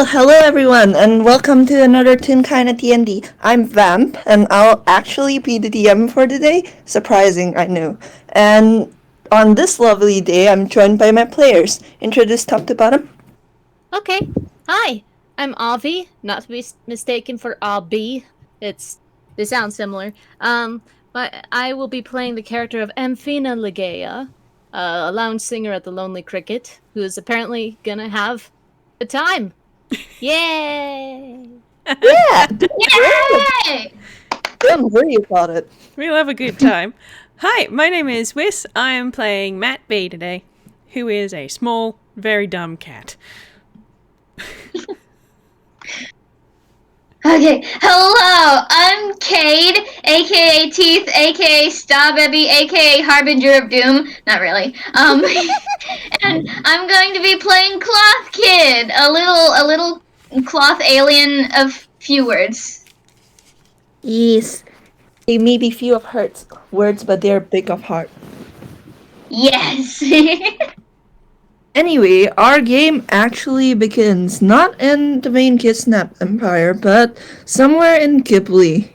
Hello everyone, and welcome to another Toonkind at D&D. I'm Vamp, and I'll actually be the DM for today. Surprising, I know. And on this lovely day, I'm joined by my players. Introduce top to bottom. Okay. Hi, I'm Auvie, not to be mistaken for Aubie. They sound similar. But I will be playing the character of Amphina Legea, a lounge singer at the Lonely Cricket, who is apparently gonna have a time. Yay! Yeah, Yay! don't worry about it. We'll have a good time. Hi, my name is Whis. I am playing Matt B today, who is a small, very dumb cat. Okay, hello, I'm Cayde, aka Teeth, aka Starbaby, aka Harbinger of Doom. Not really. And I'm going to be playing Cloth Kid, a little cloth alien of few words. Yes, they may be few of words, but they're big of heart. Yes. Anyway, our game actually begins not in the main Kidnap Empire, but somewhere in Ghibli.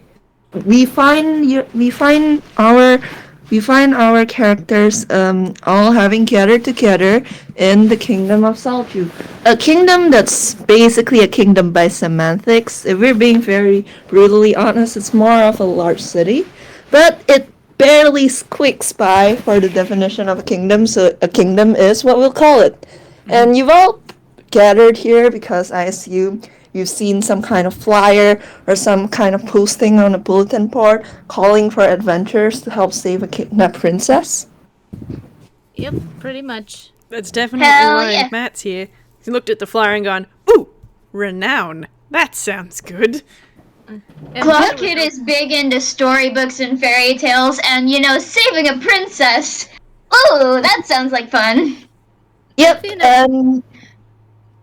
We find our characters all having gathered together in the kingdom of Salju, a kingdom that's basically a kingdom by semantics. If we're being very brutally honest, it's more of a large city, but it barely squeaks by for the definition of a kingdom. So a kingdom is what we'll call it. And you've all gathered here because I assume you've seen some kind of flyer or some kind of posting on a bulletin board calling for adventurers to help save a kidnapped princess. Yep, pretty much. That's definitely Hell why yeah. Matt's here. He looked at the flyer and gone, "Ooh, renown. That sounds good." Cloth Kid is big into storybooks and fairy tales, and saving a princess. Ooh, that sounds like fun. Yep,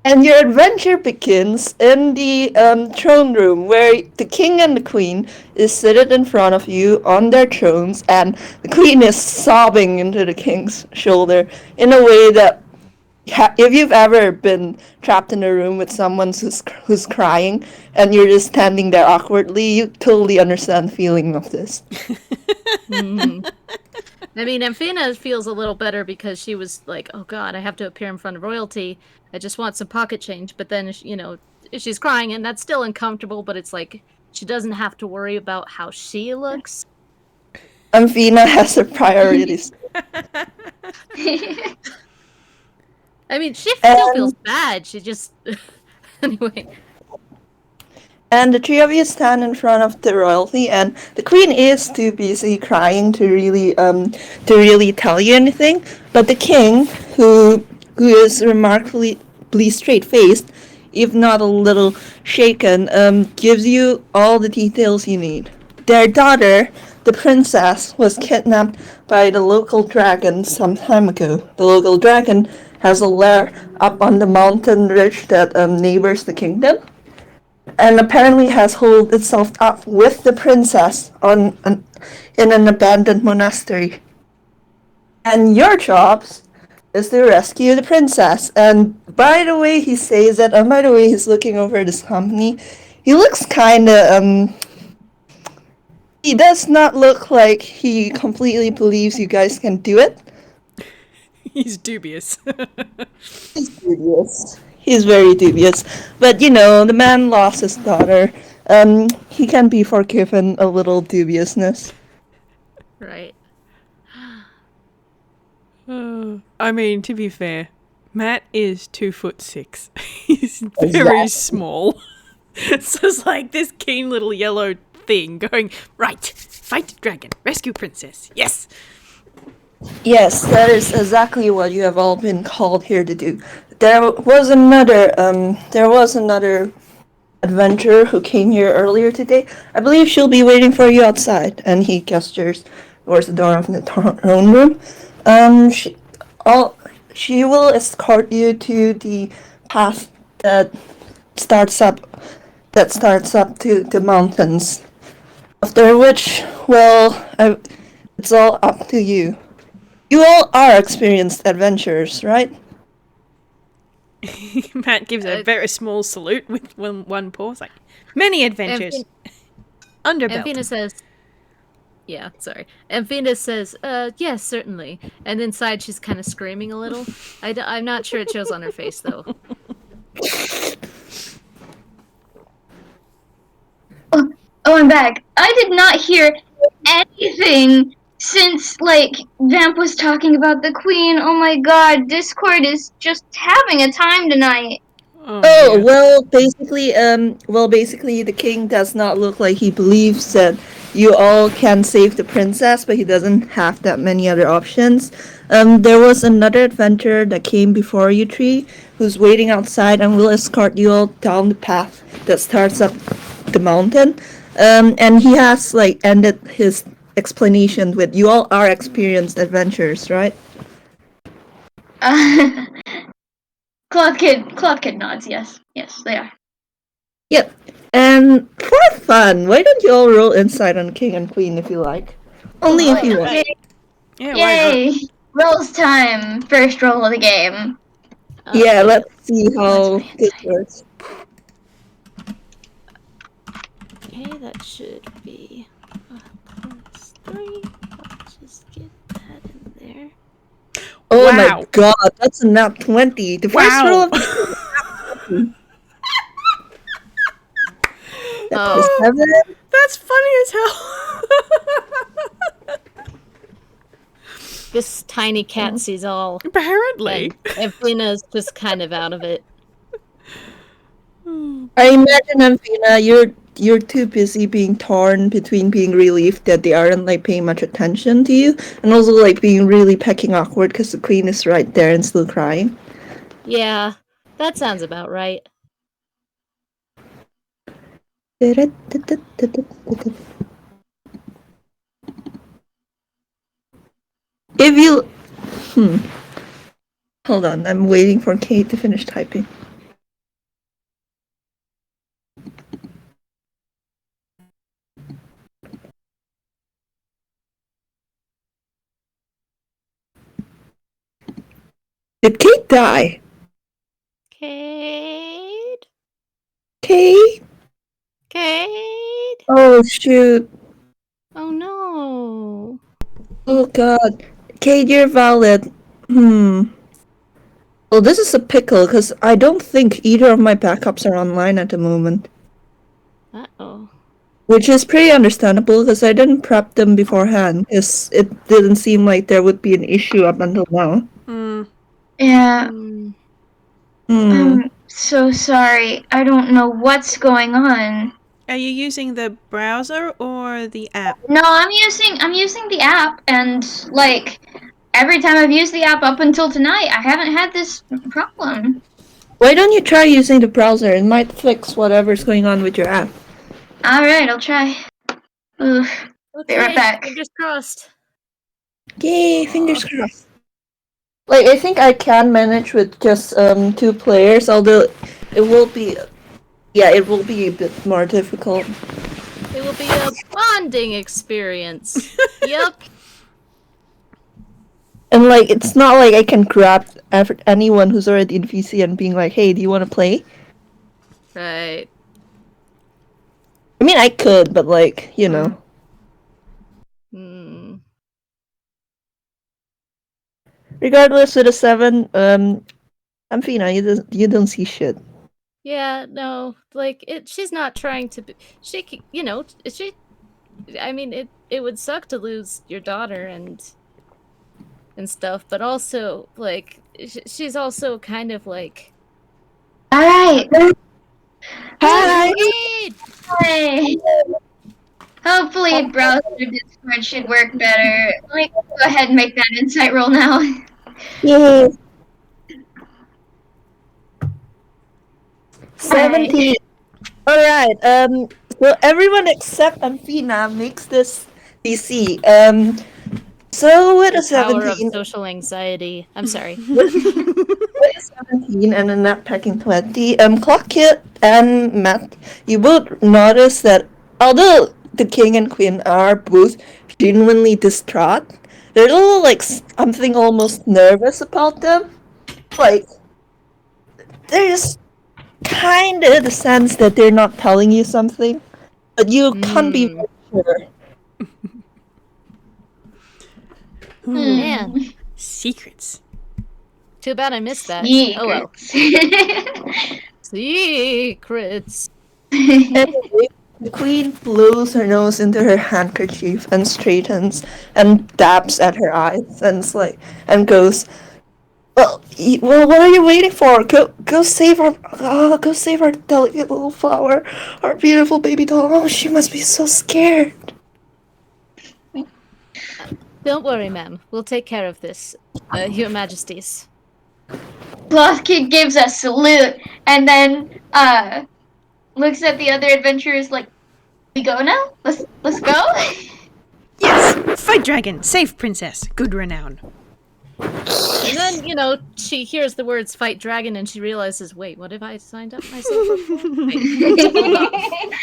and your adventure begins in the throne room where the king and the queen is seated in front of you on their thrones, and the queen is sobbing into the king's shoulder in a way that if you've ever been trapped in a room with someone who's crying and you're just standing there awkwardly, you totally understand the feeling of this. I mean, Amphina feels a little better because she was like, oh god, I have to appear in front of royalty. I just want some pocket change. But then, she's crying, and that's still uncomfortable, but it's like she doesn't have to worry about how she looks. Amphina has her priorities. I mean, she still feels bad. She just... Anyway. And the three of you stand in front of the royalty, and the queen is too busy crying to really tell you anything. But the king, who is remarkably straight-faced, if not a little shaken, gives you all the details you need. Their daughter, the princess, was kidnapped by the local dragon some time ago. The local dragon has a lair up on the mountain ridge that neighbors the kingdom, and apparently has holed itself up with the princess in an abandoned monastery. And your jobs is to rescue the princess. And by the way he says that, and by the way he's looking over this company, he looks kinda, he does not look like he completely believes you guys can do it. He's dubious. He's dubious. He's very dubious. But, the man lost his daughter. He can be forgiven a little dubiousness. Right. I mean, to be fair, Matt is 2'6". He's very small. So it's like this keen little yellow thing going, right, fight the dragon, rescue princess, yes! Yes, that is exactly what you have all been called here to do. There was another adventurer who came here earlier today. I believe she'll be waiting for you outside. And he gestures towards the door of the throne room. She will escort you to the path that starts up to the mountains. After which, it's all up to you. You all are experienced adventurers, right? Matt gives a very small salute with one paw. It's like, many adventures. Underbelt. Amphina says, yeah, sorry. Amphina says, yes, certainly. And inside she's kind of screaming a little. I'm not sure it shows on her face, though. Oh, I'm back. I did not hear anything since, like, Vamp was talking about the queen. Oh my god, Discord is just having a time tonight. Oh, dear. basically, the king does not look like he believes that you all can save the princess, but he doesn't have that many other options. There was another adventurer that came before you three, who's waiting outside and will escort you all down the path that starts up the mountain. And he has, like, ended his explanation with, you all are experienced adventurers, right? Cloth Kid nods, yes. Yes, they are. Yep. And for fun, why don't you all roll insight on king and queen if you like? Only if you want. Okay. Yeah, why not? Yay! Rolls time. First roll of the game. Yeah, let's see how this works. Okay, that should be +3. I'll just get that in there. Oh Wow. my god, that's a nat 20. The first Wow. roll of Oh. 7. That's funny as hell. This tiny cat sees all. Apparently. And Amphina's just kind of out of it. I imagine, Amphina, you're too busy being torn between being relieved that they aren't, like, paying much attention to you, and also, like, being really pecking awkward because the queen is right there and still crying. Yeah, that sounds about right. If you... Hold on, I'm waiting for Cayde to finish typing. Did Cayde die? Cayde? Cayde? Cayde? Oh, shoot. Oh no. Oh, God. Cayde, you're valid. Well, this is a pickle, because I don't think either of my backups are online at the moment. Uh-oh. Which is pretty understandable, because I didn't prep them beforehand, because it didn't seem like there would be an issue up until now. Yeah, Hmm. I'm so sorry. I don't know what's going on. Are you using the browser or the app? No, I'm using the app, and like every time I've used the app up until tonight, I haven't had this problem. Why don't you try using the browser? It might fix whatever's going on with your app. Alright, I'll try. Oof. Be right back. Fingers crossed. Yay, fingers crossed. Like, I think I can manage with just 2 players, although it will be... Yeah, it will be a bit more difficult. It will be a bonding experience. Yep. And, like, it's not like I can grab anyone who's already in VC and being like, hey, do you want to play? Right. I mean, I could, but, like, you know. Hmm. Regardless of the 7, Amphina, you don't see shit. Yeah, no, like she's not trying to be, I mean it would suck to lose your daughter and stuff, but also like she's also kind of like Alright. Hi! Hey. Hopefully browser Discord should work better. Let me go ahead and make that insight roll now. Yay! 17. Alright, so everyone except Amphina makes this DC. So with a power of 17, social anxiety. I'm sorry. with a 17 and a net packing 20, Clock Kid and Matt, you both notice that although the king and queen are both genuinely distraught, there's a little, like, something almost nervous about them. Like, there's kind of the sense that they're not telling you something, but you can't be sure. Man, Secrets. too bad I missed that. Oh well. Secrets. Anyway, the queen blows her nose into her handkerchief and straightens and dabs at her eyes and goes, well, what are you waiting for? Go save our delicate little flower, our beautiful baby doll. Oh, she must be so scared. Don't worry, ma'am. We'll take care of this, Your Majesties. Cloth Kid gives a salute and then looks at the other adventurers like, "We go now? Let's go." Yes! Fight dragon! Save princess! Good renown. And then, she hears the words "fight dragon" and she realizes, wait, what have I signed up myself up for? Wait.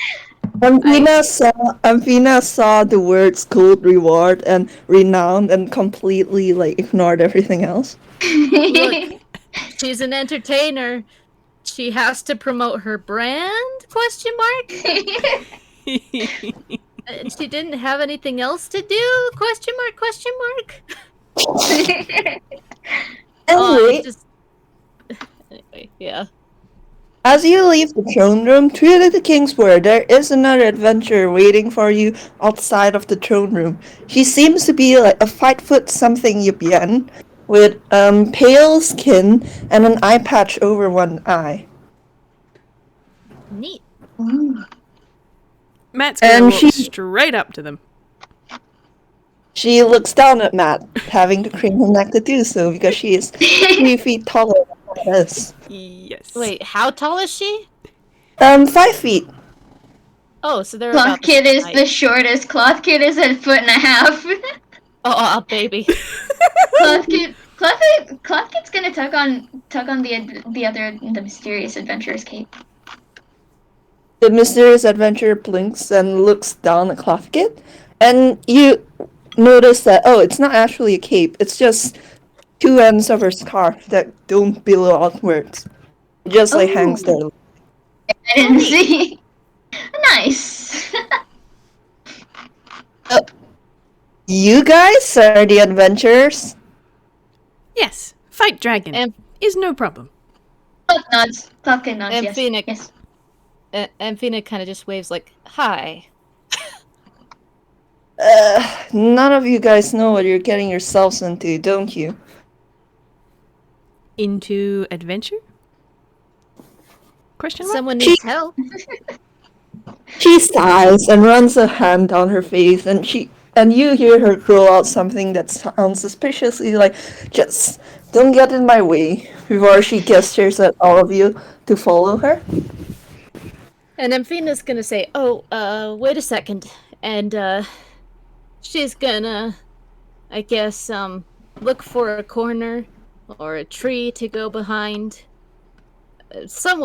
Amphina saw the words gold reward and renowned and completely ignored everything else. Look, she's an entertainer. She has to promote her brand? Question mark. She didn't have anything else to do? Question mark? Question mark. Anyway, Anyway, yeah. as you leave the throne room, true to the king's word, there is another adventurer waiting for you outside of the throne room. She seems to be like a 5'something Yubian with pale skin and an eye patch over one eye. Neat. Matt's gonna walk straight up to them. She looks down at Matt, having to crane her neck to do so because she is 3 feet taller than Matt is. Yes. Wait, how tall is she? 5 feet. Oh, so they're Cloth about the Kid same is height. the shortest. Cloth Kid is a 1.5 feet. Oh, baby. Cloth Kid's gonna tug on the mysterious adventurer's cape. The mysterious adventurer blinks and looks down at Cloth Kid, and you notice that, it's not actually a cape, it's just 2 ends of her scarf that don't billow outwards. It just hangs there. I didn't see. Nice. You guys are the adventurers? Yes. Fight dragon. And- is no problem. Cloth nods. Cloth Kid nods. Yes. Amphina, Yes. Amphina kind of just waves like, hi. None of you guys know what you're getting yourselves into, don't you? Into adventure? Question mark? Someone needs help. She sighs and runs a hand down her face, and you hear her growl out something that sounds suspiciously like, "Just don't get in my way," before she gestures at all of you to follow her. And Amphina's gonna say, wait a second. And, she's gonna, I guess, look for a corner or a tree to go behind.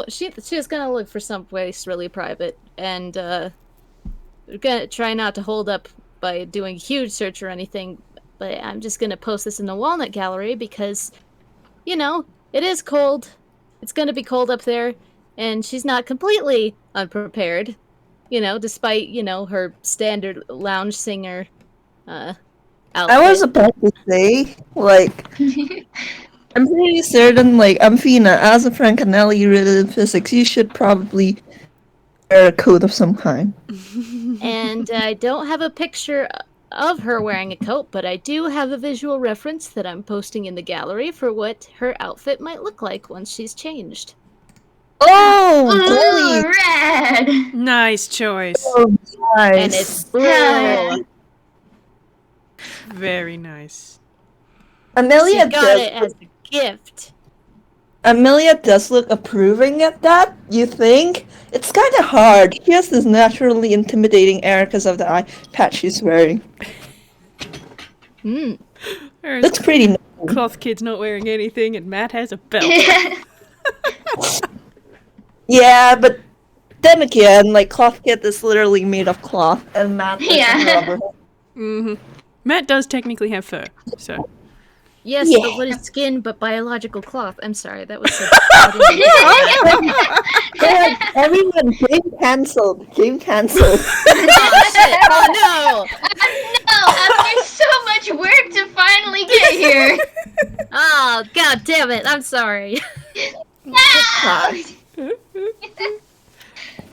She's gonna look for some place really private, and we're gonna try not to hold up by doing a huge search or anything, but I'm just gonna post this in the Walnut Gallery because, it is cold. It's gonna be cold up there, and she's not completely unprepared, despite, her standard lounge singer outfit. I was about to say, I'm pretty certain, Amphina, as a Francanelli rooted in physics, you should probably wear a coat of some kind. And I don't have a picture of her wearing a coat, but I do have a visual reference that I'm posting in the gallery for what her outfit might look like once she's changed. Oh, Red. Nice choice. oh nice. And it's blue. Yeah. Very nice. Amelia She got it as a gift. Amelia does look approving at that, you think? It's kind of hard. She has this naturally intimidating air because of the eye patch she's wearing. Whereas Looks pretty nice. Cloth Kid's not wearing anything and Matt has a belt. Yeah, but then again, Cloth Kit is literally made of cloth, and Matt is Yeah. rubber. Mm-hmm. Matt does technically have fur, so. Yes, Yeah. but what is skin but biological cloth? I'm sorry, that was so. I didn't mean to say that. Good. Everyone, game cancelled. Game cancelled. Oh shit! Oh no! No, after so much work to finally get here. Oh god damn it! I'm sorry. Ah!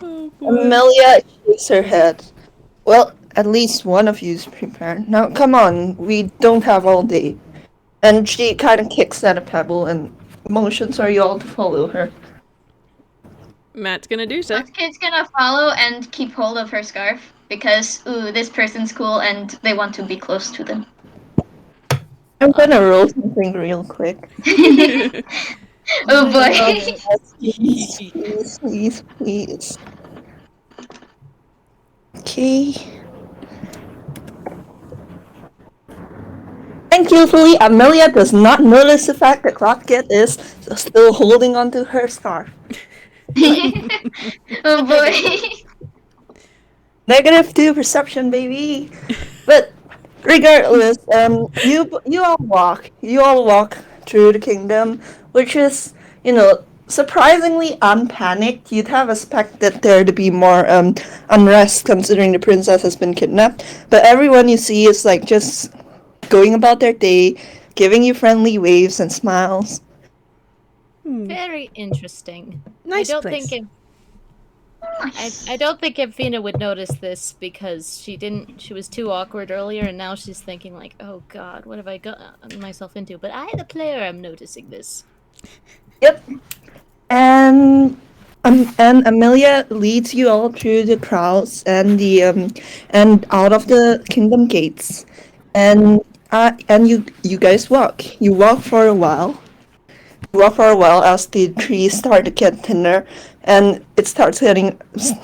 Oh boy. Amelia shakes her head. Well, at least one of you's prepared. Now, come on. We don't have all day. And she kind of kicks at a pebble and motions for you all to follow her. Matt's gonna do so. This kid's gonna follow and keep hold of her scarf because, ooh, this person's cool and they want to be close to them. I'm gonna roll something real quick. Oh boy. Please, please, please. Okay. Thankfully, Amelia does not notice the fact that Clockit is still holding onto her scarf. Oh boy. -2 perception, baby. But regardless, you all walk through the kingdom, which is, surprisingly unpanicked. You'd have expected there to be more unrest considering the princess has been kidnapped. But everyone you see is like just going about their day, giving you friendly waves and smiles. Very interesting. Nice I don't place. think I don't think Amphina would notice this because she was too awkward earlier, and now she's thinking like, oh god, what have I gotten myself into? But I, the player, am noticing this. Yep. And Amelia leads you all through the crowds and the and out of the kingdom gates, and you guys walk. You walk for a while. You walk for a while as the trees start to get thinner, and it starts getting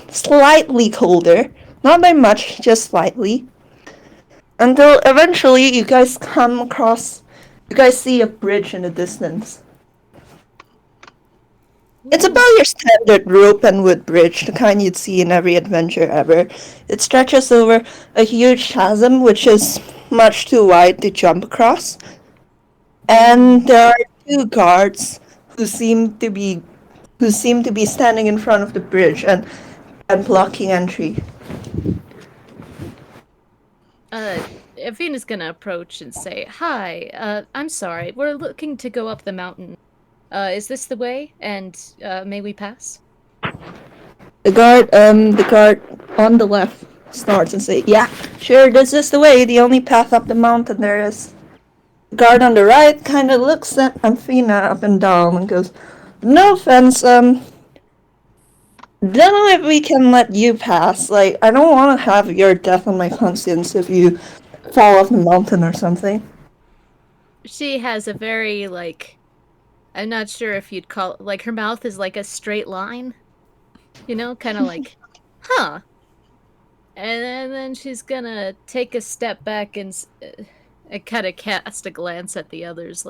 slightly colder. Not by much, just slightly. Until eventually you guys come across. You guys see a bridge in the distance. It's about your standard rope and wood bridge, the kind you'd see in every adventure ever. It stretches over a huge chasm which is much too wide to jump across. And there are 2 guards who seem to be standing in front of the bridge and blocking entry. Amphina's gonna approach and say, "Hi, I'm sorry. We're looking to go up the mountain. Is this the way? And may we pass?" The guard on the left starts and say, "Yeah, sure, this is the way. The only path up the mountain there is." The guard on the right kind of looks at Amphina up and down and goes, "No offense, don't know if we can let you pass. Like, I don't want to have your death on my conscience if you fall off the mountain or something." She has a very I'm not sure if you'd call it, her mouth is like a straight line, kind of like, huh. And then she's gonna take a step back and kind of cast a glance at the others,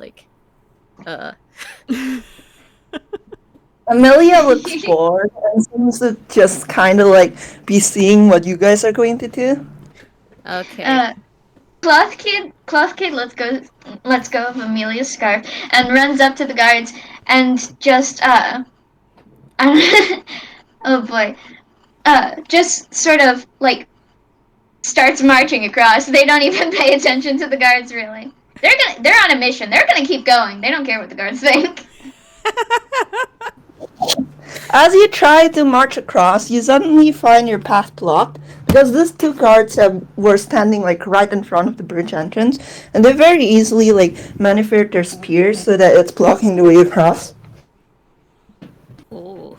Amelia looks bored and seems to just kind of be seeing what you guys are going to do. Okay. Cloth kid lets go of Amelia's scarf and runs up to the guards and just oh boy, just sort of starts marching across. They don't even pay attention to the guards really. They're on a mission. They're gonna keep going. They don't care what the guards think. As you try to march across, you suddenly find your path blocked because these 2 guards were standing right in front of the bridge entrance, and they very easily maneuvered their spears so that it's blocking the way across. Oh.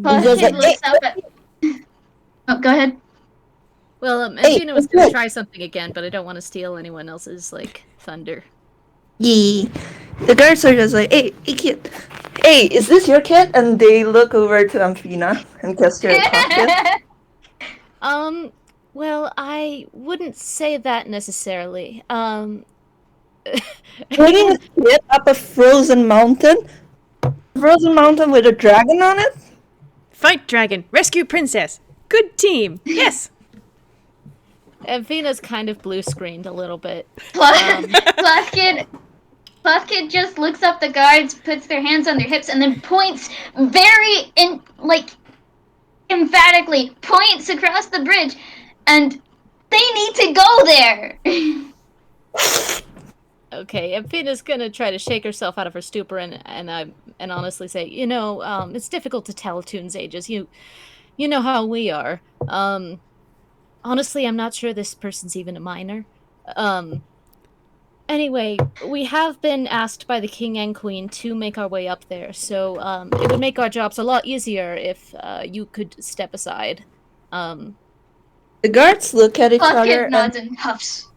Cloth kid looks up at. Oh, go ahead. Well, Amphina was gonna try something again, but I don't want to steal anyone else's thunder. Yee. The guards are just like, hey, kid. Hey, is this your kid? And they look over to Amphina and gesture at Clockit. Well, I wouldn't say that necessarily. Bringing a kid up a frozen mountain? A frozen mountain with a dragon on it? Fight dragon, rescue princess. Good team. Yes. Amphina's kind of blue screened a little bit. Cloth Kid just looks up the guards, puts their hands on their hips, and then points emphatically points across the bridge, and they need to go there. Okay, Amphina's gonna try to shake herself out of her stupor and honestly say, it's difficult to tell Toon's ages. You know how we are. Honestly, I'm not sure this person's even a minor. Anyway, we have been asked by the king and queen to make our way up there, so it would make our jobs a lot easier if you could step aside. The guards look at each Cloth other. Kid nods and huffs.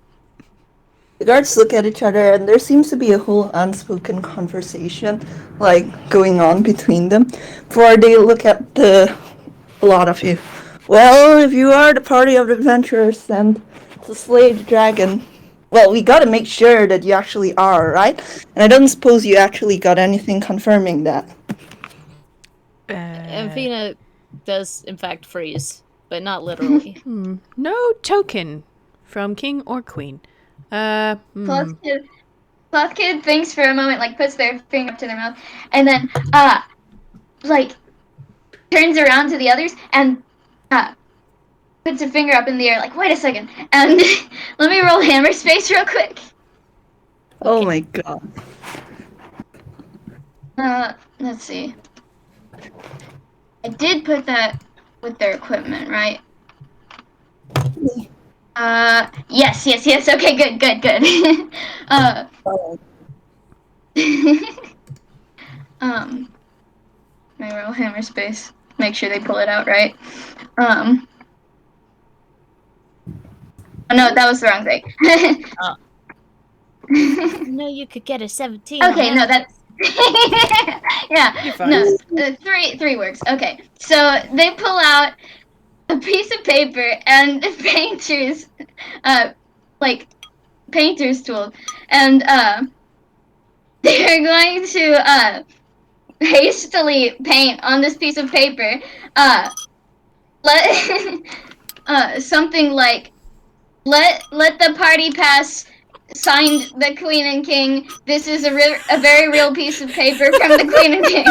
The guards look at each other, and there seems to be a whole unspoken conversation, like, going on between them, before they look at a lot of you. Well, if you are the party of adventurers and to slay the dragon, well, we gotta make sure that you actually are, right? And I don't suppose you actually got anything confirming that. Amphina does, in fact, freeze, but not literally. No token from king or queen. Cloth Kid thinks for a moment, like puts their finger up to their mouth, and then turns around to the others and puts a finger up in the air, like, wait a second, and let me roll hammer space real quick. Oh my god. Let's see. I did put that with their equipment, right? Yes. Okay, good. Let me roll hammer space. Make sure they pull it out right. Oh, no, that was the wrong thing. No, you could get a 17. Okay, no, that's yeah. You're fine. No, three works. Okay, so they pull out a piece of paper and painter's tool, and they're going to hastily paint on this piece of paper something like let the party pass, signed the queen and king. This is a very real piece of paper from the queen and king.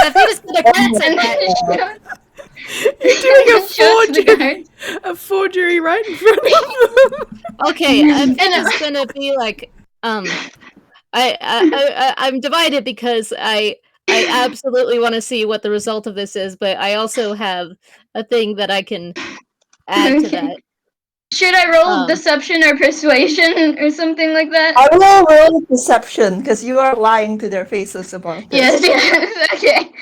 Amphina's gonna glance at that. You're doing a forgery right in front of them. Okay, Amphina's gonna be like, I'm divided because I absolutely want to see what the result of this is, but I also have a thing that I can add to that. Should I roll deception or persuasion or something like that? I will roll deception, because you are lying to their faces about this. Yes, okay.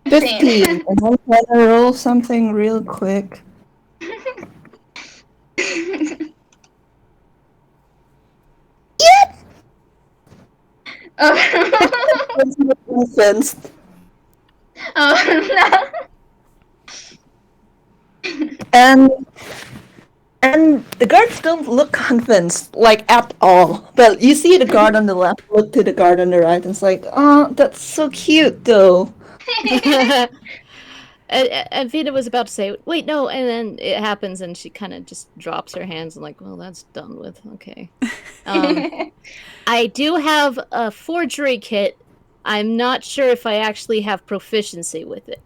15. And I'm gonna roll something real quick. Oh. Oh no. And the guards don't look convinced, like, at all. But you see the guard on the left look to the guard on the right, and it's like, oh, that's so cute, though. And Vina was about to say, wait, no, and then it happens, and she kind of just drops her hands and like, well, that's done with. Okay. I do have a forgery kit. I'm not sure if I actually have proficiency with it.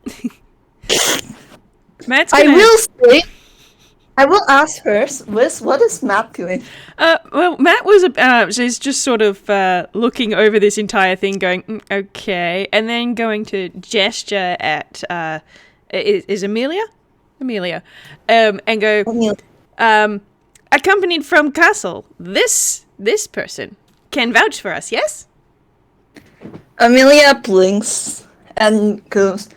Matt's I gonna... will say, I will ask first, Whis, what is Matt doing? Well, Matt was she's just sort of looking over this entire thing, going, okay, and then going to gesture at is Amelia, and go, accompanied from castle. This person can vouch for us, yes? Amelia blinks and goes,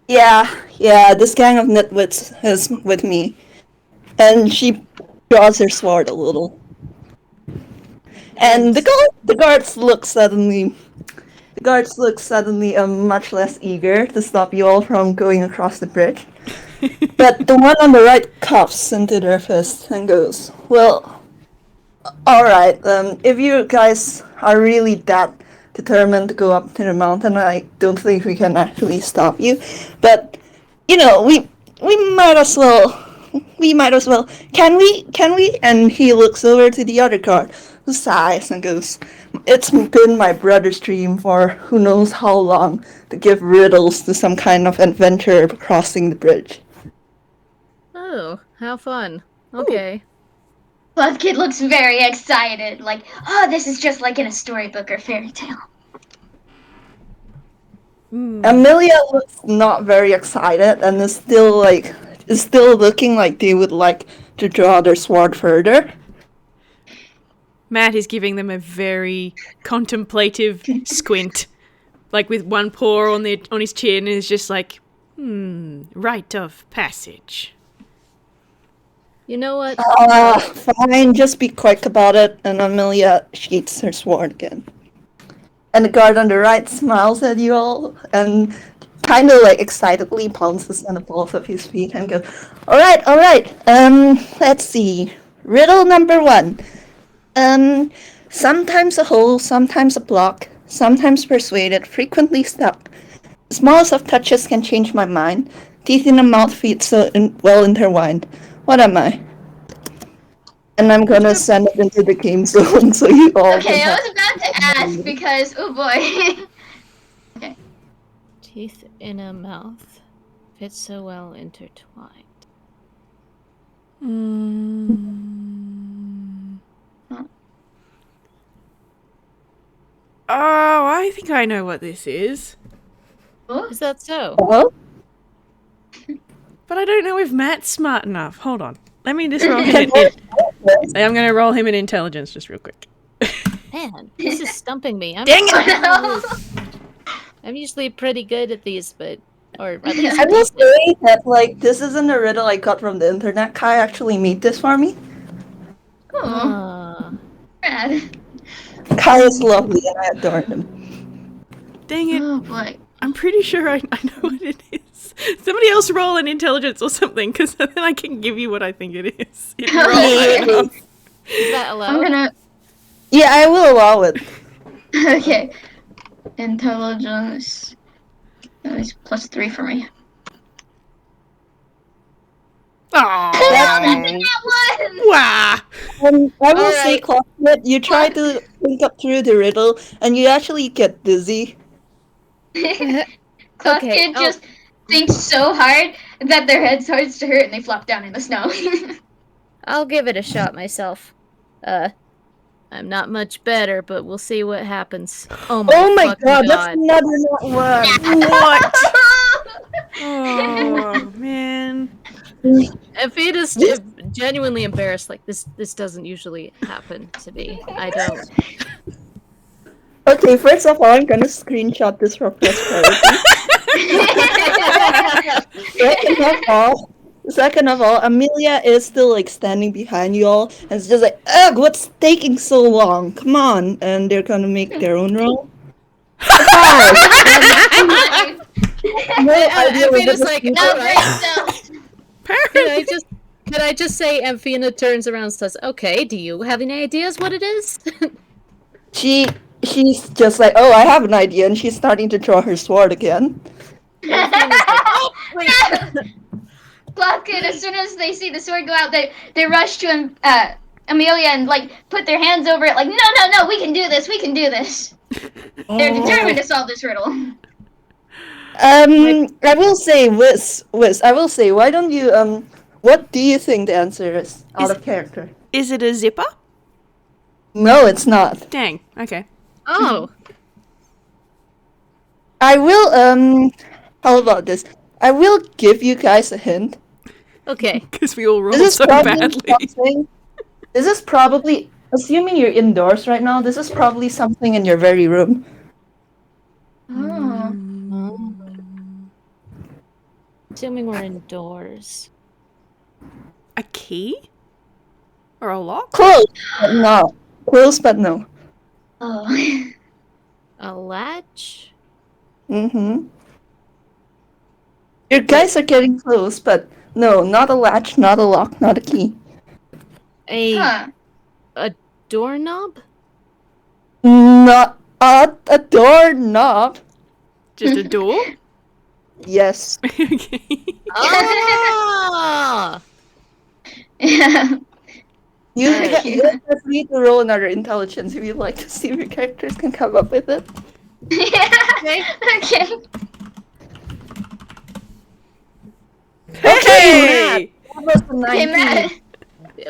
yeah, this gang of nitwits is with me. And she draws her sword a little. And the guards look suddenly much less eager to stop you all from going across the bridge. But the one on the right cuffs into their fist and goes, well, alright, if you guys are really that determined to go up to the mountain, I don't think we can actually stop you. But You know, we might as well. We might as well. Can we? Can we? And he looks over to the other guard, who sighs and goes, "It's been my brother's dream for who knows how long to give riddles to some kind of adventurer crossing the bridge." Oh, how fun. Okay. Cloth Kid looks very excited, like, oh, this is just like in a storybook or fairy tale. Amelia looks not very excited and is still looking like they would like to draw their sword further. Matt is giving them a very contemplative squint, like with one paw on his chin, and is just like, rite of passage. You know what? Fine, just be quick about it. And Amelia sheaths her sword again. And the guard on the right smiles at you all and kind of like excitedly pounces on the balls of his feet and goes, all right. Let's see. Riddle number 1. Sometimes a hole, sometimes a block, sometimes persuaded, frequently stuck. The smallest of touches can change my mind. Teeth in a mouth, feet so well intertwined. What am I? And I'm gonna send it into the game zone so you all Okay, can I have... was about to ask because, oh boy. Okay. Teeth in a mouth fit so well intertwined. Oh, I think I know what this is. Is that so? Hello? But I don't know if Matt's smart enough. Hold on. Let me just roll him I'm going to roll him in intelligence just real quick. Man, this is stumping me. Dang it! I'm usually pretty good at these, but or at least I will decent. say that, like, this isn't a riddle I got from the internet. Kai actually made this for me. Oh, rad. Kai is lovely and I adore him. Dang it. Oh boy. I'm pretty sure I know what it is. Somebody else roll an intelligence or something, because then I can give you what I think it is. If you roll high enough. Is that I'm allowed? gonna. Yeah, I will allow it. Okay. Intelligence. That is +3 for me. Aww. That one! Wah. I will say, Alright. Claudia, you try to think up through the riddle and you actually get dizzy. Cloth Okay, Kid just thinks so hard that their head starts to hurt and they flop down in the snow. I'll give it a shot myself. I'm not much better, but we'll see what happens. Oh my, fucking god, that's another not one. What? Oh, man. Amphida's genuinely embarrassed. Like this doesn't usually happen to me. I don't. Okay, first of all, I'm gonna screenshot this for prosperity. Second of all, Amelia is still like standing behind you all, and it's just like, ugh, what's taking so long? Come on, and they're gonna make their own roll. Amphida's like, No, alright. great Could I just say Amphina turns around and says, okay, do you have any ideas what it is? She's just like, oh, I have an idea, and she's starting to draw her sword again. Amphina's like, oh, wait. Cloth Kid, as soon as they see the sword go out, they rush to Amelia and like put their hands over it, like, no, we can do this, They're determined to solve this riddle. I will say, Whis, I will say, why don't you, what do you think the answer is, out of character? Is it a zipper? No, it's not. Dang. Okay. Oh, I will, how about this? I will give you guys a hint. okay. Because we all rolled This is so probably badly. something, this is probably, assuming you're indoors right now, this is probably something in your very room. Oh. Assuming we're indoors. A key? Or a lock? Close, but no. Close, but no. Oh. A latch? Mm-hmm. Your guys are getting close, but no, not a latch, not a lock, not a key. Huh. A doorknob? Not a doorknob. Just a door? Yes. Okay. Oh! Yeah. You Uh, you just need to roll another intelligence if you'd like to see if your characters can come up with it. Okay. Okay. Hey! That was a Okay, 19. Matt.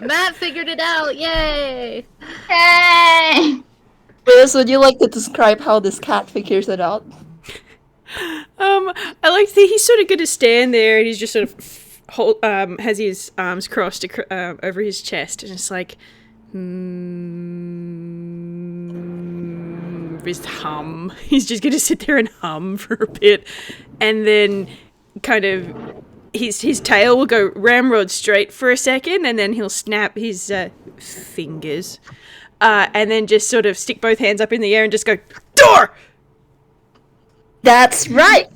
Matt figured it out. Yay! Hey. Whis, would you like to describe how this cat figures it out? I like that he's sort of going to stand there and he's just sort of has his arms crossed over his chest and it's like, just hum. He's just going to sit there and hum for a bit and then kind of his tail will go ramrod straight for a second and then he'll snap his fingers and then just sort of stick both hands up in the air and just go, door! That's right,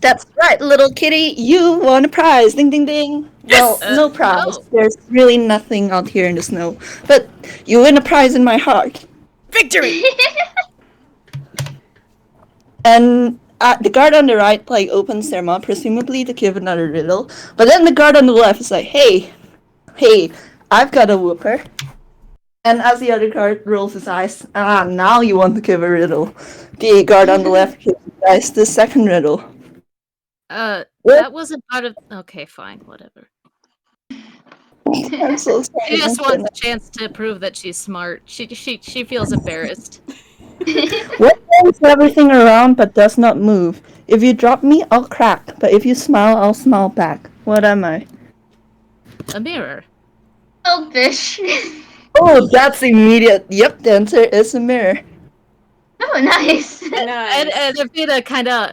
little kitty. You won a prize. Ding, ding, ding. Yes! Well, no prize. no. There's really nothing out here in the snow. But you win a prize in my heart. Victory! And the guard on the right, like, opens their mouth, presumably to give another riddle. But then the guard on the left is like, hey, I've got a whooper. And as the other guard rolls his eyes, now you want to give a riddle. The guard on the left gives you guys the second riddle. That wasn't part of. Okay, fine, whatever. I'm so sorry. She just wants a chance to prove that she's smart. She feels embarrassed. What moves everything around but does not move? If you drop me, I'll crack. But if you smile, I'll smile back. What am I? A mirror. Goldfish. Oh, that's immediate. Yep, the answer is a mirror. Oh, nice. And Amphina kind of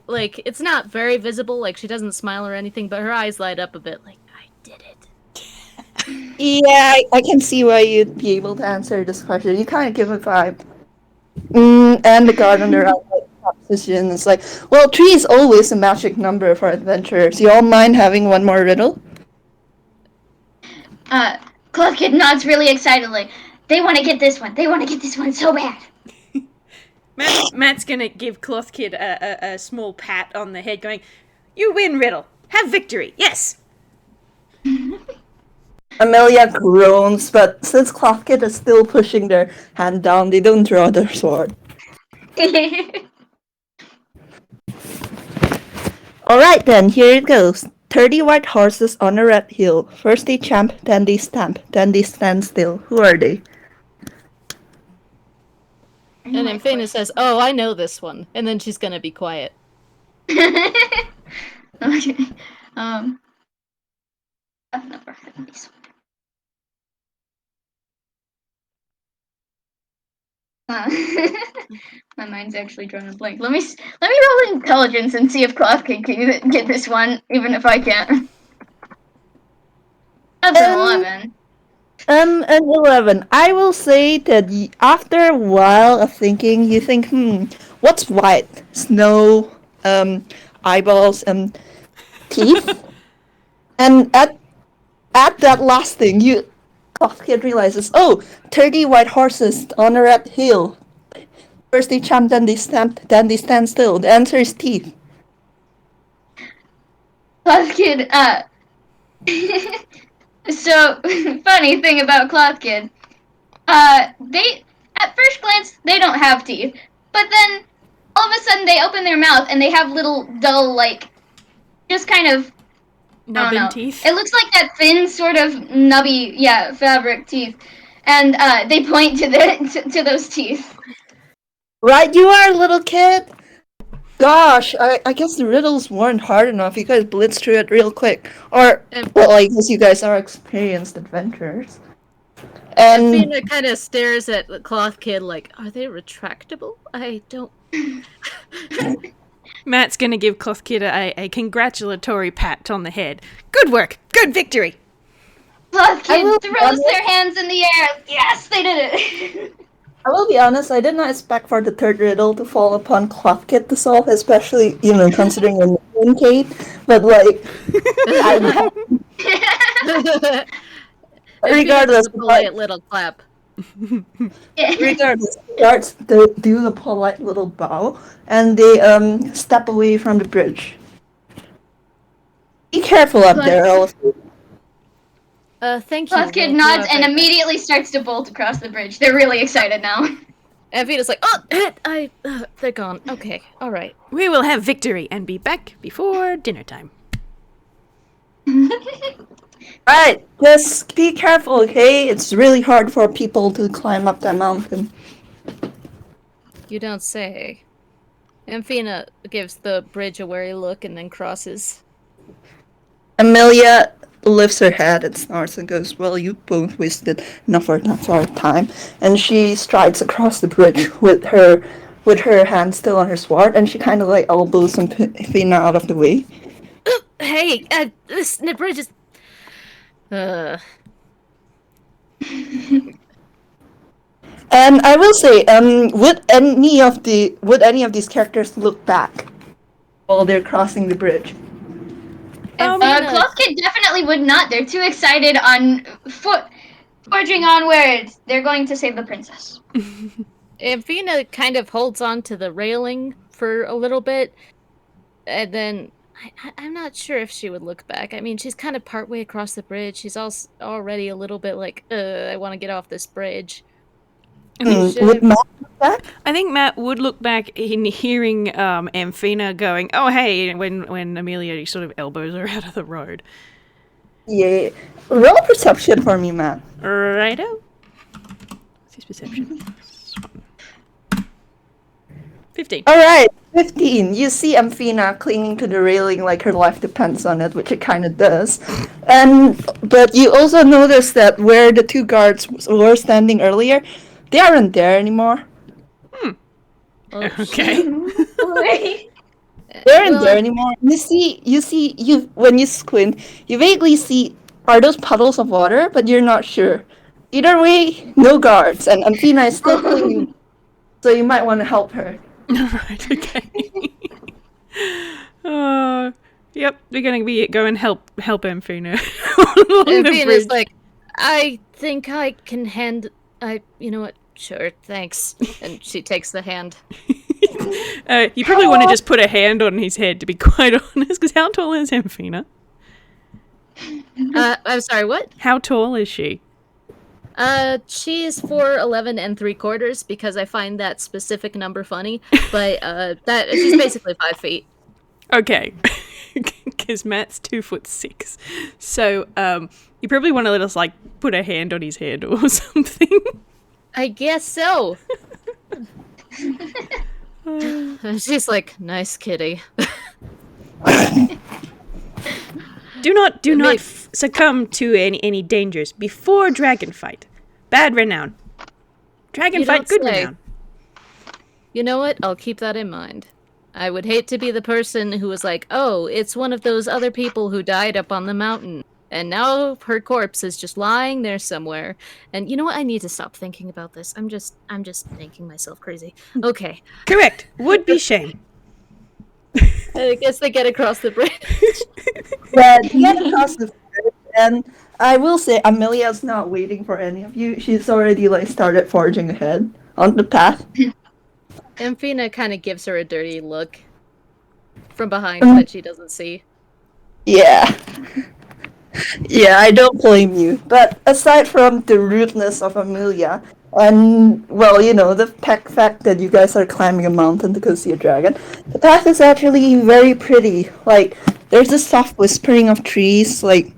like it's not very visible. Like she doesn't smile or anything, but her eyes light up a bit. Like I did it. Yeah, I can see why you'd be able to answer this question. You kind of give a vibe. And the guard on the right position is like, well, 3 is always a magic number for adventurers. You all mind having one more riddle? Cloth Kid nods really excitedly. They want to get this one. They want to get this one so bad. Matt's gonna give Cloth Kid a small pat on the head, going, "You win, riddle. Have victory. Yes." Amelia groans, but since Cloth Kid is still pushing their hand down, they don't draw their sword. Alright then, here it goes. 30 white horses on a red hill. First they champ, then they stamp, then they stand still. Who are they? And Amphina says, "Oh, I know this one," and then she's gonna be quiet. Okay. I've never had these. My mind's actually drawn a blank. Let me roll intelligence and see if Cloth can get this one, even if I can't. That's an 11. An 11. I will say that after a while of thinking, you think, what's white? Snow, eyeballs, and teeth? And at that last thing, Cloth Kid realizes, 30 white horses on a red hill. First they champ, then they stamp, then they stand still. The answer is teeth. Cloth Kid, so, funny thing about Cloth Kid, they, at first glance, they don't have teeth, but then, all of a sudden, they open their mouth, and they have little, dull, like, just kind of, Nubbin teeth. It looks like that thin, sort of, nubby, fabric teeth, and, they point to those teeth. Right, you are, little kid? Gosh, I guess the riddles weren't hard enough. You guys blitzed through it real quick. Or, well, I guess you guys are experienced adventurers. And Amphina kind of stares at the Cloth Kid like, "Are they retractable? I don't." Matt's gonna give Cloth Kid a congratulatory pat on the head. Good work. Good victory. Cloth Kid throws their hands in the air. Yes, they did it. I will be honest, I did not expect for the third riddle to fall upon Cloth Kid to solve, especially, considering your name, Cayde. But, like, regardless, a polite little clap. regardless, the guards do the polite little bow, and they step away from the bridge. Be careful up there, all of you. Thank you. Plus Kid we'll do nods our and very best. immediately starts to bolt across the bridge. They're really excited now. Amphina's like, oh, they're gone. Okay, all right. We will have victory and be back before dinner time. Alright, just be careful, okay? It's really hard for people to climb up that mountain. You don't say. Amphina gives the bridge a wary look and then crosses. Amelia lifts her head and snorts and goes, well, you both wasted enough of our time. And she strides across the bridge with her hand still on her sword, and she kind of like elbows Amphina out of the way. Hey, the bridge is... And I will say, would any of these characters look back while they're crossing the bridge? Cloth Kid definitely would not. They're too excited on forging onwards. They're going to save the princess. Amphina kind of holds on to the railing for a little bit, and then I'm not sure if she would look back. I mean, she's kind of partway across the bridge. She's also already a little bit like, I want to get off this bridge. Would Matt look back? I think Matt would look back in hearing Amphina going, oh, hey, when Amelia sort of elbows her out of the road. Yeah. Roll perception for me, Matt. Righto. What's his perception? 15. Alright, 15. You see Amphina clinging to the railing like her life depends on it, which it kind of does. But you also notice that where the two guards were standing earlier, they aren't there anymore. Okay. They aren't there anymore. When you squint, you vaguely see, are those puddles of water, but you're not sure. Either way, no guards, and Amphina is still clinging, so you might want to help her. Right, okay. Yep, we're gonna go and help Amphina. Amphina's like, I think I can you know what? Sure, thanks. And she takes the hand. You probably want to just put a hand on his head, to be quite honest, because how tall is Amphina? I'm sorry, what? How tall is she? She is 4'11 3/4 because I find that specific number funny, but that she's basically 5 feet. Okay, because Matt's 2'6", so you probably want to let us like put a hand on his head or something. I guess so. She's like, nice kitty. Do not succumb to any dangers before dragon fight. Bad renown. Dragon fight, good renown. You know what? I'll keep that in mind. I would hate to be the person who was like, oh, it's one of those other people who died up on the mountain, and now her corpse is just lying there somewhere. And you know what? I need to stop thinking about this. I'm just making myself crazy. Okay. Correct. Would be shame. I guess they get across the bridge. Yeah, they get across the bridge, and I will say Amelia's not waiting for any of you. She's already like started forging ahead on the path. Amphina kind of gives her a dirty look from behind that she doesn't see. Yeah. Yeah, I don't blame you. But aside from the rudeness of Amelia, and, well, you know, the fact that you guys are climbing a mountain to go see a dragon, the path is actually very pretty. Like, there's a soft whispering of trees, like,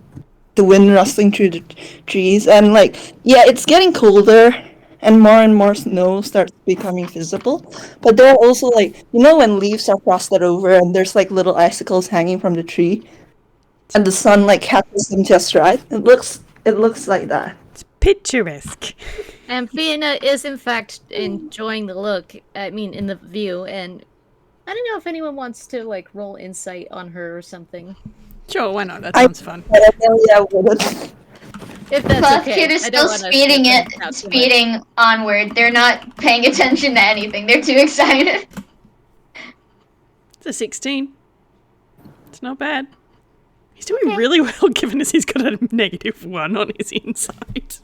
the wind rustling through the trees, and, like, yeah, it's getting colder, and more snow starts becoming visible. But there are also, like, you know when leaves are frosted over, and there's, like, little icicles hanging from the tree? And the sun like catches them just right. It looks like that. It's picturesque. Amphina is in fact enjoying the look. I mean, in the view, and I don't know if anyone wants to like roll insight on her or something. Sure, why not? That sounds fun. But Amelia wouldn't. If that's Cloth okay. Kid is I don't still wanna speeding onward. They're not paying attention to anything. They're too excited. It's a 16. It's not bad. He's doing really well, given as he's got a -1 on his insight.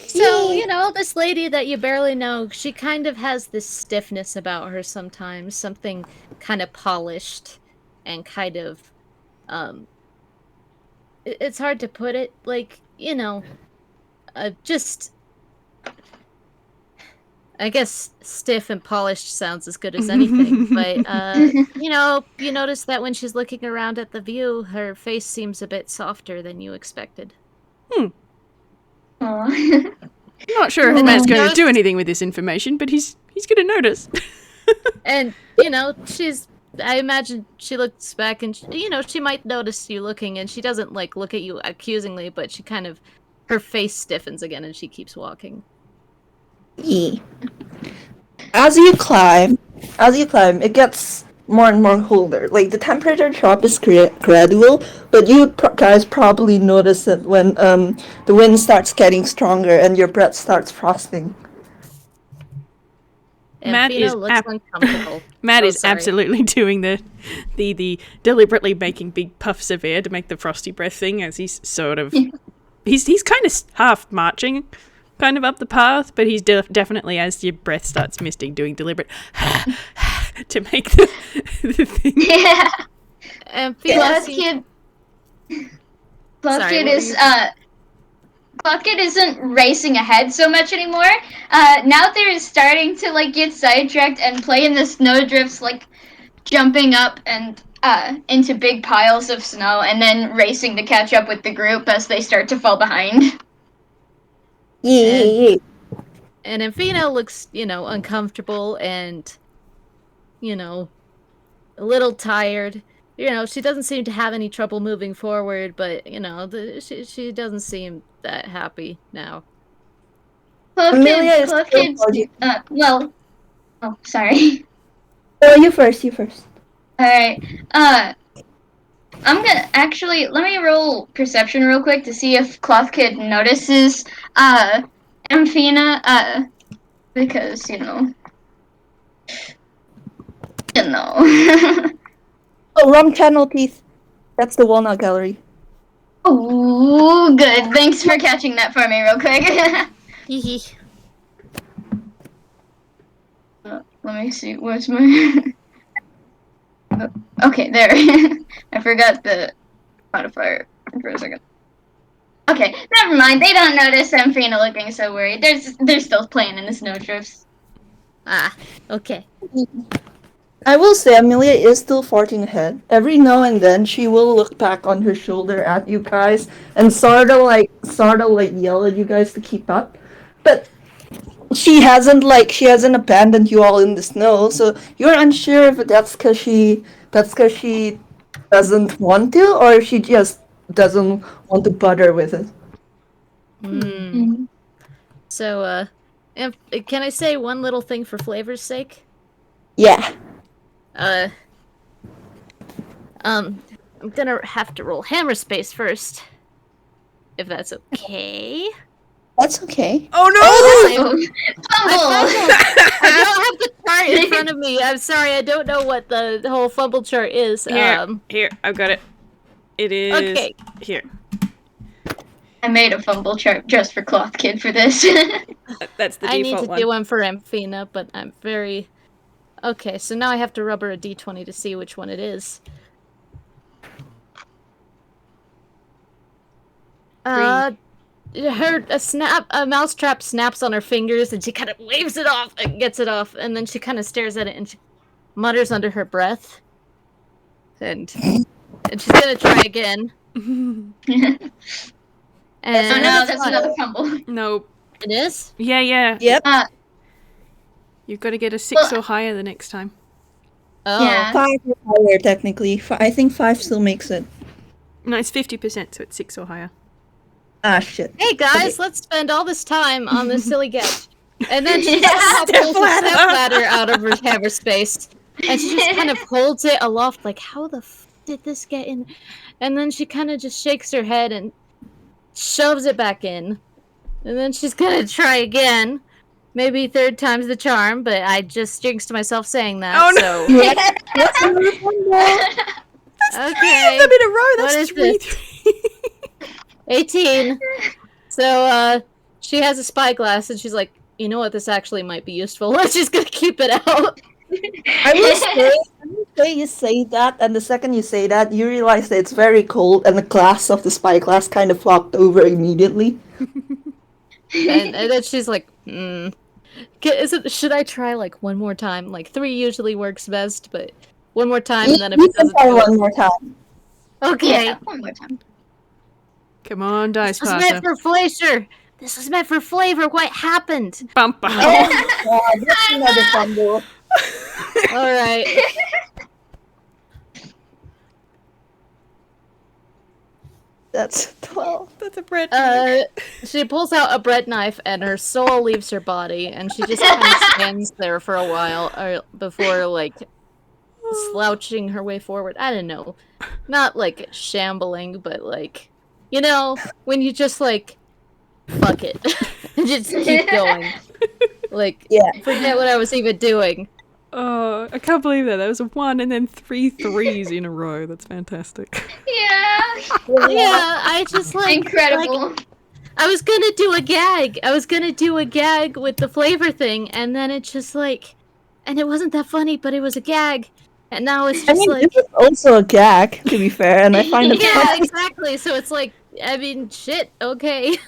So, you know, this lady that you barely know, she kind of has this stiffness about her sometimes. Something kind of polished and kind of, it's hard to put it. Like, just I guess stiff and polished sounds as good as anything, but you notice that when she's looking around at the view, her face seems a bit softer than you expected. Aw. I'm not sure if And Matt's then going to do anything with this information, but he's going to notice. And I imagine she looks back and she might notice you looking, and she doesn't like look at you accusingly, but she kind of her face stiffens again and she keeps walking. Yeah. As you climb, it gets more and more colder. Like the temperature drop is gradual, but you guys probably notice it when the wind starts getting stronger and your breath starts frosting. Matt Amphina is looks uncomfortable. Matt Oh, is sorry. absolutely doing the deliberately making big puffs of air to make the frosty breath thing, as he's sort of he's kind of half marching kind of up the path, but he's definitely, as your breath starts misting, doing deliberate to make the thing. Yeah. Amphina seems- Cloth Sorry, Kid what were is you- Cloth Kid isn't racing ahead so much anymore. Now they're starting to like get sidetracked and play in the snowdrifts, like jumping up and into big piles of snow, and then racing to catch up with the group as they start to fall behind. Yeah. And Amphina looks, uncomfortable and, a little tired. She doesn't seem to have any trouble moving forward, but, she doesn't seem that happy now. Amelia is Cloth still Kid's, partying. oh, sorry. Oh, you first. Alright, I'm gonna actually, let me roll perception real quick to see if Cloth Kid notices, Amphina, because, Oh, Rum Channel Teeth. That's the Walnut Gallery. Oh, good. Thanks for catching that for me real quick. Hehe. Let me see. Where's my? Okay, there. I forgot the modifier for a second. Okay, never mind. They don't notice Amphina looking so worried. They're still playing in the snowdrifts. Ah, okay. I will say Amelia is still farting ahead. Every now and then she will look back on her shoulder at you guys and sort of like yell at you guys to keep up. But she hasn't abandoned you all in the snow, so you're unsure if that's because she doesn't want to, or if she just doesn't want to bother with it. Mm. So, can I say one little thing for flavor's sake? Yeah. I'm gonna have to roll hammer space first. If that's okay. That's okay. Oh no! Oh, I don't have the chart in front of me. I'm sorry, I don't know what the whole fumble chart is. Here, I've got it. It is Okay. here. I made a fumble chart just for Cloth Kid for this. That's the I need default to one. do one for Amphina, but I'm very... Okay, so now I have to rubber a d20 to see which one it is. A mousetrap snaps on her fingers, and she kind of waves it off and gets it off, and then she kind of stares at it and she mutters under her breath. And she's gonna try again. And Oh no, that's fine. another fumble. No. It is? Yeah. Yep. You've got to get a 6 or higher the next time. Oh. Yeah. 5 or higher, technically. I think 5 still makes it. No, it's 50%, so it's 6 or higher. Ah, shit. Hey guys, let's spend all this time on this silly guess. And then she pulls a step ladder out of her hammer space. And she just kind of holds it aloft, like, how the f did this get in? And then she kind of just shakes her head and shoves it back in. And then she's gonna try again. Maybe third time's the charm, but I just jinxed myself saying that. Oh, no. So okay. That's 3 of them in a row. That's What is 3. this? 18. So she has a spyglass and she's like, you know what, this actually might be useful. Let's just gonna keep it out. I will say, way you say that, and the second you say that, you realize that it's very cold, and the glass of the spyglass kind of flopped over immediately. And then she's like, should I try like one more time? Like 3 usually works best, but one more time, and then if You it can doesn't try do it, one more time. okay. Yeah, one more time. Come on, dice This was meant passer. for flavor. This was meant for flavor. What happened? Bump. Oh, that's another fumble. All right. That's 12. That's a bread knife. She pulls out a bread knife, and her soul leaves her body, and she just kind of stands there for a while before, like, slouching her way forward. I don't know. Not, like, shambling, but, like, you know, when you just, like, fuck it. And just keep going. Like, Yeah. forget what I was even doing. Oh, I can't believe that. That was a 1 and then 3 threes in a row. That's fantastic. Yeah. Yeah, I just, like... Incredible. Like, I was gonna do a gag. I was gonna do a gag with the flavor thing, and then it just, like... And it wasn't that funny, but it was a gag. And now it's just, I mean, like... this is also a gag, to be fair, and I find it Yeah, funny. exactly. So it's like, I mean, shit, okay.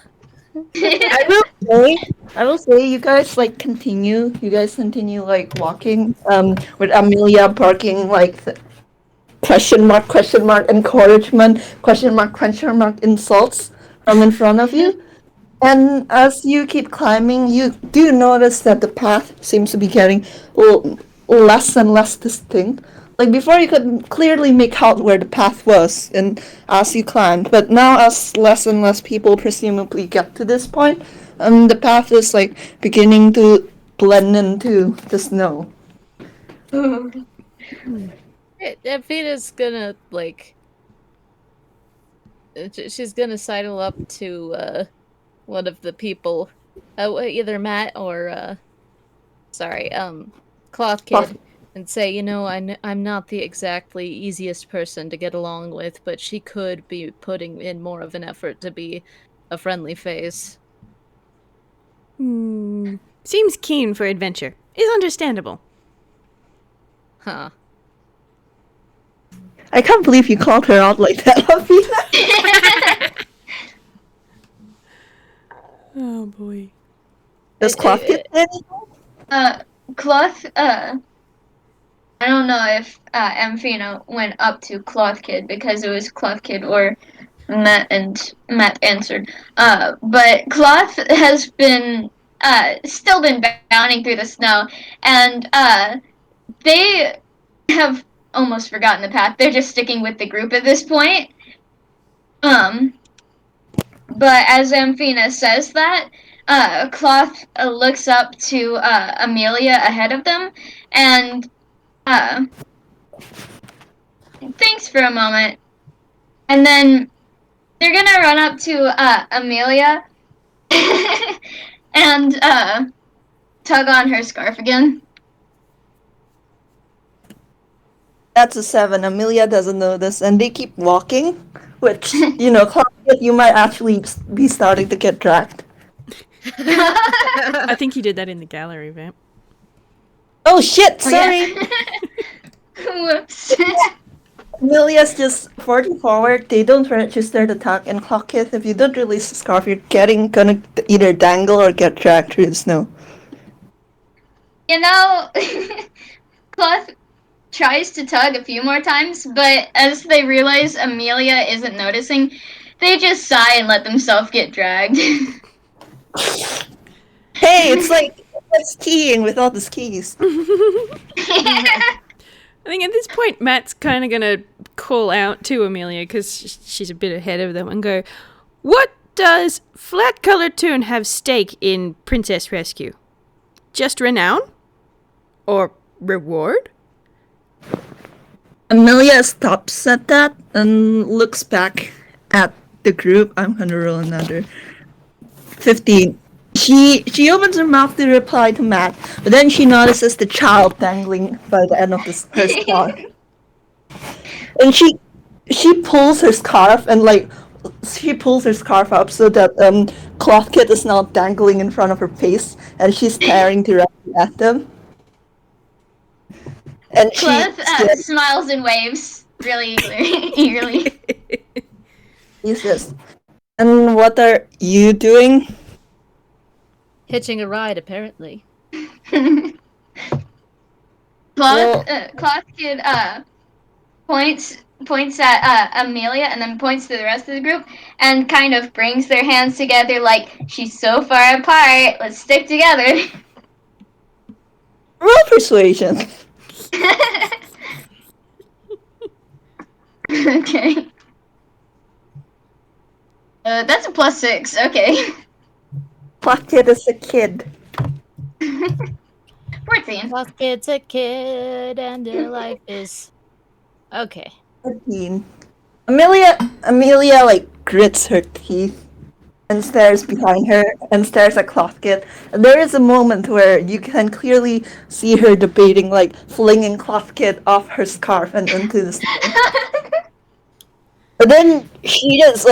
I will say, you guys continue. You guys continue walking. With Amelia barking question mark, encouragement, question mark insults from in front of you. And as you keep climbing, you do notice that the path seems to be getting less and less distinct. Like before, you could clearly make out where the path was, and as you climbed. But now, as less and less people presumably get to this point, the path is beginning to blend into the snow. Amphina's gonna, she's gonna sidle up to, one of the people, either Matt or, Cloth Kid, and say, you know, I'm not the exactly easiest person to get along with, but she could be putting in more of an effort to be a friendly face. Seems keen for adventure. Is understandable. Huh. I can't believe you called her out like that, Auvie. Oh boy. Does Cloth get anything? Cloth, I don't know if Amphina went up to Cloth Kid because it was Cloth Kid or Matt, and Matt answered. But Cloth has been still been bounding through the snow, and they have almost forgotten the path. They're just sticking with the group at this point. But as Amphina says that, Cloth looks up to Amelia ahead of them, and thinks for a moment, and then they're gonna run up to Amelia and tug on her scarf again. That's a 7. Amelia doesn't know this, and they keep walking, which, Cloth, you might actually be starting to get dragged. I think you did that in the gallery, Vamp. Oh shit, sorry! Whoops. Amelia's just forging forward. They don't register the tug, and Clockith, if you don't release the scarf, you're gonna either dangle or get dragged through the snow. You know, Cloth tries to tug a few more times, but as they realize Amelia isn't noticing, they just sigh and let themselves get dragged. Hey, it's like skiing without the skis. I think at this point, Matt's kind of going to call out to Amelia because she's a bit ahead of them and go, what does Flat Color Toon have stake in Princess Rescue? Just renown? Or reward? Amelia stops at that and looks back at the group. I'm gonna roll another 15. She opens her mouth to reply to Matt, but then she notices the child dangling by the end of her scarf. And she pulls her scarf and she pulls her scarf up so that Cloth Kid is now dangling in front of her face, and she's staring directly at them. And she Cloth smiles and waves really eagerly. says, "And what are you doing?" Hitching a ride, apparently. Cloth kid points at Amelia and then points to the rest of the group and kind of brings their hands together like she's so far apart. Let's stick together. Roll persuasion. Okay. That's a +6. Okay. Clock kid is a kid. 14. Lost kid's a kid, and their life is okay. 13. Amelia like grits her teeth and stares behind her and stares at Cloth Kid. And there is a moment where you can clearly see her debating like flinging Cloth Kid off her scarf and into the snow. But then she just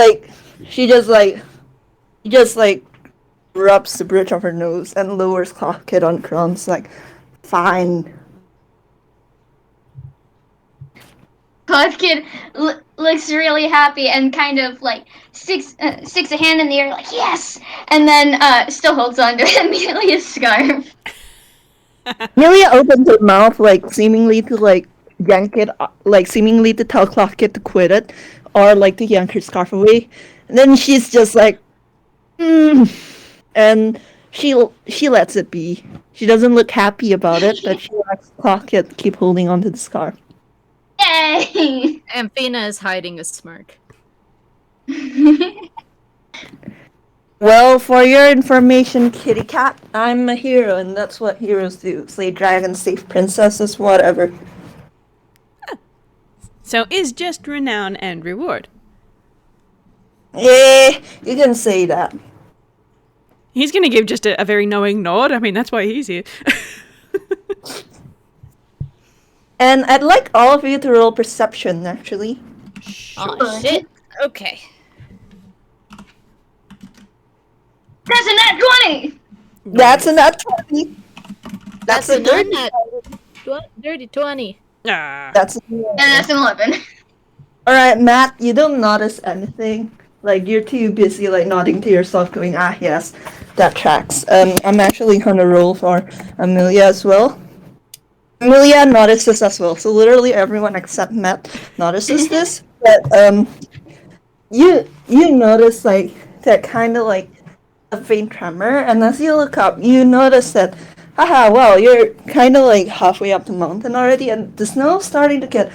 rubs the bridge of her nose and lowers Cloth Kid on the ground. It's like, fine. Cloth Kid looks really happy and kind of like sticks a hand in the air like yes, and then still holds on to Amelia's scarf. Amelia opens her mouth like seemingly to like yank it, like seemingly to tell Cloth Kid to quit it, or like to yank her scarf away. And then she's just like, and she lets it be. She doesn't look happy about it, but she lets Cloth Kid keep holding onto the scarf. Yay! Amphina is hiding a smirk. Well, for your information, Kitty Cat, I'm a hero, and that's what heroes do. Slay dragons, save princesses, whatever. So is just renown and reward. Yeah, you can say that. He's going to give just a very knowing nod. I mean, that's why he's here. And I'd like all of you to roll perception, actually. Oh shit. Okay. That's a nat 20! That's a nat 20. That's a dirty dirty. dirty 20. Ah. That's And that's an 11. Alright, Matt, you don't notice anything. Like, you're too busy, like, nodding to yourself, going, ah, yes, that tracks. I'm actually gonna roll for Amelia as well. Amelia notices as well, so literally everyone except Matt notices this. But, you notice, like, that kind of, like, a faint tremor, and as you look up, you notice that, haha, well, you're kind of, like, halfway up the mountain already, and the snow's starting to get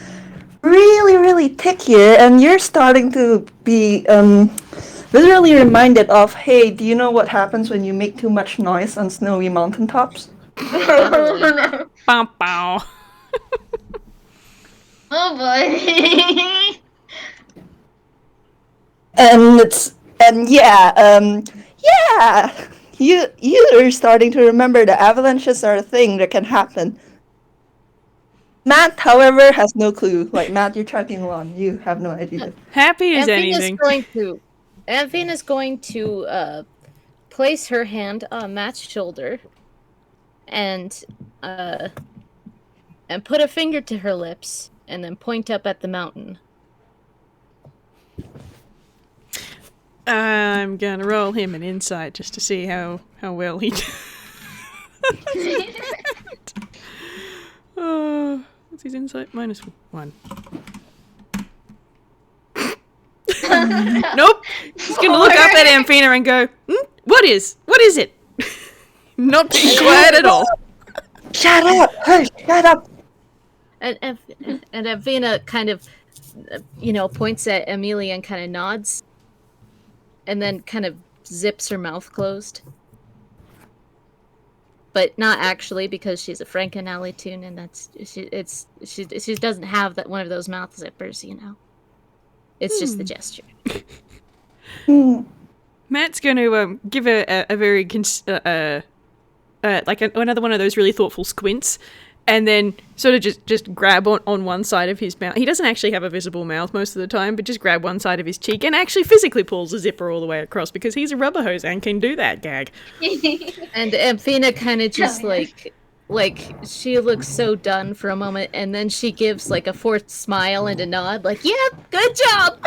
really, really thick here, and you're starting to be, literally reminded of, hey, do you know what happens when you make too much noise on snowy mountaintops? Bow, bow. Oh boy. You're starting to remember that avalanches are a thing that can happen. Matt, however, has no clue. Like, Matt, you're trucking along. You have no idea. Happy as anything. Amphina's going to place her hand on Matt's shoulder and put a finger to her lips and then point up at the mountain. I'm gonna roll him an insight just to see how well he does. What's his insight? -1. Nope. He's gonna look up at Amphina and go, What is it? Not being quiet at all. Shut up! Hush! Shut up! And Amphina kind of, points at Amelia and kind of nods, and then kind of zips her mouth closed. But not actually, because she's a Frankenalley tune, and she doesn't have that one of those mouth zippers, It's just the gesture. Matt's going to give a very another one of those really thoughtful squints, and then sort of just grab on one side of his mouth. He doesn't actually have a visible mouth most of the time, but just grab one side of his cheek and actually physically pulls the zipper all the way across because he's a rubber hose and can do that gag. And Amphina kind of just like she looks so done for a moment, and then she gives like a forced smile and a nod, like, "Yeah, good job."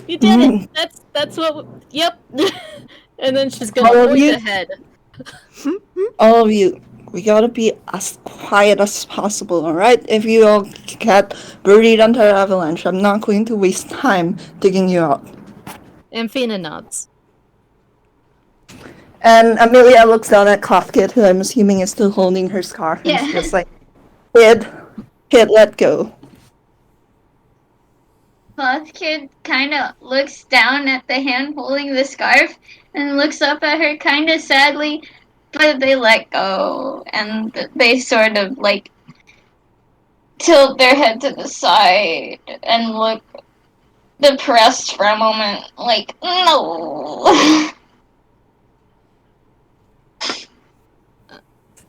You did it. That's what. Yep. And then she's gonna All of point you? ahead. All of you, we gotta be as quiet as possible, alright? If you all get buried under an avalanche, I'm not going to waste time digging you out. Amphina nods. And Amelia looks down at Clothkit, who I'm assuming is still holding her scarf, and she's Yeah. just like, Kid, let go. Cloth Kid kind of looks down at the hand holding the scarf and looks up at her kind of sadly, but they let go and they sort of like tilt their head to the side and look depressed for a moment, like, no.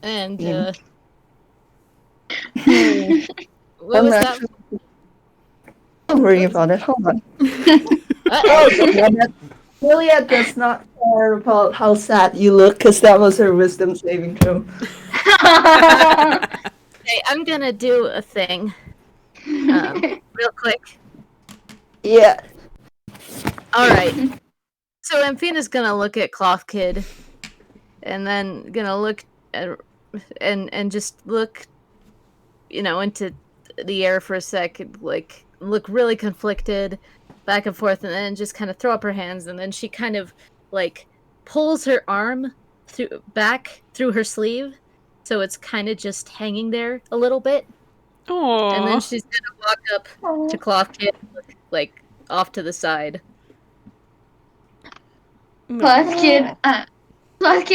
And Hmm. what was that? Don't worry about it, hold on. Uh-oh. Amelia does not care about how sad you look, because that was her wisdom saving throw. Okay, I'm gonna do a thing, real quick. Yeah. All right. So Amphina's gonna look at Cloth Kid, and then gonna look at, and just look, into the air for a second, like look really conflicted, back and forth, and then just kind of throw up her hands, and then she kind of like pulls her arm back through her sleeve, so it's kind of just hanging there a little bit, and then Aww. she's gonna walk up to Cloth Kid, like off to the side. Cloth Kid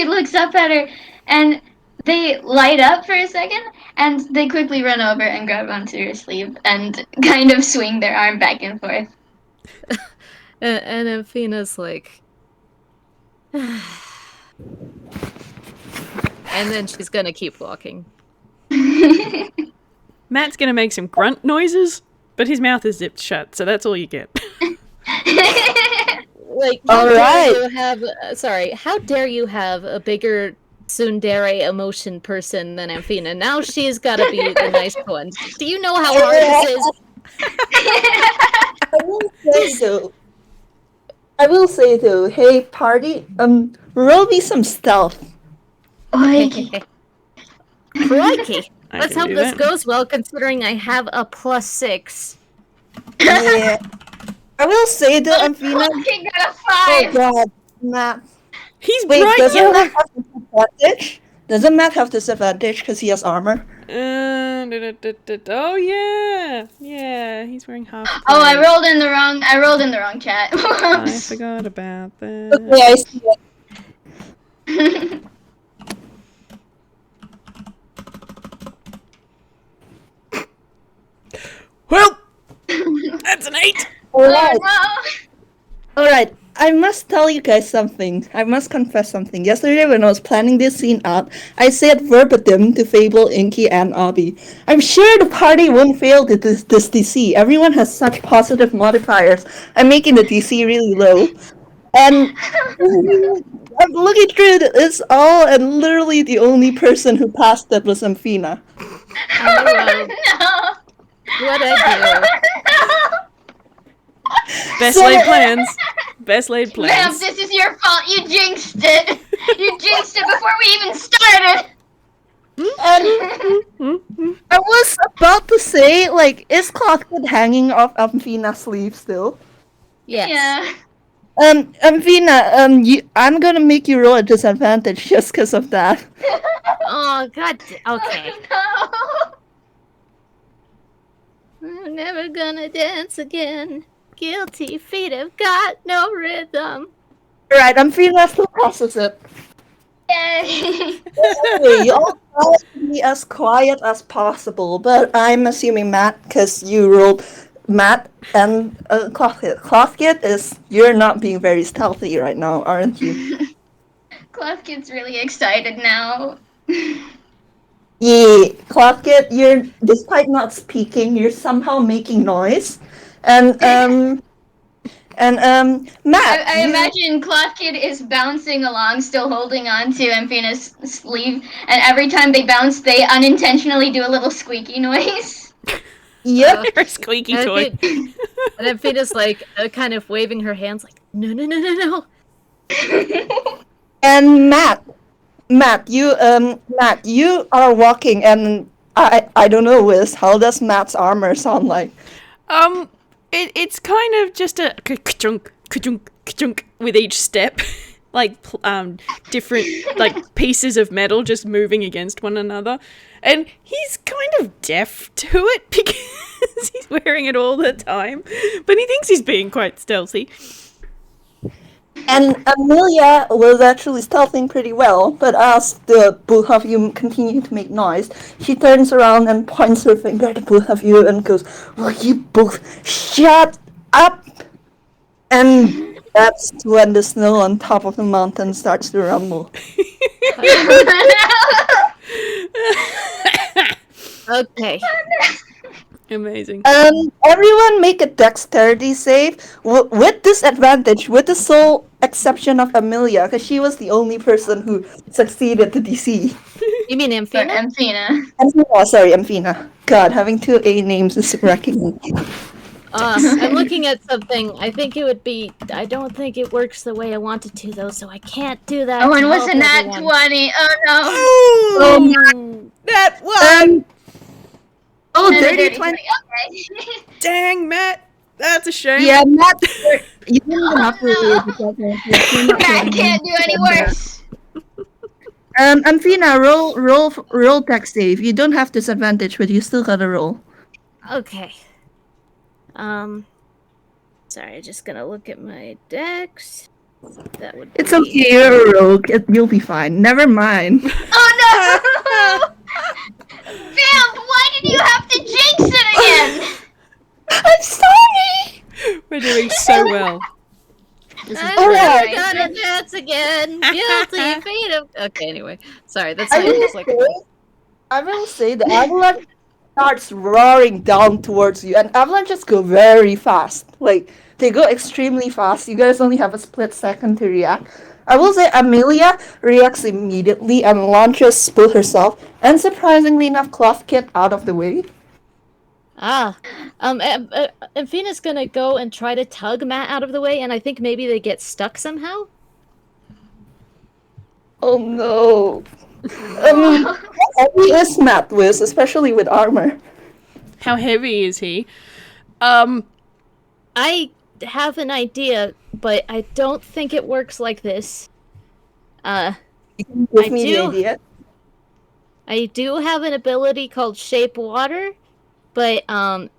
looks up at her and they light up for a second and they quickly run over and grab onto her sleeve and kind of swing their arm back and forth. And Amphina's like, and then she's gonna keep walking. Matt's gonna make some grunt noises, but his mouth is zipped shut, so that's all you get. Like, All right. how dare you have a bigger tsundere emotion person than Amphina? Now she's gotta be the nice one. Do you know how hard this is? I will say though, hey party, roll me some stealth. Oink. Crikey. I Let's can hope do this that. goes well, considering I have a +6. Yeah. I will say though, Amphina. Cloth Kid got a Oh 5. god, Matt. He's Wait, bright doesn't yellow. Matt have disadvantage? Doesn't Matt have disadvantage because he has armor? Oh yeah, yeah. He's wearing half. Oh, I plate. rolled in the wrong chat. I Whoops. forgot about that. Okay, I see it. Well, that's an 8. Alright. Oh, Alright, I must tell you guys something. I must confess something. Yesterday when I was planning this scene out, I said verbatim to Fable, Inky, and Auvie, I'm sure the party won't fail this DC. Everyone has such positive modifiers. I'm making the DC really low. And I'm looking through this all, and literally the only person who passed that was Amphina. Oh, no. what I Best So- laid plans. Best laid Vamp, plans. this is your fault. You jinxed it. You jinxed it before we even started. And I was about to say, like, is Clothkid hanging off Amphina's sleeve still? do. Yes. Yeah. Amphina, I'm gonna make you roll a disadvantage just because of that. Oh, God. Okay. No. I'm never gonna dance again. Guilty feet have got no rhythm. Alright, Amphina still passes it. Yay. Anyway, you all try to be as quiet as possible, but I'm assuming Matt, because you rolled Matt and Clothkid. Clothkid you're not being very stealthy right now, aren't you? Cloth Kid's really excited now. Yeah, Clothkid, you're, despite not speaking, you're somehow making noise. And And Matt, I you, imagine Cloth Kid is bouncing along, still holding on to Amphina's sleeve, and every time they bounce, they unintentionally do a little squeaky noise. yep. They're a squeaky And toy. Amphina's like kind of waving her hands, like no, no, no, no, no. And Matt, you are walking, and I don't know, Whis. How does Matt's armor sound like? It's kind of just a ka-chunk, ka-chunk, ka-chunk with each step, like different like pieces of metal just moving against one another, and he's kind of deaf to it because he's wearing it all the time, but he thinks he's being quite stealthy. And Amelia was actually stealthing pretty well, but as the both of you continue to make noise, she turns around and points her finger at both of you and goes, "Will you both shut up?" And that's when the snow on top of the mountain starts to rumble. Okay. Amazing. Everyone make a dexterity save with disadvantage, with the sole exception of Amelia, because she was the only person who succeeded the DC. You mean For Amphina? Amphina. Oh, sorry, Amphina. God, having two A names is wrecking me. I'm looking at something. I think it would be. I don't think it works the way I want it to, though, so I can't do that. Oh, to and was help a nat everyone. 20. Oh no. Oh, that one! Oh, And a dirty 20. Okay. Dang, Matt, that's a shame. Yeah, Matt, you didn't have to read because Matt can't do any worse. Amphina, roll dex save. You don't have disadvantage, but you still gotta roll. Okay. Sorry, just gonna look at my decks. That would. It's be... okay, you're a rogue. You'll be fine. Never mind. Oh no! Vamp, why did you have to jinx it again? I'm sorry! We're doing so well. I'm Alright. never gonna dance again. Guilty feet of. Okay, anyway. Sorry, that's I not will, just like. I will say the avalanche starts roaring down towards you, and avalanches go very fast. Like, they go extremely fast. You guys only have a split second to react. I will say Amelia reacts immediately and launches both herself and, surprisingly enough, Cloth Kid out of the way. Amphina's gonna go and try to tug Matt out of the way, and I think maybe they get stuck somehow. Oh no. How heavy is Matt with, especially with armor? How heavy is he? I have an idea, but I don't think it works like this. Give me the do. idea. I do have an ability called Shape Water, but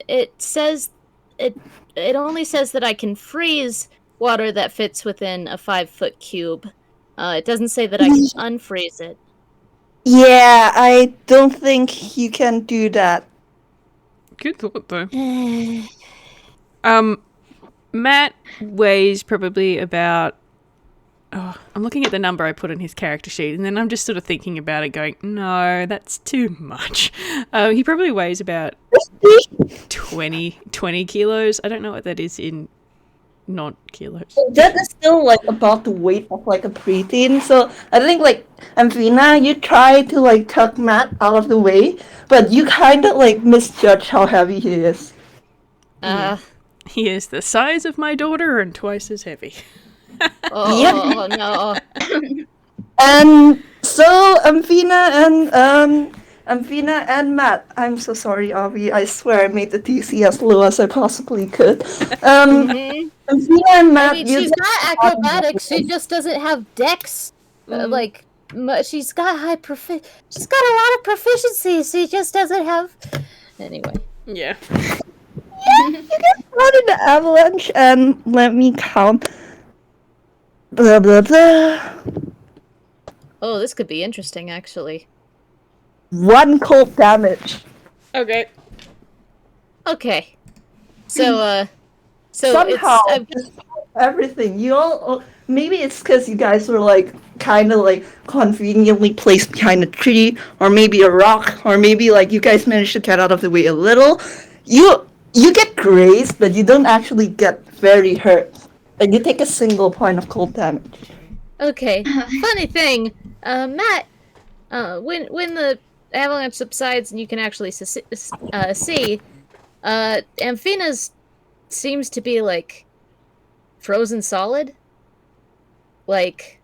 it says it only says that I can freeze water that fits within a 5-foot cube. It doesn't say that I can unfreeze it. Yeah, I don't think you can do that. Good thought, though. Matt weighs probably about... Oh, I'm looking at the number I put on his character sheet, and then I'm just sort of thinking about it, going, no, that's too much. He probably weighs about 20 kilos. I don't know what that is in non-kilos. That is still like about the weight of like a preteen. So I think like Amphina, you try to like tuck Matt out of the way, but you kind of like misjudge how heavy he is. He is the size of my daughter and twice as heavy. Oh no! And so Amphina and Matt. I'm so sorry, Auvie. I swear I made the DC as low as I possibly could. Amphina and Matt. I mean, she's got acrobatics. She just doesn't have dex. She's got She's got a lot of proficiency. She just doesn't have. Anyway. Yeah. Yeah, you get caught in the avalanche, and let me count. Blah blah blah. Oh, this could be interesting, actually. 1 cold damage. Okay. Okay. So Somehow, it's despite everything, you all, maybe it's because you guys were like kind of like conveniently placed behind a tree, or maybe a rock, or maybe like you guys managed to get out of the way a little. You get grazed, but you don't actually get very hurt. And you take a single point of cold damage. Okay. Funny thing, Matt, when the avalanche subsides and you can actually see, Amphina's seems to be like frozen solid. Like,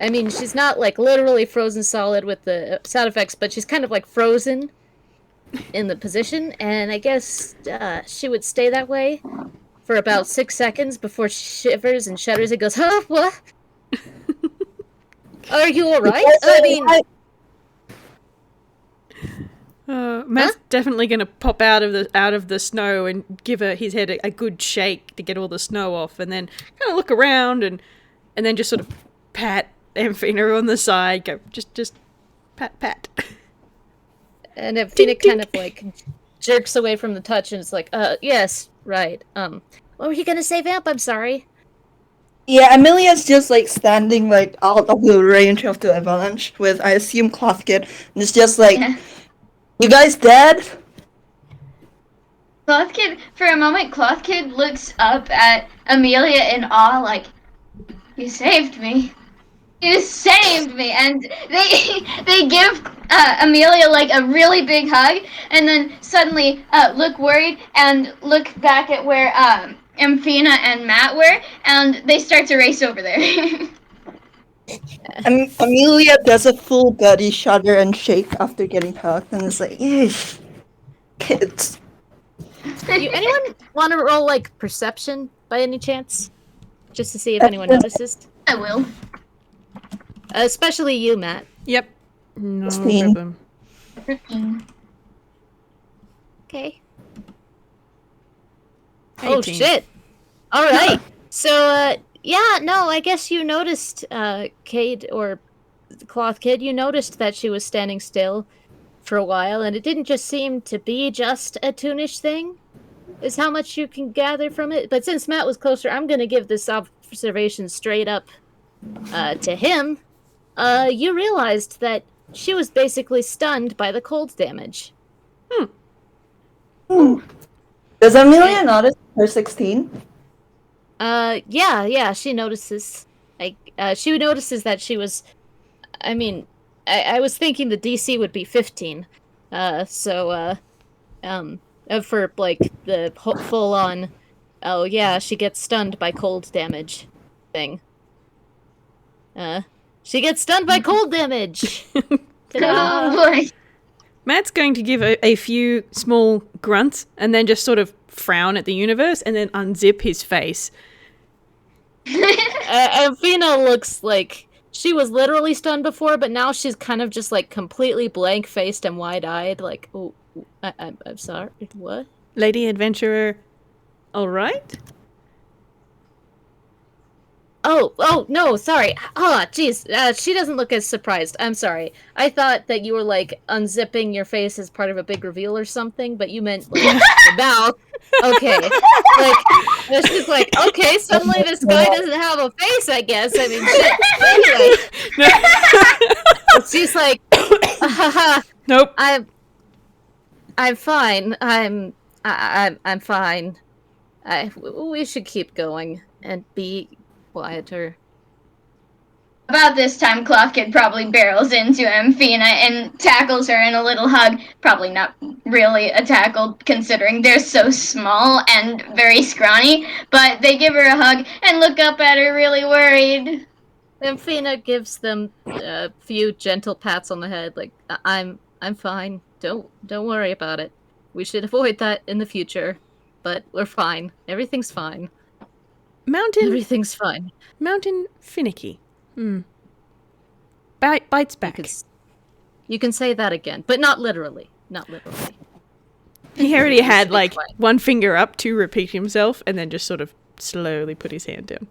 I mean, she's not like literally frozen solid with the sound effects, but she's kind of like frozen in the position, and I guess she would stay that way for about 6 seconds before she shivers and shudders and goes, "Huh? What? Are you alright? I mean, Matt's definitely gonna pop out of the snow and give his head a good shake to get all the snow off, and then kind of look around and then just sort of pat Amphina on the side. Go just pat. And Amphina kind of like jerks away from the touch and it's like, yes, right. What were you gonna say, Vamp? I'm sorry. Yeah, Amelia's just like standing like out of the range of the avalanche with, I assume, Cloth Kid, and it's just like, you guys dead? Cloth Kid, for a moment, Cloth Kid looks up at Amelia in awe, like, "You saved me. You saved me!" And they give Amelia like a really big hug, and then suddenly look worried and look back at where Amphina and Matt were, and they start to race over there. Amelia does a full body shudder and shake after getting hugged, and it's like, yeesh, kids. Do anyone want to roll like perception by any chance, just to see if anyone notices? I will. Especially you, Matt. Yep. No 16. problem. 15. Okay. Oh 18. shit! All right. So, yeah, no, I guess you noticed, Cayde or Cloth Kid. You noticed that she was standing still for a while, and it didn't just seem to be just a Toonish thing. Is how much you can gather from it. But since Matt was closer, I'm gonna give this observation straight up to him. You realized that she was basically stunned by the cold damage. Does Amelia notice her 16? Yeah, she notices. She notices that she was. I mean, I was thinking the DC would be 15. For like the full on, oh yeah, she gets stunned by cold damage thing. She gets stunned by cold damage. Ta-da! Oh boy. Matt's going to give a few small grunts and then just sort of frown at the universe and then unzip his face. Amphina looks like she was literally stunned before, but now she's kind of just like completely blank-faced and wide-eyed, like, oh, I'm sorry, what? Lady Adventurer, all right? Oh, no, sorry. Oh, jeez. She doesn't look as surprised. I'm sorry. I thought that you were, like, unzipping your face as part of a big reveal or something, but you meant, like, the mouth. Okay. Like, it's just like, okay, suddenly this guy doesn't have a face, I guess. I mean, shit. Anyway. She's like, Nope. I'm fine. I'm fine. We should keep going and be quieter. About this time, Cloth Kid probably barrels into Amphina and tackles her in a little hug. Probably not really a tackle, considering they're so small and very scrawny, but they give her a hug and look up at her really worried. Amphina gives them a few gentle pats on the head, like, I'm fine. Don't worry about it. We should avoid that in the future, but we're fine. Everything's fine. Everything's fine. Mountain finicky. Bites back. You can say that again, but not literally. Not literally. He already had like one finger up to repeat himself and then just sort of slowly put his hand down.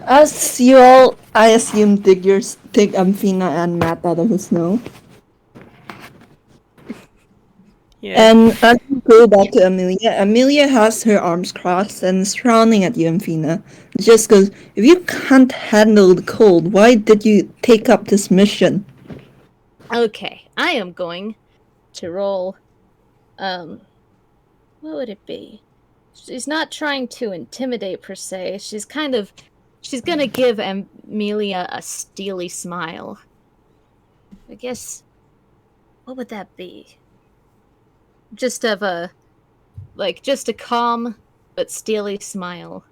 As you all, I assume, dig Amphina and Matt out of the snow. Yeah. And as you go back to Amelia has her arms crossed and is frowning at you, Amphina. It just goes, if you can't handle the cold, why did you take up this mission? Okay, I am going to roll What would it be? She's not trying to intimidate per se. She's gonna give Amelia a steely smile. I guess, what would that be? Just a calm but steely smile.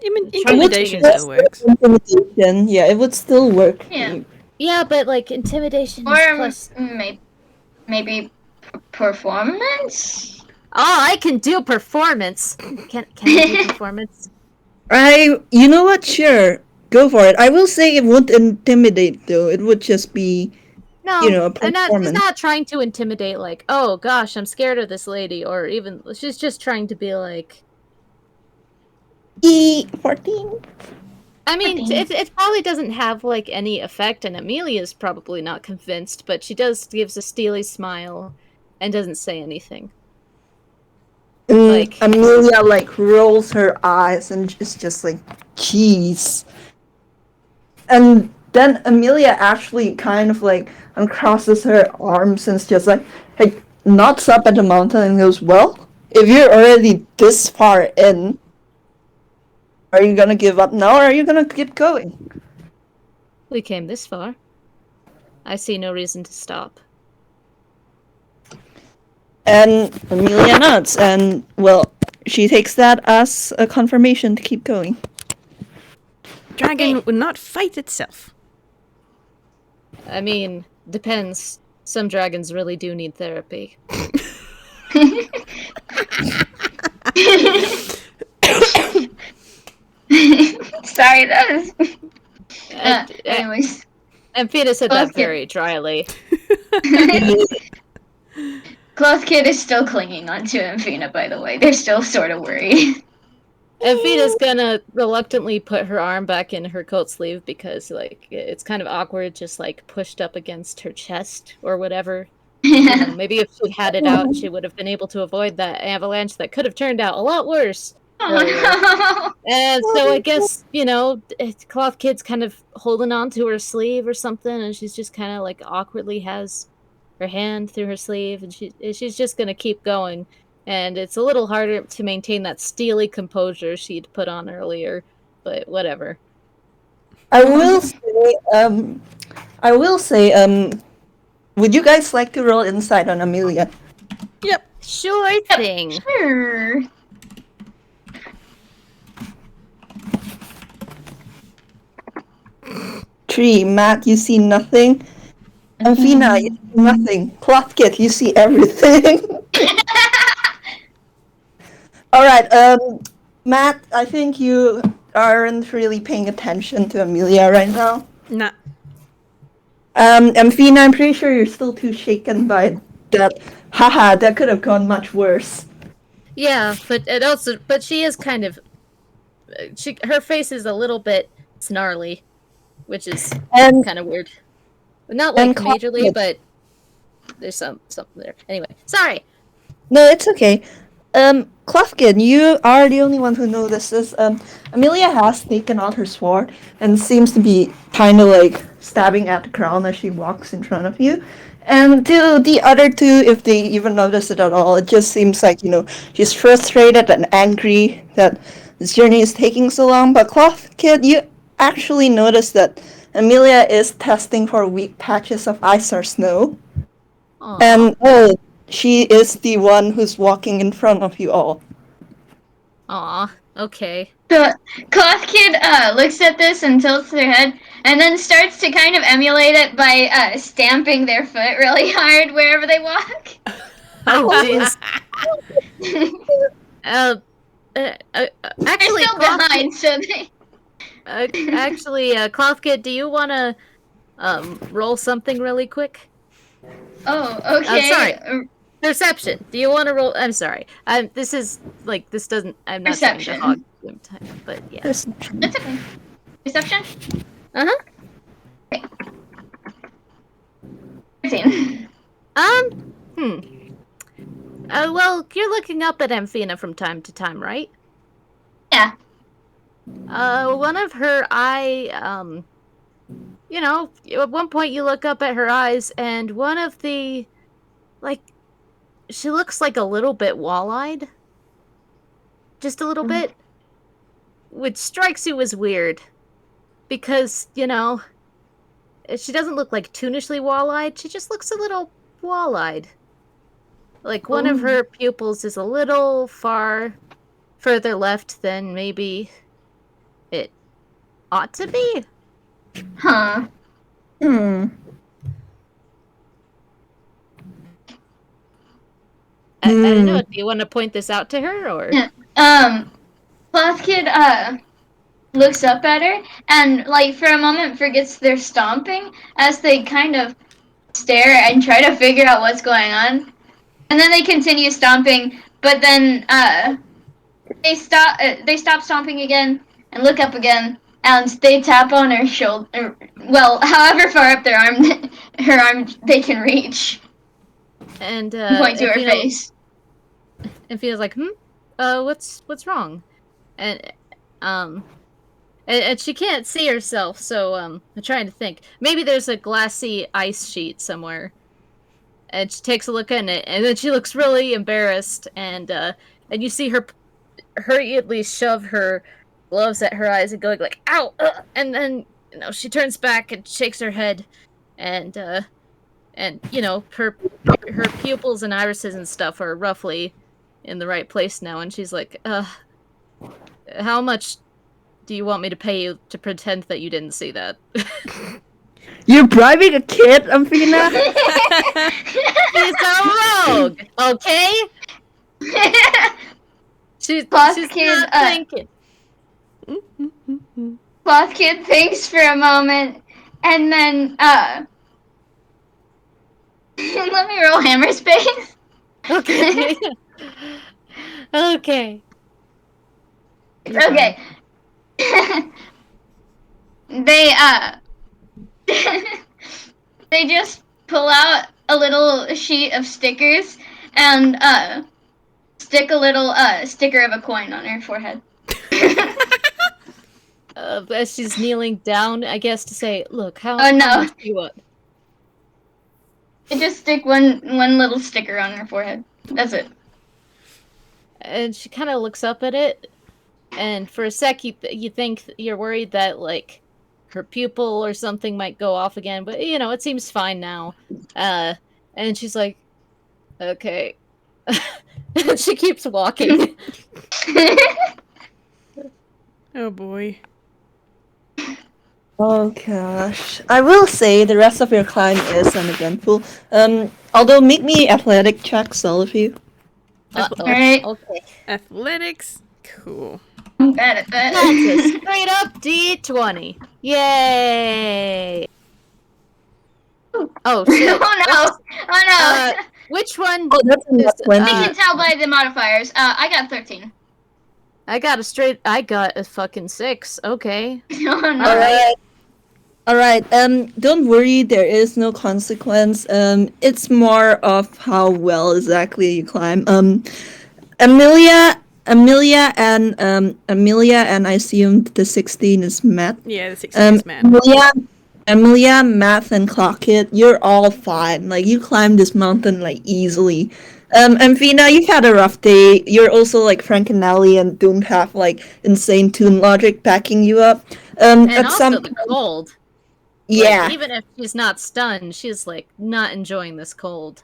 Intimidation Trying to still works. Intimidation, yeah, it would still work. Yeah. Yeah, but like intimidation is Or plus. maybe performance? Oh, I can do performance. Can I do performance? You know what? Sure, go for it. I will say it won't intimidate though. It would just be, No, you know, a I'm not. She's performance. not trying to intimidate. Like, oh gosh, I'm scared of this lady, or even she's just trying to be like. E14. I mean, 14. it probably doesn't have like any effect, and Amelia's probably not convinced, but she gives a steely smile, and doesn't say anything. Like Amelia like rolls her eyes and is just like, jeez. And then Amelia actually kind of like uncrosses her arms and is just like nods up at the mountain and goes, well, if you're already this far in, are you gonna give up now or are you gonna keep going? we came this far. I see no reason to stop. And Amelia nods, and well, she takes that as a confirmation to keep going. Dragon would not fight itself. I mean, depends. Some dragons really do need therapy. Sorry, that was. And Anyways. Amphina said that very dryly. Cloth Kid is still clinging onto Amphina, by the way. They're still sort of worried. Amphina's gonna reluctantly put her arm back in her coat sleeve because, like, it's kind of awkward, just like pushed up against her chest or whatever. You know, maybe if she'd had it out, she would have been able to avoid that avalanche that could have turned out a lot worse. Oh And so I guess, you know, Cloth Kid's kind of holding on to her sleeve or something, and she's just kind of like awkwardly has her hand through her sleeve, and she's just gonna keep going. And it's a little harder to maintain that steely composure she'd put on earlier, but whatever. I will say, would you guys like to roll insight on Amelia? Yep. Sure thing. no. Sure. Tree, Matt, you see nothing. Amphina, you see nothing. Clothkit, you see everything. Alright, Matt, I think you aren't really paying attention to Amelia right now. Nah. Amphina, I'm pretty sure you're still too shaken by that. Haha, that could have gone much worse. Yeah, but she is kind of, her face is a little bit snarly, which is And kind of weird. Not like And majorly, but there's something there. Anyway, sorry. no, it's okay. Clefkin, you are the only one who notices. Amelia has taken out her sword and seems to be kind of like stabbing at the ground as she walks in front of you. And to the other two, if they even notice it at all, it just seems like, you know, she's frustrated and angry that this journey is taking so long. But Cloth Kid, you actually notice that Amelia is testing for weak patches of ice or snow. Aw. And she is the one who's walking in front of you all. Aw, okay. So Cloth Kid looks at this and tilts their head, and then starts to kind of emulate it by stamping their foot really hard wherever they walk. Oh, jeez. They're Actually, still behind, so they. Cloth Kid, do you want to roll something really quick? Oh, okay. Sorry. Perception. Do you want to roll? I'm sorry. This is like this doesn't. I'm not trying to Perception. hog them time, but yeah. That's okay. Perception? Uh huh. 13. Well, you're looking up at Amphina from time to time, right? Yeah. One of her you know, at one point you look up at her eyes, and one of the, like, she looks like a little bit wall-eyed. Just a little bit. Which strikes you as weird. Because, you know, she doesn't look like tunishly wall-eyed, she just looks a little wall-eyed. Like one of her pupils is a little further left than maybe it ought to be. Huh. I don't know. Do you want to point this out to her, or? Cloth Kid looks up at her and, like, for a moment forgets they're stomping as they kind of stare and try to figure out what's going on. And then they continue stomping, but then they stop stomping again and look up again, and they tap on her shoulder. Well, however far up their arm, her arm they can reach. And Point to her face. And feels like, what's wrong? And and she can't see herself, so I'm trying to think. Maybe there's a glassy ice sheet somewhere. And she takes a look at it, and then she looks really embarrassed, and you see her hurriedly shove her gloves at her eyes and going like, "Ow!" And then she turns back and shakes her head, and her pupils and irises and stuff are roughly in the right place now, and she's like, how much do you want me to pay you to pretend that you didn't see that? You're bribing a kid, Amphina? She's a rogue, okay? she's Kid, not thinking. Cloth Kid thinks for a moment, and then let me roll hammer space. Okay. Okay. Okay. They they just pull out a little sheet of stickers and stick a little sticker of a coin on her forehead. As she's kneeling down, I guess, to say, "Look, how Oh, no. how much do you want?" They just stick one little sticker on her forehead. That's it. And she kind of looks up at it, and for a sec, you think you're worried that like her pupil or something might go off again, but it seems fine now. And she's like, "Okay," and she keeps walking. Oh boy. Oh gosh. I will say the rest of your climb is uneventful. Although make me athletic checks, all of you. Alright. Okay. Athletics. Cool. I'm bad at that. That's a straight up D20. Yay! Oh shit! Oh no! Which one? Oh, that's enough I 20. can tell by the modifiers. I got 13. I got a fucking 6. Okay. Oh no. Alright, don't worry, there is no consequence. It's more of how well exactly you climb. Amelia and I assume the 16 is Matt. Yeah, the 16 is Matt. Amelia, Math, and Clockit, you're all fine. Like, you climbed this mountain, like, easily. Amphina, you've had a rough day. You're also, like, Frank and Nelly and don't have, like, insane tune logic backing you up. And at also some the cold. Yeah. Like, even if she's not stunned, she's, like, not enjoying this cold.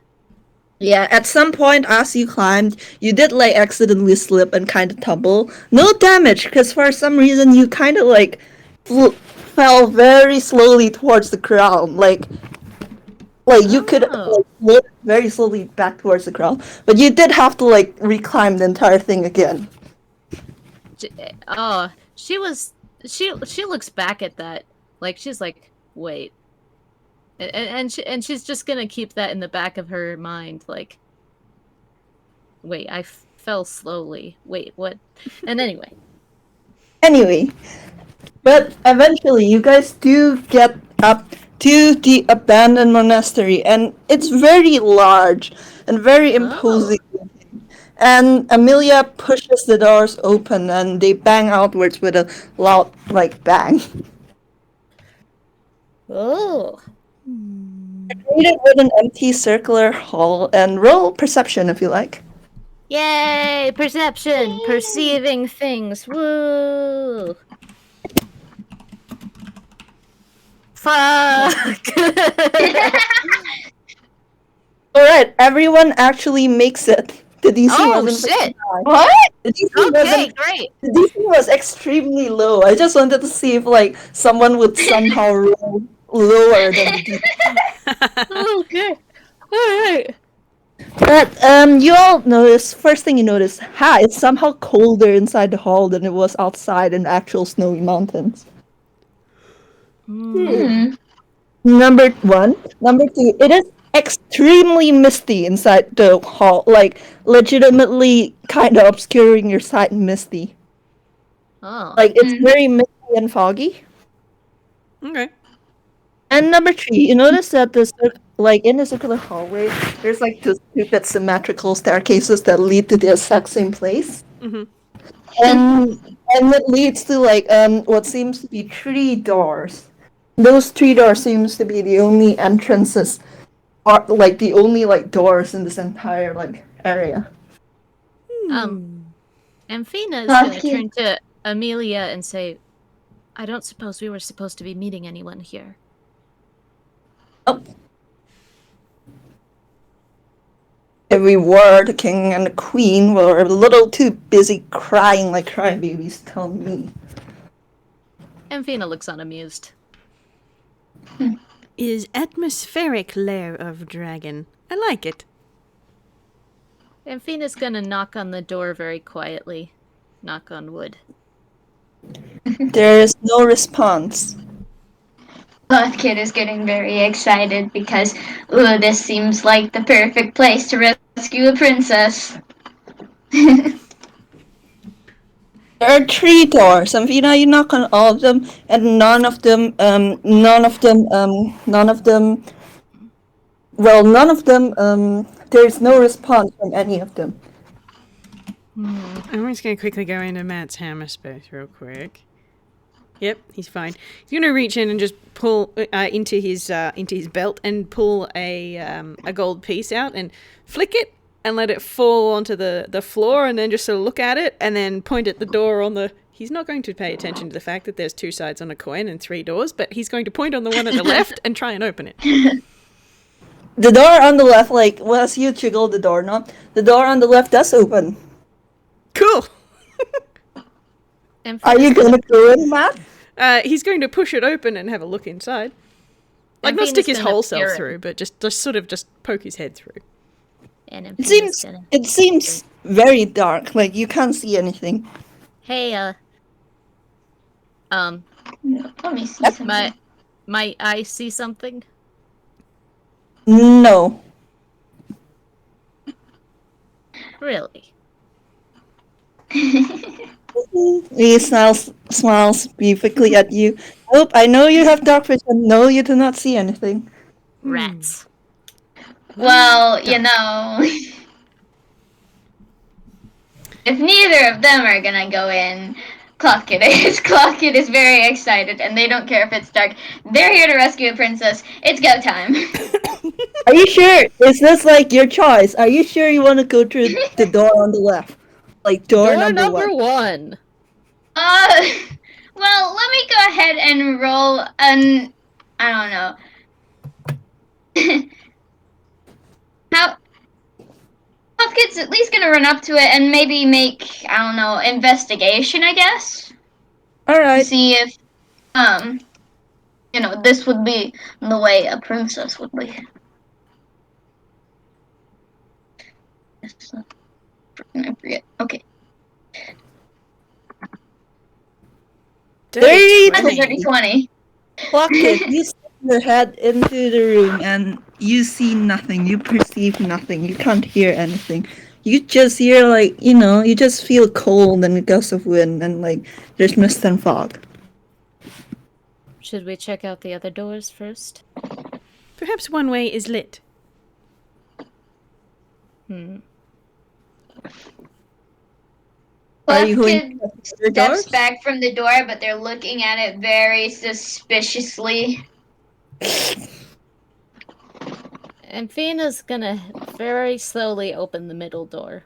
Yeah, at some point as you climbed, you did, like, accidentally slip and kind of tumble. No damage, because for some reason you kind of, like, fell very slowly towards the ground. Like you could like, float very slowly back towards the ground, but you did have to, like, reclimb the entire thing again. She looks back at that, like, she's like, wait. And she's just gonna keep that in the back of her mind, like, wait, I fell slowly. Wait, what? And anyway, but eventually you guys do get up to the abandoned monastery, and it's very large and very imposing. And Amelia pushes the doors open, and they bang outwards with a loud, like, bang. Oh. created with an empty circular hall, and roll perception if you like. Yay! Perception! Perceiving things. Woo! Fuck! Alright, everyone actually makes it. The DC Oh, wasn't very shit. high. What? The DC Okay, wasn't great. The DC was extremely low. I just wanted to see if like someone would somehow roll lower than the DC. Okay. Alright. But you all notice, first thing you notice, it's somehow colder inside the hall than it was outside in the actual snowy mountains. Number one. Number two, it is extremely misty inside the hall, like legitimately kind of obscuring your sight misty. Oh. Like it's very misty and foggy. Okay. And number three, you notice that in the circular hallway, there's like two stupid symmetrical staircases that lead to the exact same place. Mm-hmm. And it leads to like what seems to be 3 doors. Those 3 doors seems to be the only entrances, or like the only like doors in this entire like area. Amphina is Oh, gonna cute. turn to Amelia and say, I don't suppose we were supposed to be meeting anyone here. Oh. If we were, the king and the queen were a little too busy crying like crybabies, tell me. Amphina looks unamused. Is atmospheric lair of dragon. I like it. Amphina's gonna knock on the door very quietly. Knock on wood. There is no response. Cloth Kid is getting very excited because, ooh, this seems like the perfect place to rescue a princess. There are 3 doors. Amphina, you knock on all of them, and none of them, there's no response from any of them. I'm just going to quickly go into Matt's hammer space real quick. Yep, he's fine. He's going to reach in and just pull into his belt and pull a gold piece out and flick it and let it fall onto the floor, and then just sort of look at it and then point at the door on the... He's not going to pay attention to the fact that there's 2 sides on a coin and 3 doors, but he's going to point on the one at the left and try and open it. The door on the left, like, as you jiggle the doorknob, the door on the left does open. Cool! Are you gonna go in, Matt? He's going to push it open and have a look inside. Like, not Amphina's stick his gonna whole peer self in. through, but just sort of just poke his head through. And It Amphina's gonna... seems very dark, like you can't see anything. Hey, Let me see something. might I see something? No. Really? He smiles beautifully at you. Nope, I know you have dark vision. No, you do not see anything. Rats. Well, you know, if neither of them are gonna go in, Cloth Kid is very excited, and they don't care if it's dark. They're here to rescue a princess. It's go time. Are you sure? Is this like your choice? Are you sure you want to go through the door on the left? Like door number 1. Well, let me go ahead and roll an... I don't know. How... Cloth Kid's at least gonna run up to it and maybe make, I don't know, investigation, I guess? Alright. See if, you know, this would be the way a princess would be. I forget. Okay. Dirty That's a dirty 20. Clock it. You stick your head into the room and you see nothing. You perceive nothing. You can't hear anything. You just hear like, you just feel cold and a gust of wind and like there's mist and fog. Should we check out the other doors first? Perhaps one way is lit. Are you Cloth going Kid to the steps doors? back from the door, but they're looking at it very suspiciously. Amphina's gonna very slowly open the middle door.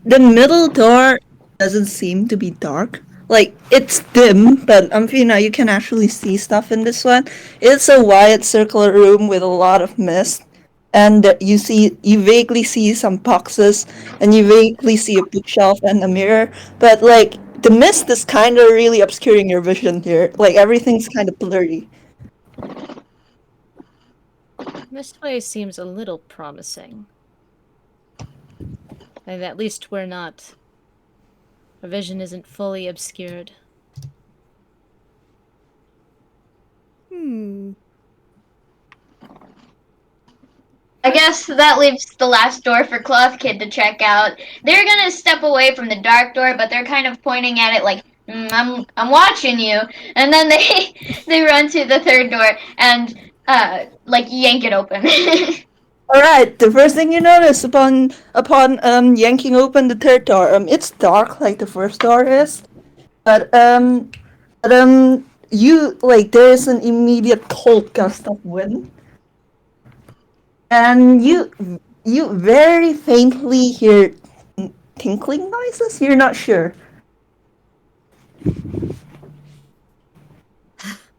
The middle door doesn't seem to be dark. Like, it's dim, but Amphina, you can actually see stuff in this one. It's a wide circular room with a lot of mist. And you vaguely see some boxes, and you vaguely see a bookshelf and a mirror. But, like, the mist is kind of really obscuring your vision here. Like, everything's kind of blurry. This way seems a little promising. And at least we're not... Our vision isn't fully obscured. I guess that leaves the last door for Cloth Kid to check out. They're gonna step away from the dark door, but they're kind of pointing at it like, I'm watching you. And then they run to the third door and like yank it open. Alright, the first thing you notice upon yanking open the third door, it's dark like the first door is. But you like there's an immediate cold gust of wind. And you very faintly hear tinkling noises. You're not sure.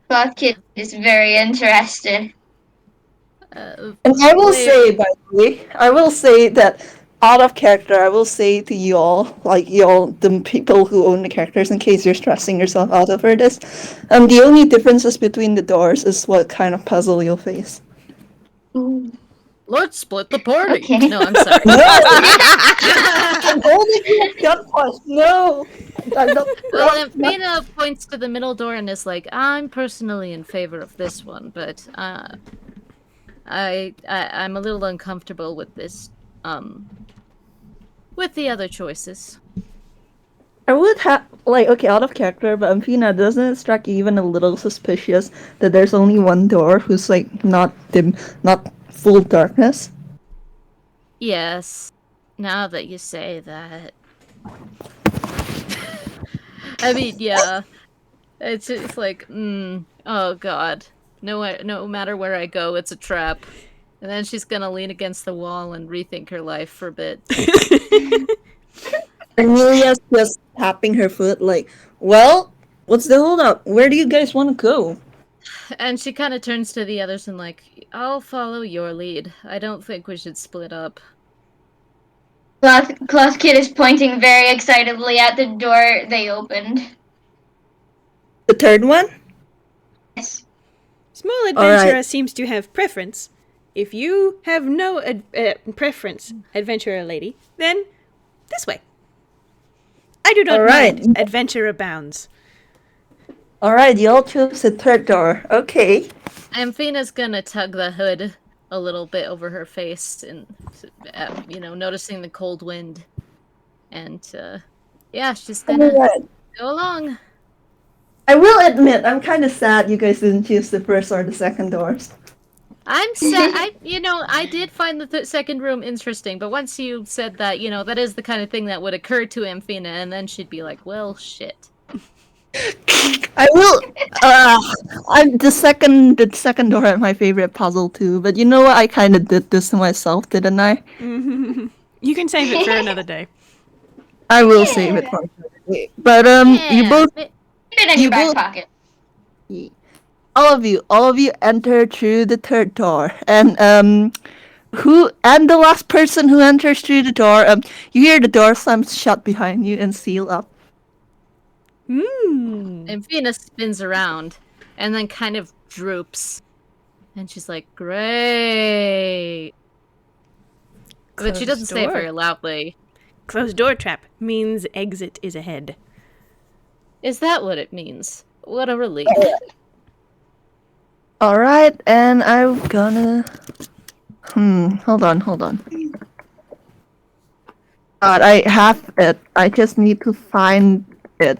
Cloth Kid is very interested. And I will say, by the way, I will say that out of character, I will say to you all, like y'all, the people who own the characters, in case you're stressing yourself out over this, the only differences between the doors is what kind of puzzle you'll face. Let's split the party! Okay. No, I'm sorry. No! I'm holding you at gunpoint. No! Well, Amphina points to the middle door and is like, I'm personally in favor of this one, but I'm a little uncomfortable with this, with the other choices. I would have, like, okay, out of character, but Amphina, doesn't it strike you even a little suspicious that there's only one door who's, like, not dim, not full darkness? Yes, now that you say that. I mean, yeah. It's like, oh god. No matter where I go, it's a trap. And then she's gonna lean against the wall and rethink her life for a bit. Amelia's just tapping her foot like, well, what's the holdup? Where do you guys want to go? And she kind of turns to the others and like, I'll follow your lead. I don't think we should split up. Cloth Kid is pointing very excitedly at the door they opened. The third one? Yes. Small adventurer seems to have preference. If you have no preference, adventurer lady, then this way. I do not mind. Adventure abounds. Alright, y'all choose the third door. Okay. Amphina's gonna tug the hood a little bit over her face and, noticing the cold wind. And, yeah, she's gonna go along. I will admit, I'm kind of sad you guys didn't choose the first or the second doors. I'm sad. I did find the second room interesting, but once you said that, that is the kind of thing that would occur to Amphina, and then she'd be like, well, shit. I will. The second door had my favorite puzzle too. But you know what? I kind of did this to myself, didn't I? You can save it for another day. I will save it for another day. But you both. Keep it in your back pocket. All of you enter through the third door, and the last person who enters through the door, you hear the door slam shut behind you and seal up. Amphina spins around and then kind of droops. And she's like, great. But she doesn't say it very loudly. Closed door trap means exit is ahead. Is that what it means? What a relief. Alright, and I'm gonna... hold on. God, I have it. I just need to find it.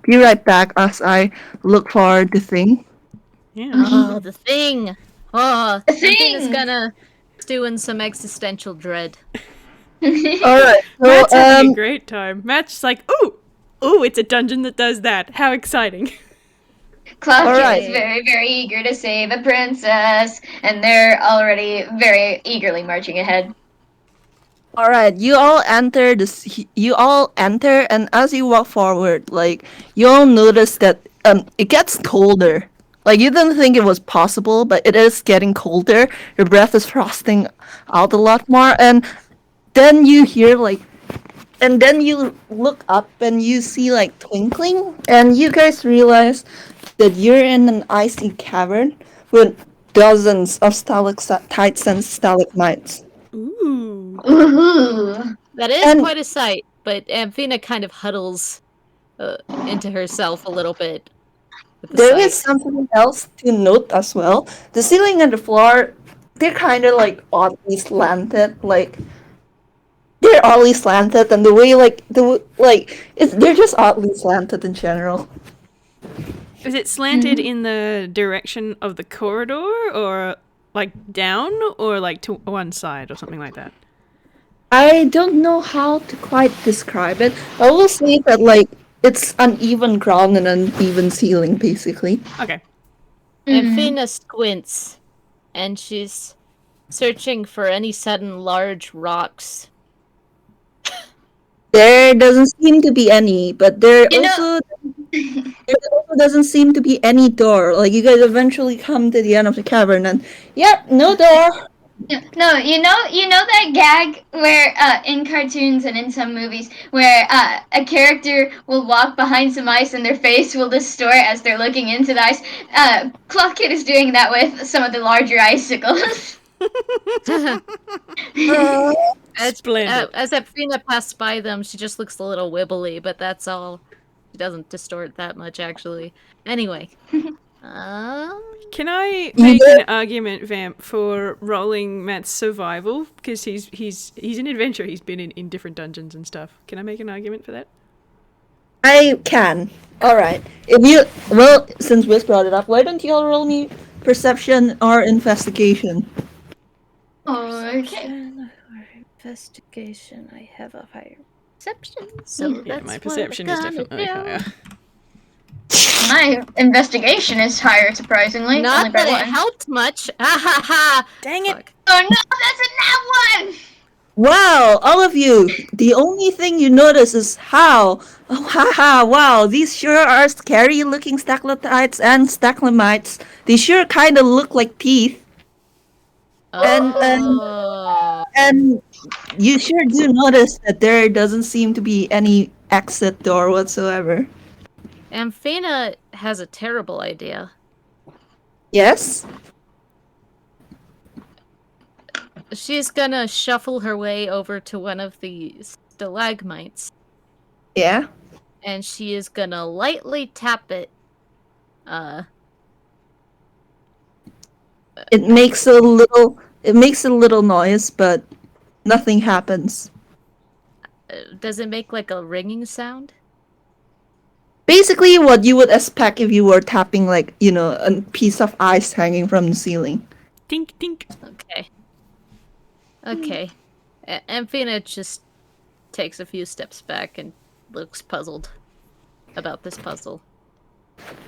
Be right back as I look for the thing. Yeah. Oh, the thing! Oh, The thing! is gonna stew in some existential dread. Alright, so, Matt's having a great time. Matt's just like, ooh, it's a dungeon that does that. How exciting. Cloud Kid Alright. is very, very eager to save a princess, and they're already very eagerly marching ahead. All right, you all enter this. You all enter, and as you walk forward, like you all notice that it gets colder. Like you didn't think it was possible, but it is getting colder. Your breath is frosting out a lot more, and then you hear like, and then you look up and you see like twinkling, and you guys realize that you're in an icy cavern with dozens of stalactites and stalagmites. Ooh. Ooh. That is And- quite a sight, but Amphina kind of huddles into herself a little bit. With the There is sight. something else to note as well. The ceiling and the floor, they're kind of like oddly slanted. Like they're oddly slanted, and the way they're just oddly slanted in general. Is it slanted in the direction of the corridor, or like down, or like to one side, or something like that? I don't know how to quite describe it. I will say that like it's uneven ground and uneven ceiling, basically. Okay. Amphina squints, and she's searching for any sudden large rocks. There doesn't seem to be any, but there You know- also doesn't seem to be any door. Like you guys eventually come to the end of the cavern, and yep, no door. No, you know that gag where in cartoons and in some movies where a character will walk behind some ice and their face will distort as they're looking into the ice. Clock Kid is doing that with some of the larger icicles. Splendid. As Amphina passes by them, she just looks a little wibbly, but that's all. She doesn't distort that much, actually. Anyway. Can I make an argument, Vamp, for rolling Matt's survival? Because he's an adventurer. He's been in different dungeons and stuff. Can I make an argument for that? I can. All right. Since Whis brought it up, why don't you all roll me perception or investigation? Okay. Investigation, I have a higher perception, so Yeah, that's my what perception I'm is gonna definitely do. higher. My investigation is higher, surprisingly. only Not by that one. it helped much. Ah ha ha! Dang it! Fuck. Oh no, that's a nat one! Wow, all of you. The only thing you notice is how. Oh, haha, wow, these sure are scary looking stalactites and stalagmites. They sure kind of look like teeth. Oh. And you sure do notice that there doesn't seem to be any exit door whatsoever. Amphina has a terrible idea. Yes? She's gonna shuffle her way over to one of the stalagmites, Yeah? and she is gonna lightly tap it. It makes a little noise, but nothing happens. Does it make like a ringing sound? Basically what you would expect if you were tapping like, a piece of ice hanging from the ceiling. Tink, tink. Okay. Okay. Amphina just takes a few steps back and looks puzzled about this puzzle.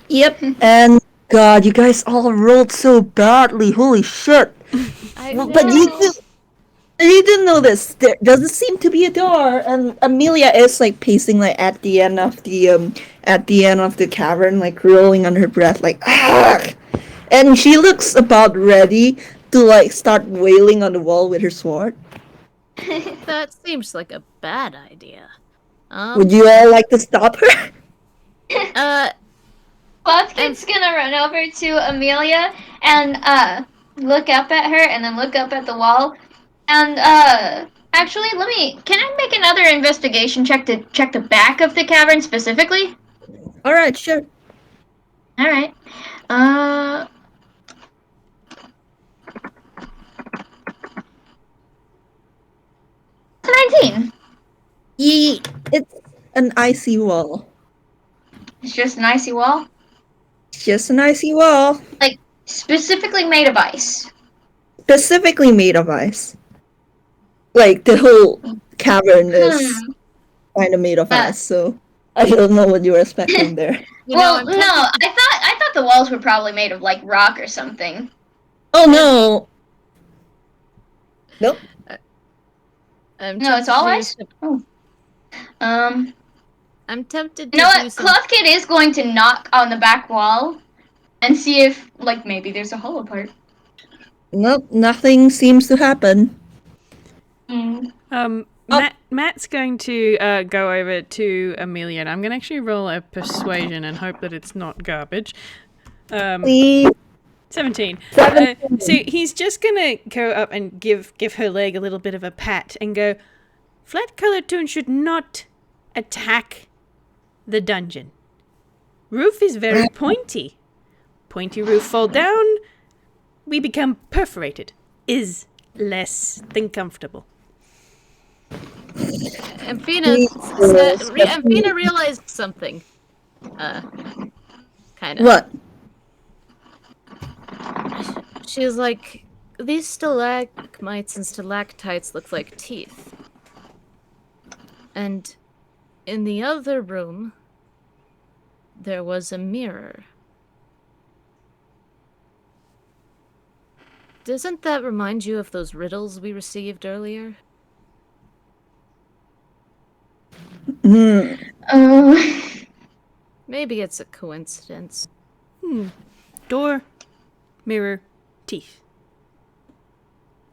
Yep, and God, you guys all rolled so badly. Holy shit! But you do know this. There doesn't seem to be a door, and Amelia is like pacing like at the end of the cavern, like rolling on her breath, like ah. And she looks about ready to like start wailing on the wall with her sword. That seems like a bad idea. Would you all like to stop her? Cloth Kid's gonna run over to Amelia and look up at her and then look up at the wall. And actually can I make another investigation check to check the back of the cavern specifically? Alright, sure. Alright. 19. It's an icy wall. It's just an icy wall? It's just an icy wall. Like, specifically made of ice. Specifically made of ice. Like, the whole cavern is kind of made of ice, so I don't know what you were expecting there. You Well, know, no, I thought the walls were probably made of like rock or something. Oh no. Nope. No, it's all ice. Oh. I'm tempted to You know do what? some. Cloth Kid is going to knock on the back wall and see if, like, maybe there's a hollow part. Nope, nothing seems to happen. Matt's going to go over to Amelia, and I'm going to actually roll a persuasion and hope that it's not garbage. Please. 17. 17. So he's just going to go up and give her leg a little bit of a pat and go, flat-colored toon should not attack the dungeon. Roof is very pointy. Pointy roof fall down, we become perforated. Is less than comfortable. Amphina realized something. Kind of. What? She was like, these stalagmites and stalactites look like teeth. And in the other room, there was a mirror. Doesn't that remind you of those riddles we received earlier? Maybe it's a coincidence. Door, mirror, teeth.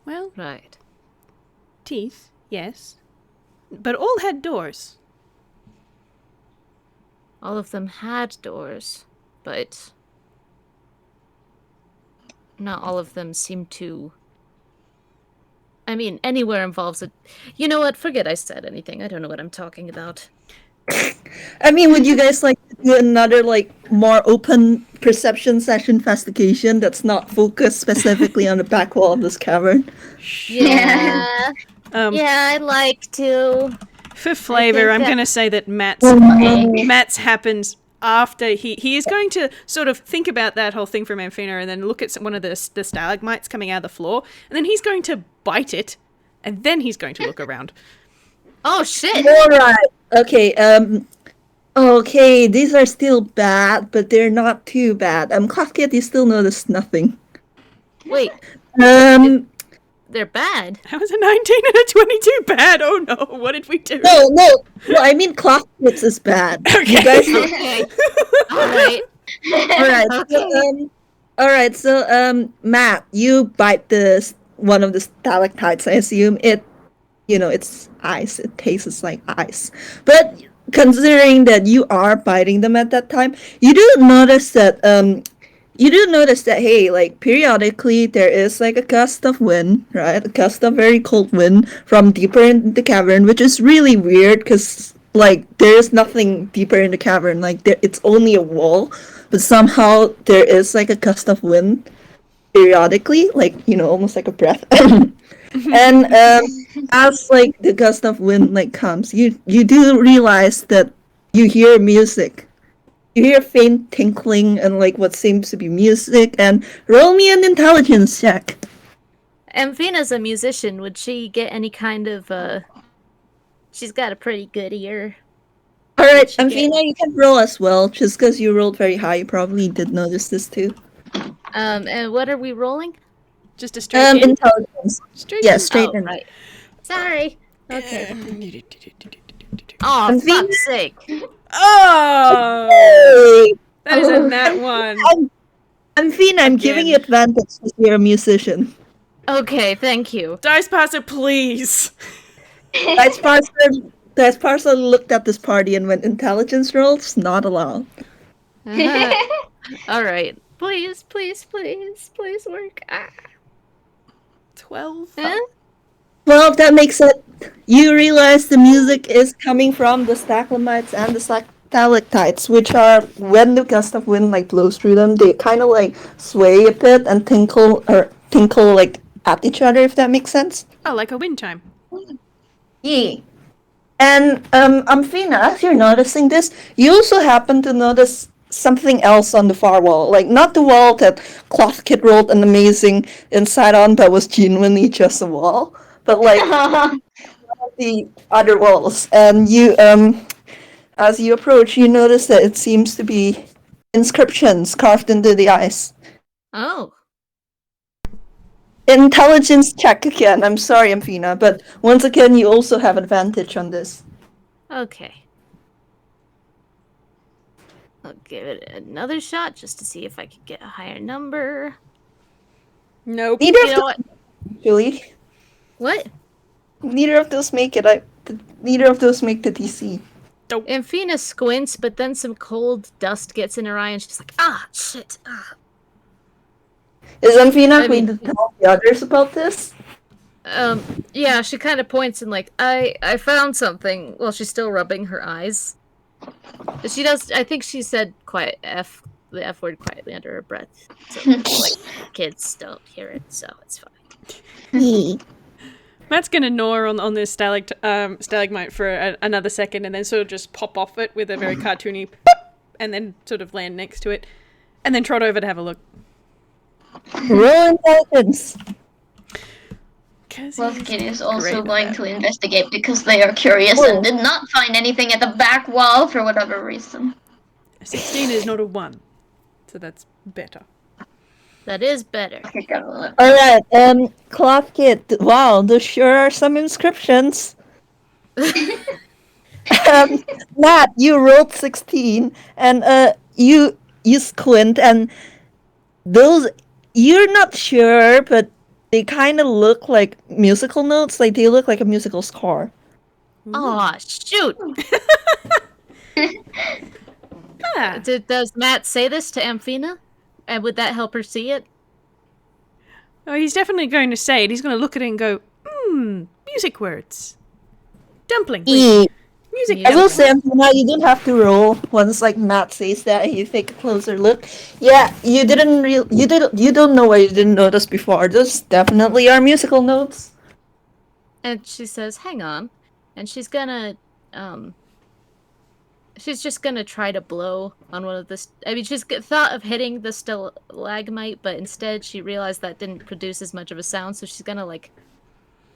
Well, Right. teeth, yes. But all had doors. All of them had doors, but not all of them seem to... I mean, anywhere involves a... You know what? Forget I said anything. I don't know what I'm talking about. I mean, would you guys like to do another, like, more open perception session investigation that's not focused specifically on the back wall of this cavern? Yeah. Yeah, I'd like to. For flavor, I'm that- going to say that Matt's happens after he is going to sort of think about that whole thing from Amphina and then look at one of the stalagmites coming out of the floor, and then he's going to bite it, and then he's going to look around. Oh, shit! Alright, okay, okay, these are still bad, but they're not too bad. Clothkit, you still notice nothing. Wait, they're bad. How is a 19 and a 22 bad? Oh no, what did we do? No, I mean Clothkit's is bad. Okay. You guys Okay. Alright. Alright, so, Matt, you bite one of the stalactites. I assume it's ice. It tastes like ice. But considering that you are biting them at that time, you do notice that, hey, like, periodically there is, like, a gust of wind, right? A gust of very cold wind from deeper in the cavern, which is really weird, because, like, there is nothing deeper in the cavern. Like, it's only a wall, but somehow there is, like, a gust of wind periodically, like, almost like a breath. And as like the gust of wind like comes, you do realize that you hear music. You hear faint tinkling and like what seems to be music. And roll me an intelligence check. Amphina's a musician. Would she get any kind of, She's got a pretty good ear. All right, She get- Amphina, you can roll as well. Just because you rolled very high, you probably did notice this too. And what are we rolling? Just a straight in? Intelligence. Straight Yeah, in. straight Oh, in. right. Sorry. Okay. Oh, Oh, Amphina? fuck's sake. Hey! that is a nat one. Amphina, I'm giving you Again. advantage because you're a musician. Okay, thank you. Dice passer, please. Dice Parser looked at this party and went, intelligence rolls not allowed. Alright. Please, please, please, please work. 12. Huh? Well, that makes it. You realize the music is coming from the stalagmites and the stalactites, which are, when the gust of wind like blows through them, they kind of like sway a bit and tinkle like at each other, if that makes sense. Oh, like a wind chime. Yeah. And Amphina, as you're noticing this, you also happen to notice something else on the far wall. Like, not the wall that Clothkit rolled an amazing insight on that was genuinely just a wall, but like the other walls. And you, as you approach, you notice that it seems to be inscriptions carved into the ice. Oh. Intelligence check again. I'm sorry, Amphina, but once again, you also have advantage on this. Okay. I'll give it another shot just to see if I could get a higher number. Nope. Neither You of know those, what? actually. What? Neither of those make it. Neither of those make the DC. Amphina squints, but then some cold dust gets in her eye and she's like, ah, shit. Ah. Is Amphina I going mean- to tell the others about this? Yeah, she kind of points and like, I found something. Well, she's still rubbing her eyes. She does, I think she said the F word quietly under her breath. So, like, kids don't hear it, so it's fine. Matt's gonna gnaw on this stalagmite for another second, and then sort of just pop off it with a very cartoony pop, and then sort of land next to it, and then trot over to have a look. Roll intelligence. Wolfkid is also great at going that. to investigate because they are curious and did not find anything at the back wall for whatever reason. A 16 is not a 1, so that's better. That is better. Okay, gotta look. Alright, Cloth Kid. Wow, there sure are some inscriptions. Matt, you rolled 16, and you squint, and those, you're not sure, but they kind of look like musical notes, like they look like a musical score. Aw, shoot! Ah, Does Matt say this to Amphina? And would that help her see it? oh, he's definitely going to say it. He's going to look at it and go, music words. Dumpling. Wait, music Yeah. I will say, Amphina, you don't have to roll once like Matt says that. You take a closer look. Yeah, you don't know what you didn't notice before. Those definitely are musical notes. And she says, hang on. And she's gonna, she's just gonna try to blow on one of the... she's thought of hitting the stalagmite, but instead she realized that didn't produce as much of a sound, so she's gonna, like,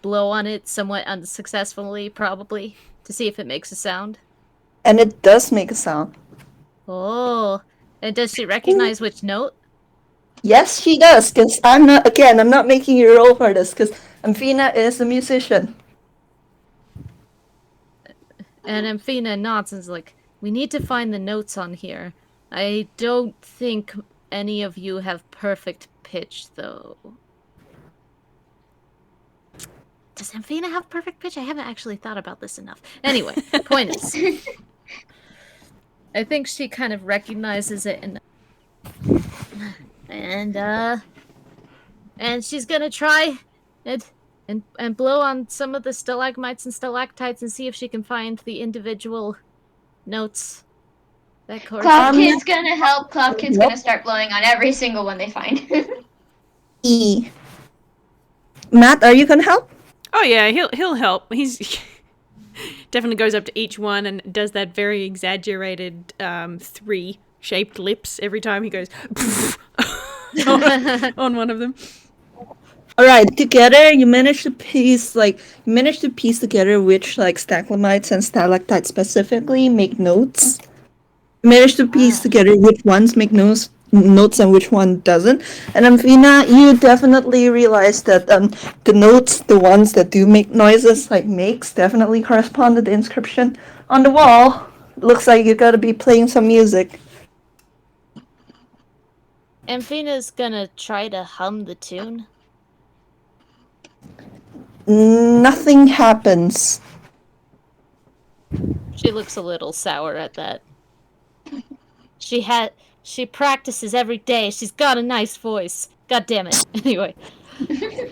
blow on it somewhat unsuccessfully, probably, to see if it makes a sound. And it does make a sound. Oh. And does she recognize which note? Yes, she does, because I'm not making you roll for this, because Amphina is a musician. And Amphina nods and is like, we need to find the notes on here. I don't think any of you have perfect pitch, though. Does Amphina have perfect pitch? I haven't actually thought about this enough. Anyway, point is, I think she kind of recognizes it and she's gonna try and blow on some of the stalagmites and stalactites and see if she can find the individual notes that Cloth correspond. Kid's gonna help. Cloth Kid's gonna start blowing on every single one they find. E. Matt, are you gonna help? Oh yeah, he'll help. He's definitely goes up to each one and does that very exaggerated 3 shaped lips every time he goes on one of them. All right, together you manage to piece together which like stalagmites and stalactites specifically make notes. You manage to piece together which ones make notes and which one doesn't. And Amphina, you definitely realize that the notes, the ones that do make noises like makes, definitely correspond to the inscription on the wall. Looks like you gotta be playing some music. Amphina's gonna try to hum the tune. Nothing happens. She looks a little sour at that. She practices every day. She's got a nice voice. God damn it. Anyway.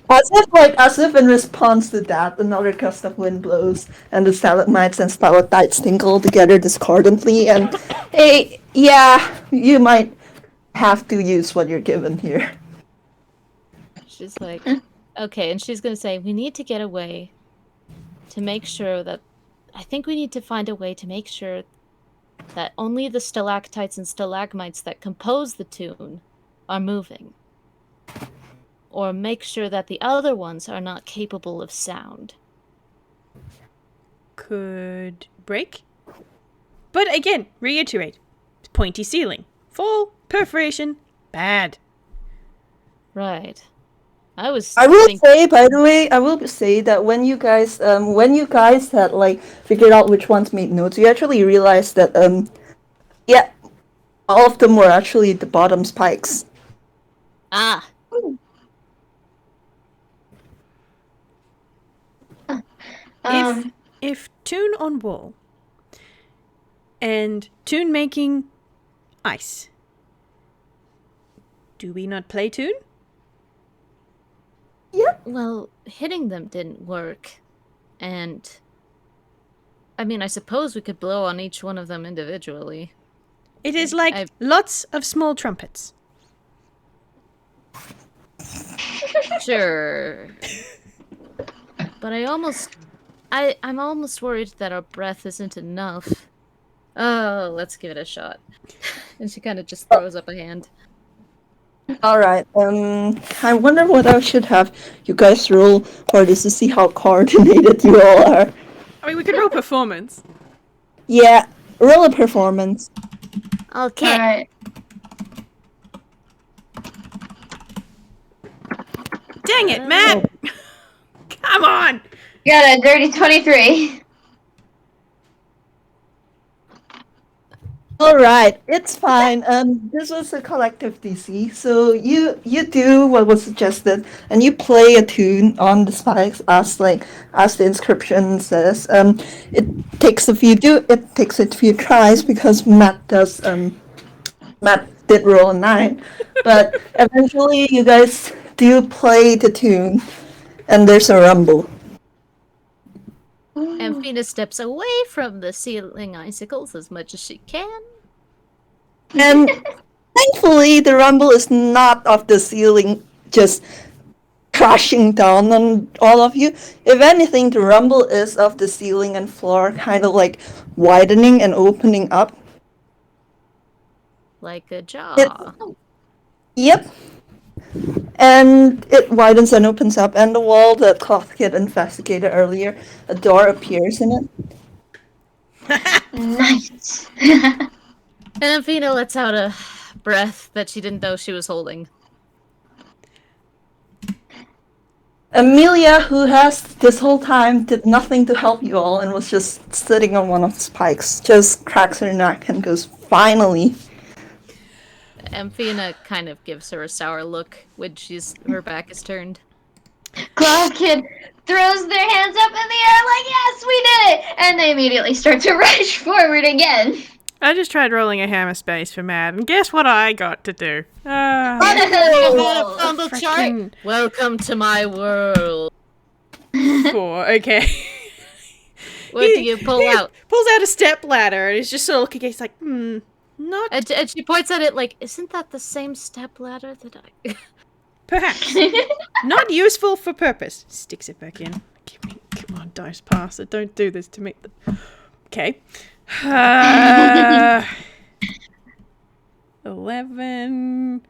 As if in response to that, another gust of wind blows, and the stalagmites and stalactites tinkle together discordantly, and hey, yeah, you might have to use what you're given here. She's like, okay, and she's gonna say, we need to get a way to make sure that... I think we need to find a way to make sure that only the stalactites and stalagmites that compose the tune are moving. Or make sure that the other ones are not capable of sound. Could break. But again, reiterate. Pointy ceiling. Fall, perforation, bad. Right. I will say, by the way, I will say that when you guys had like figured out which ones made notes, you actually realized that yeah, all of them were actually the bottom spikes. Ah. If Toon on wall and Toon making ice, do we not play Toon? Yep. Well, hitting them didn't work. And I mean, I suppose we could blow on each one of them individually. It is like lots of small trumpets. Sure. But I'm almost worried that our breath isn't enough. Oh, let's give it a shot. And she kind of just throws up a hand. Alright, I wonder what I should have you guys roll for this to see how coordinated you all are. I mean, we could roll performance. Yeah, roll a performance. Okay. Alright. Dang it, Matt! Come on! Got a dirty 23. Alright, it's fine. This was a collective DC, so you do what was suggested, and you play a tune on the spikes as the inscription says. It takes a few tries because Matt did roll a 9, but eventually you guys do play the tune, and there's a rumble. Amphina steps away from the ceiling icicles as much as she can. And thankfully, the rumble is not of the ceiling just crashing down on all of you. If anything, the rumble is of the ceiling and floor kind of like widening and opening up. Like a jaw. Yep. And it widens and opens up, and the wall that Cloth Kid investigated earlier, a door appears in it. Nice. And Amphina lets out a breath that she didn't know she was holding. Amelia, who has this whole time did nothing to help you all and was just sitting on one of the spikes, just cracks her neck and goes, "Finally." Amphina kind of gives her a sour look when her back is turned. Cloud Kid throws their hands up in the air like, yes, we did it! And they immediately start to rush forward again. I just tried rolling a hammer space for Matt, and guess what I got to do? Fumble chart. Frickin' Welcome to my world. 4, okay. What do you pull out? Pulls out a step ladder, and he's just sort of looking, he's like, not... And she points at it like, isn't that the same step ladder that I... Perhaps. Not useful for purpose. Sticks it back in. Come on, dice passer, don't do this to me. Okay. 11.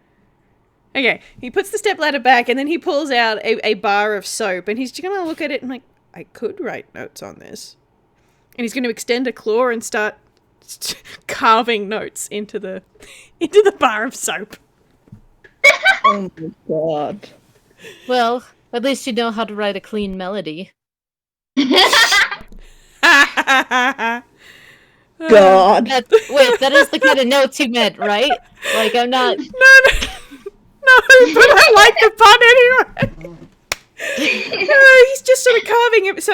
Okay, he puts the stepladder back and then he pulls out a bar of soap and he's just gonna look at it and like, I could write notes on this. And he's gonna extend a claw and start carving notes into the bar of soap. Oh my god. Well, at least you know how to write a clean melody. God. Wait, that is the kind of notes you meant, right? Like, I'm not... No, but I like the pun anyway. He's just sort of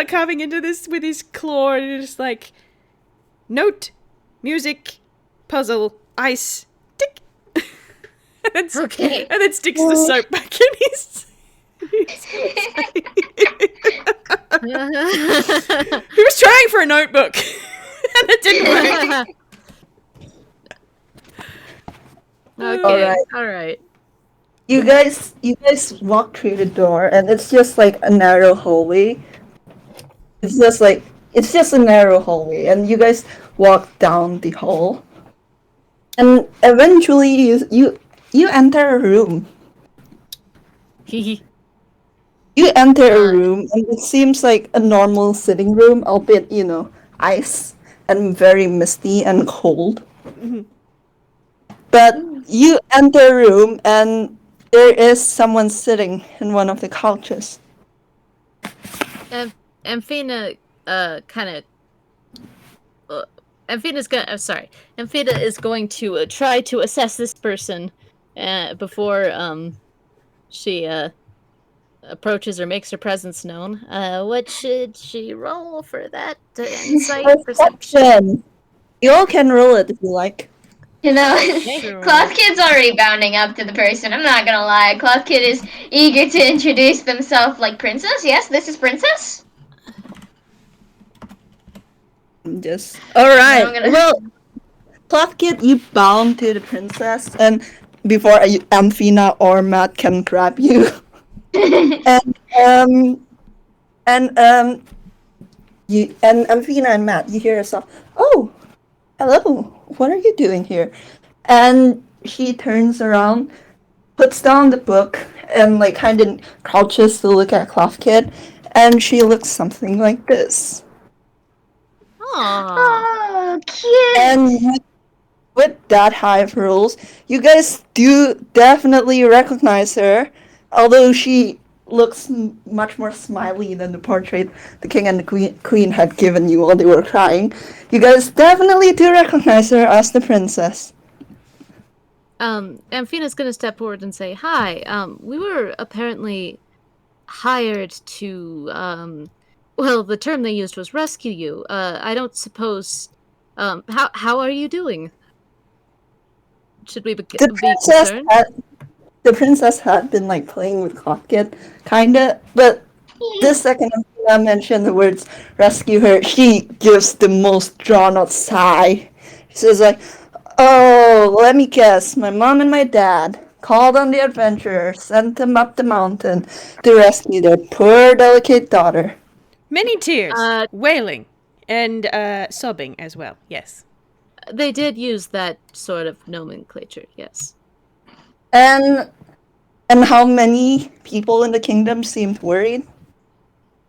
carving into this with his claw, and it's just like, note, music, puzzle, ice, tick. And then sticks the soap back in his... He was trying for a notebook. And it didn't work. Okay, alright. You guys walk through the door and it's just like a narrow hallway. It's just a narrow hallway and you guys walk down the hall. And eventually you enter a room. You enter a room and it seems like a normal sitting room, albeit, ice and very misty and cold. But you enter a room and there is someone sitting in one of the couches. Amphina, kind of. Amphina's gonna. Amphina is going to try to assess this person, before she approaches or makes her presence known. What should she roll for that? Insight, perception. Perception. You all can roll it if you like. You know, Sure. Cloth Kid's already bounding up to the person. I'm not gonna lie. Cloth Kid is eager to introduce themselves like Princess. Yes, this is Princess. Just alright. Now I'm gonna- Well, Cloth Kid, you bound to the princess, and before Amphina or Matt can grab you, and you and Amphina and Matt, you hear yourself. Oh, hello. What are you doing here? And she turns around, puts down the book, and like kind of crouches to look at Cloth Kid, and she looks something like this. Aww. Oh, cute. And with that high of rolls, you guys do definitely recognize her, although she looks much more smiley than the portrait the king and the queen had given you while they were crying. You guys definitely do recognize her as the princess. Amphina's gonna step forward and say, "Hi. We were apparently hired to, well, the term they used was rescue you. I don't suppose, how are you doing? Should we be concerned?" The princess had been like playing with Clockit, kinda, but the second I mentioned the words rescue her, she gives the most drawn out sigh. She says like, oh, let me guess, my mom and my dad called on the adventurer, sent them up the mountain to rescue their poor delicate daughter. Many tears, Uh, wailing, and sobbing as well. Yes. They did use that sort of nomenclature, yes. And how many people in the kingdom seemed worried?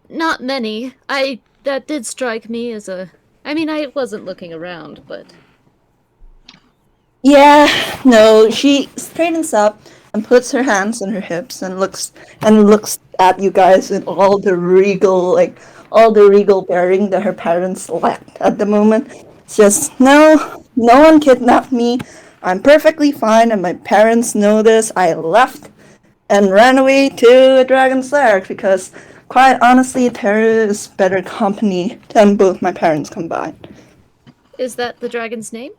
Not many. That did strike me as a... I mean, I wasn't looking around, but... Yeah, no, she straightens up and puts her hands on her hips and looks at you guys with all the regal bearing that her parents lacked at the moment. Says, no one kidnapped me. I'm perfectly fine and my parents know this. I left and ran away to a dragon's lair because quite honestly Terra is better company than both my parents combined. Is that the dragon's name?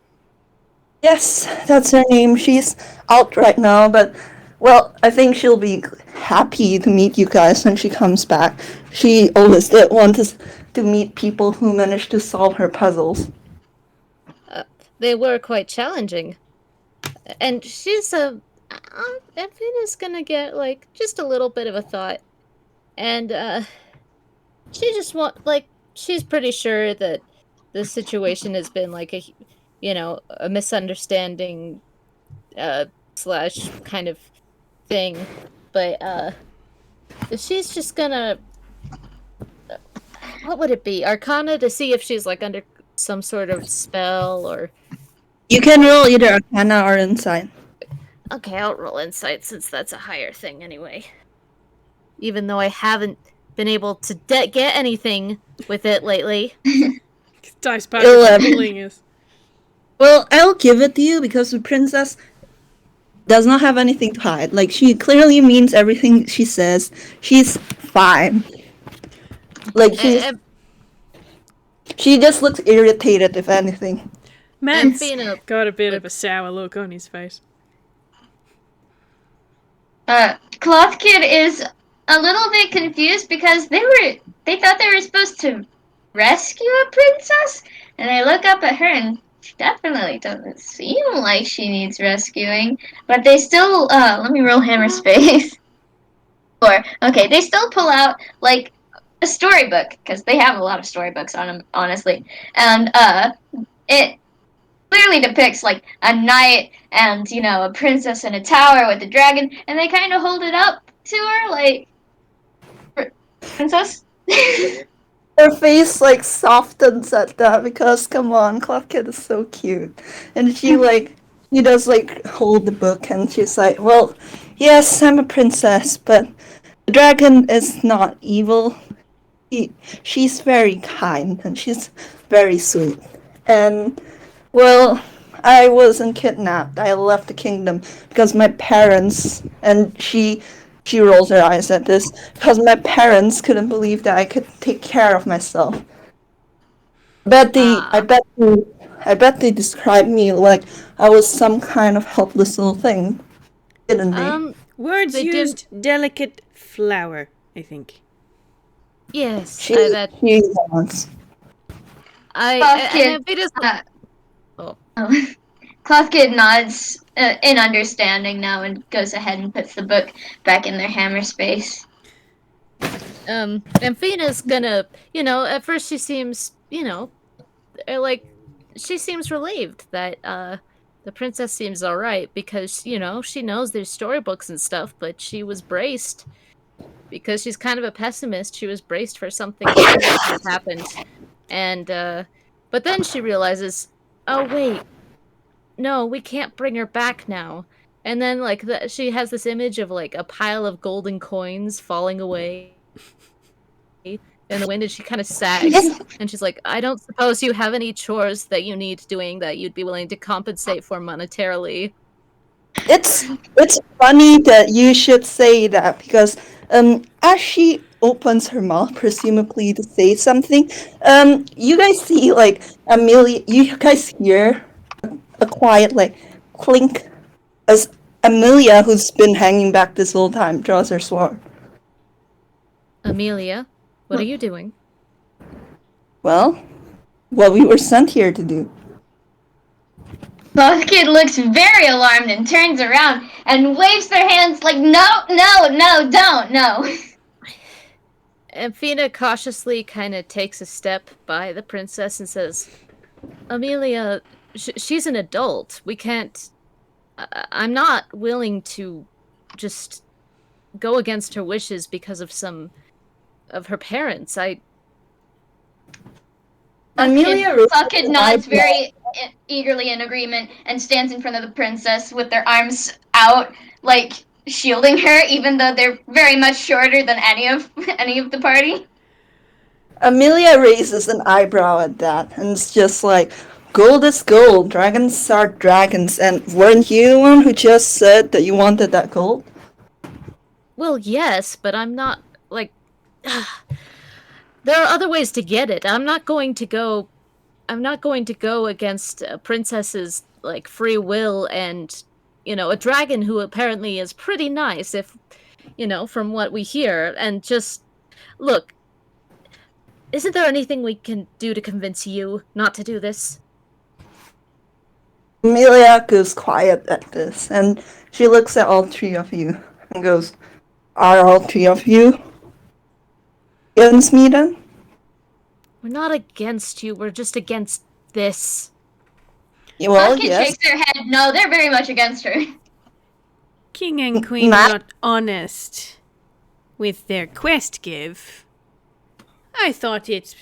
Yes, that's her name. She's out right now, but, well, I think she'll be happy to meet you guys when she comes back. She always did want to meet people who managed to solve her puzzles. They were quite challenging. And she's Amphina's gonna get, like, just a little bit of a thought. And, she just she's pretty sure that the situation has been, like, a misunderstanding, slash kind of thing. But, she's just gonna... What would it be? Arcana to see if she's, like, under some sort of spell, or... You can roll either Arcana or Insight. Okay, I'll roll Insight, since that's a higher thing anyway. Even though I haven't been able to get anything with it lately. Dice back 11. bullying us. Well, I'll give it to you because the princess does not have anything to hide. Like, she clearly means everything she says. She's fine. Like, she just looks irritated, if anything. Matt's Amphina, got a bit of a sour look on his face. Cloth Kid is a little bit confused because they thought they were supposed to rescue a princess, and I look up at her and she definitely doesn't seem like she needs rescuing. But they still let me roll hammer space. Okay, they still pull out like a storybook because they have a lot of storybooks on them, honestly, and it clearly depicts like a knight and a princess in a tower with a dragon, and they kind of hold it up to her like, princess. Her face like softens at that because come on, Clock Kid is so cute, and she like she does like hold the book and she's like, well, yes, I'm a princess, but the dragon is not evil. She's very kind and she's very sweet. And well, I wasn't kidnapped. I left the kingdom because my parents and she rolls her eyes at this because my parents couldn't believe that I could take care of myself. I Ah, bet I bet they described me like I was some kind of helpless little thing, didn't they? Words they didn't. used delicate flower, I think. Yes, She she was. Cloth and Kid. Amphida's. Oh, Oh. Cloth Kid nods in understanding now and goes ahead and puts the book back in their hammer space. Amphina's gonna, at first she seems, like she seems relieved that the princess seems all right because she knows there's storybooks and stuff, but she was braced because she's kind of a pessimist. She was braced for something terrible to have happened, and but then she realizes, oh wait, no, we can't bring her back now. And then she has this image of like a pile of golden coins falling away in the wind, and she kind of sags. And she's like, I don't suppose you have any chores that you need doing that you'd be willing to compensate for monetarily. It's funny that you should say that because as she opens her mouth presumably to say something, you guys see like Amelia, you guys hear a quiet like clink as Amelia, who's been hanging back this whole time, draws her sword. Amelia, what are you doing? Well, what we were sent here to do. Cloth Kid looks very alarmed and turns around and waves their hands like, no, no, no, don't, no. Amphina cautiously kind of takes a step by the princess and says, Amelia, she's an adult. We can't. I'm not willing to just go against her wishes because of some of her parents. Amelia raises Cloth Kid an nods eyebrow. very eagerly in agreement and stands in front of the princess with their arms out, like shielding her, even though they're very much shorter than any of the party. Amelia raises an eyebrow at that, and it's just like, gold is gold, dragons are dragons, and weren't you the one who just said that you wanted that gold? Well, yes, but I'm not like. There are other ways to get it. I'm not going to go. I'm not going to go against a princess's like free will and a dragon who apparently is pretty nice if from what we hear, and just look, isn't there anything we can do to convince you not to do this? Amelia goes quiet at this, and she looks at all three of you and goes, are all three of you against me then? We're not against you, we're just against this. Well, Cloth Kid yes. shakes their head. No, they're very much against her. King and queen Matt? not honest with their quest give. I thought it's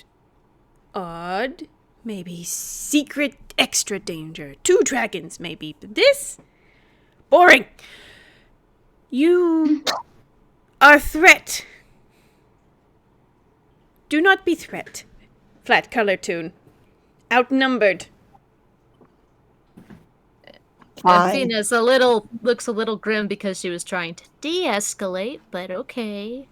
odd. Maybe secret extra danger. 2 dragons, maybe. But this? Boring. You are threat. Do not be threat. Flat color tune. Outnumbered. Fine. Athena's looks a little grim because she was trying to de-escalate, but okay.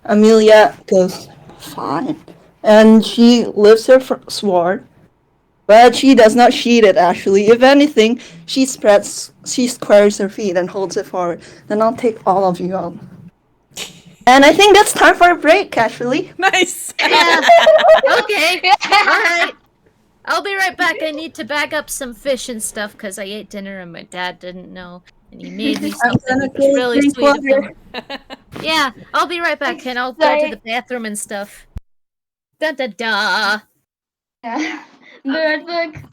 Amelia goes, fine. And she lifts her sword, but she does not sheath it actually. If anything, she squares her feet and holds it forward. Then I'll take all of you out. And I think that's time for a break, actually. Nice. Yeah. Okay. All right. I'll be right back. I need to bag up some fish and stuff because I ate dinner and my dad didn't know, and he made me something. gonna It was go really drink sweet of water. him. Yeah, I'll be right back, and I'll go to the bathroom and stuff. Da da da. Yeah. Be right back.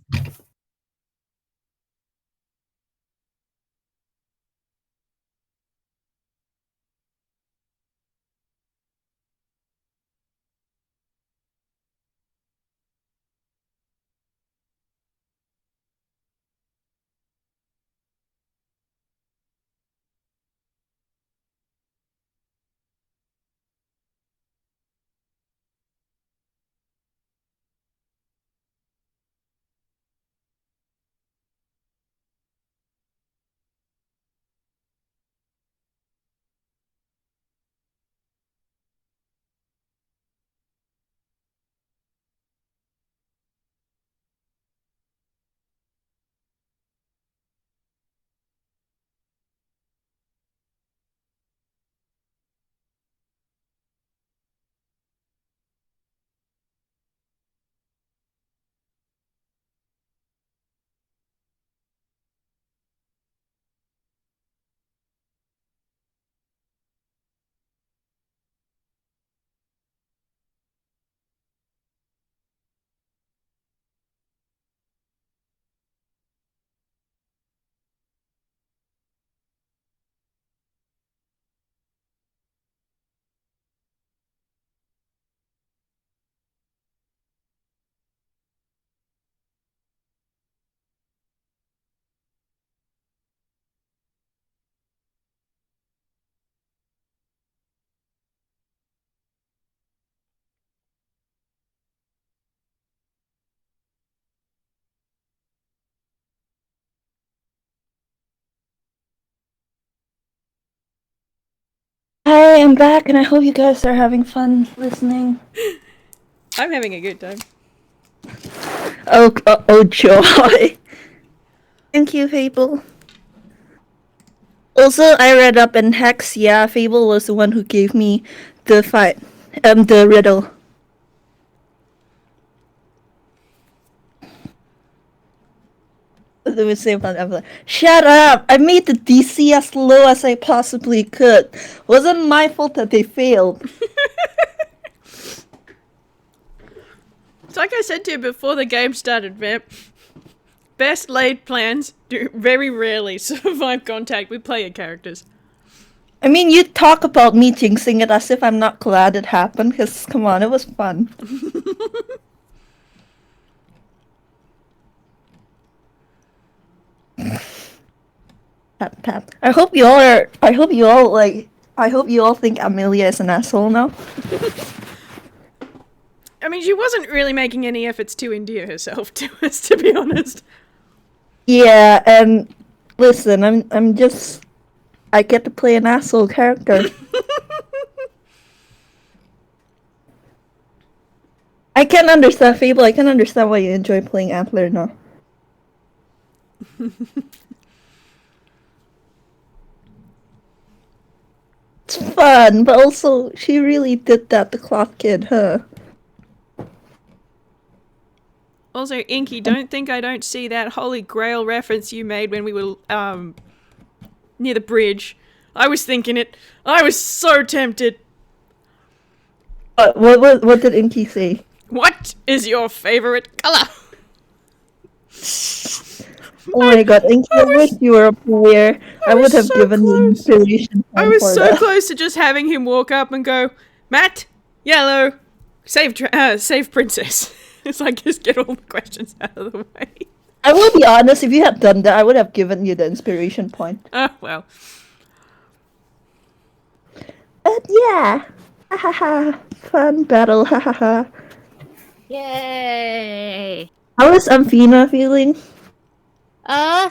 am back, and I hope you guys are having fun listening. I'm having a good time. Oh, joy. Thank you, Fable. Also, I read up in Hex, yeah, Fable was the one who gave me the riddle. It was same fun. I'm like, shut up! I made the DC as low as I possibly could. Wasn't my fault that they failed. It's like I said to you before the game started, Vamp. Best laid plans do very rarely survive contact with player characters. I mean, you talk about me jinxing it as if I'm not glad it happened, because, come on, it was fun. Tap, tap. I hope you all think Amelia is an asshole now. I mean, she wasn't really making any efforts to endear herself to us, to be honest. Yeah, and listen, I get to play an asshole character. I can understand, Fable, I can understand why you enjoy playing Antler now. It's fun, but also, she really did that, the cloth kid, huh? Also, Inky, don't think I don't see that Holy Grail reference you made when we were, near the bridge. I was thinking it. I was so tempted. What did Inky say? What is your favorite color? Oh my god, Inky, I wish you were a player. I would have so given you close. inspiration. I was for so that. close to just having him walk up and go, Matt, yellow, save princess. It's like, just get all the questions out of the way. I will be honest, if you had done that, I would have given you the inspiration point. Oh, well. But yeah. Ha ha ha. Fun battle, ha ha ha. Yay! How is Amphina feeling? I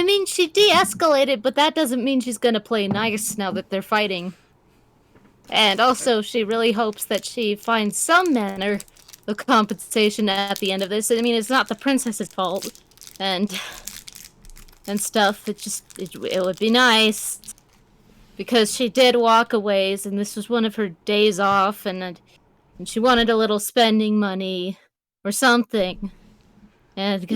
mean, she de-escalated, but that doesn't mean she's gonna play nice now that they're fighting. And also, she really hopes that she finds some manner of compensation at the end of this. I mean, it's not the princess's fault, and stuff. It would be nice because she did walk a ways, and this was one of her days off, and she wanted a little spending money or something. And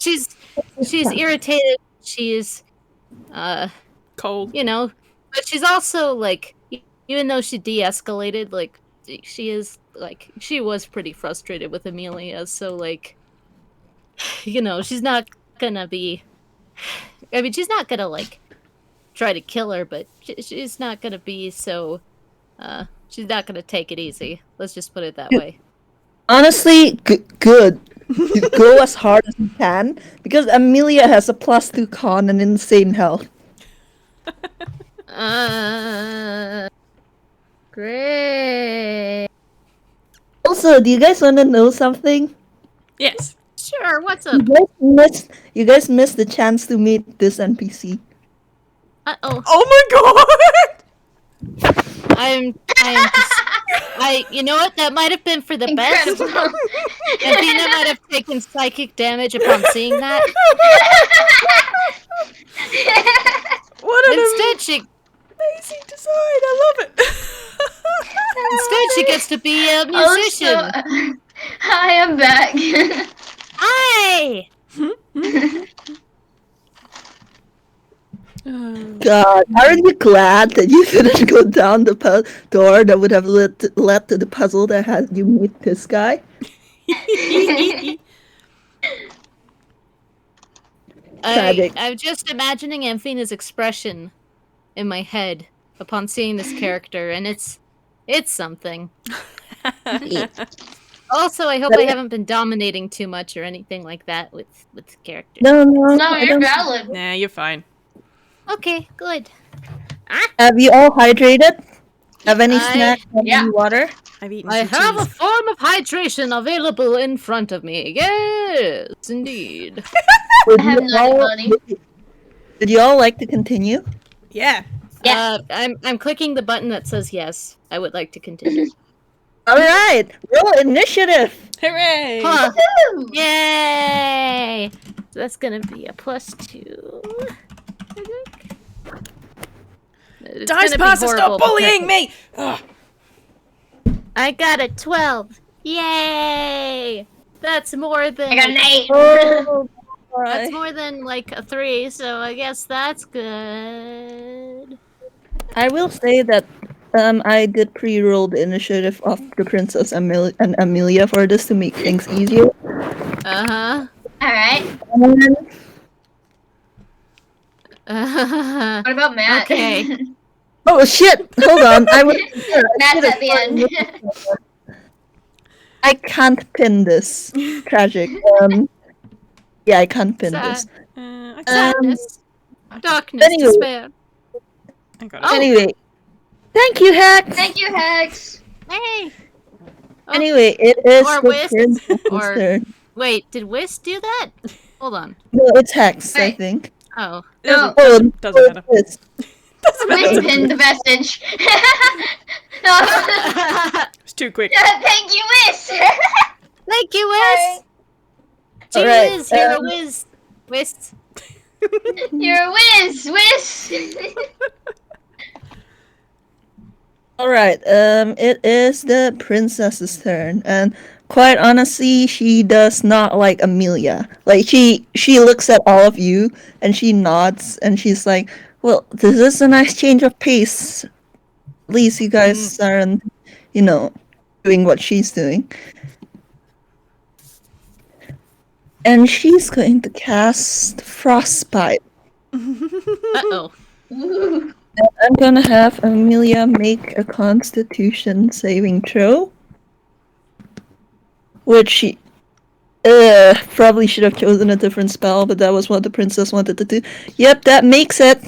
she's irritated. She's Cold. you know, but she's also like, even though she de-escalated, like she was pretty frustrated with Amelia. So like, she's not gonna be. I mean, she's not gonna like try to kill her, but she's not gonna be so. She's not gonna take it easy. Let's just put it that way. Honestly, good. You go as hard as you can, because Amelia has a +2 con and insane health. Great. Also, do you guys want to know something? Yes. Sure. What's up? You guys missed the chance to meet this NPC. Uh-oh. Oh my god! You know what? That might have been for the Incredible. best. Amphina might have taken psychic damage upon seeing that. What an Instead, she amazing design! I love it! instead she gets to be a musician. Also, hi, I'm back. Hi. God, aren't you glad that you didn't go down the door that would have led to the puzzle that had you meet this guy? Tragic. I'm just imagining Amphina's expression in my head upon seeing this character, and it's something. Also, I hope I haven't been dominating too much or anything like that with the character. No, No, I you're don't- valid. Nah, you're fine. Okay, good. Have you all hydrated? Have any I- snacks? Have yeah. any water? I've eaten I some have a cheese. form of hydration available in front of me. Yes, indeed. Would I have you none, all- buddy. Would you all like to continue? Yeah. I'm clicking the button that says yes. I would like to continue. All right, roll initiative. Hooray! Huh. Woo! Yay! So that's gonna be a +2. I think. It's Dice gonna be Master, stop horrible bullying because me! Ugh. I got a 12. Yay! That's more than I got an 8. Oh, that's more than like a 3, so I guess that's good. I will say that I did pre-roll the initiative of the Princess and Amelia for this to make things easier. Uh-huh. Alright. Uh-huh. What about Matt? Okay. Oh shit! Hold on, Matt's at the end. I can't pin this. Tragic. Yeah, I can't pin this. Sad. Okay. Sadness. Darkness. anyway. Despair. I got it. Oh. Anyway, thank you, Hex. Thank you, Hex. Hey! Oh, Anyway, it is Or the Whis, Princess's or- turn. wait, did Whis do that? Hold on. No, it's Hex, I Right. think. Oh. No. Doesn't matter. It's Whis pinned the message. No. It's too quick. Thank you, Whis. Thank you, Whis! Gee Alright, whiz, you're a whiz. Whis. You're a Whis. Whis. Alright, it is the princess's turn, and quite honestly, she does not like Amelia. Like, she looks at all of you, and she nods, and she's like, well, this is a nice change of pace. At least you guys aren't, doing what she's doing. And she's going to cast Frostbite. Uh-oh. Ooh. I'm gonna have Amelia make a Constitution saving throw. Which she probably should have chosen a different spell, but that was what the princess wanted to do. Yep, that makes it.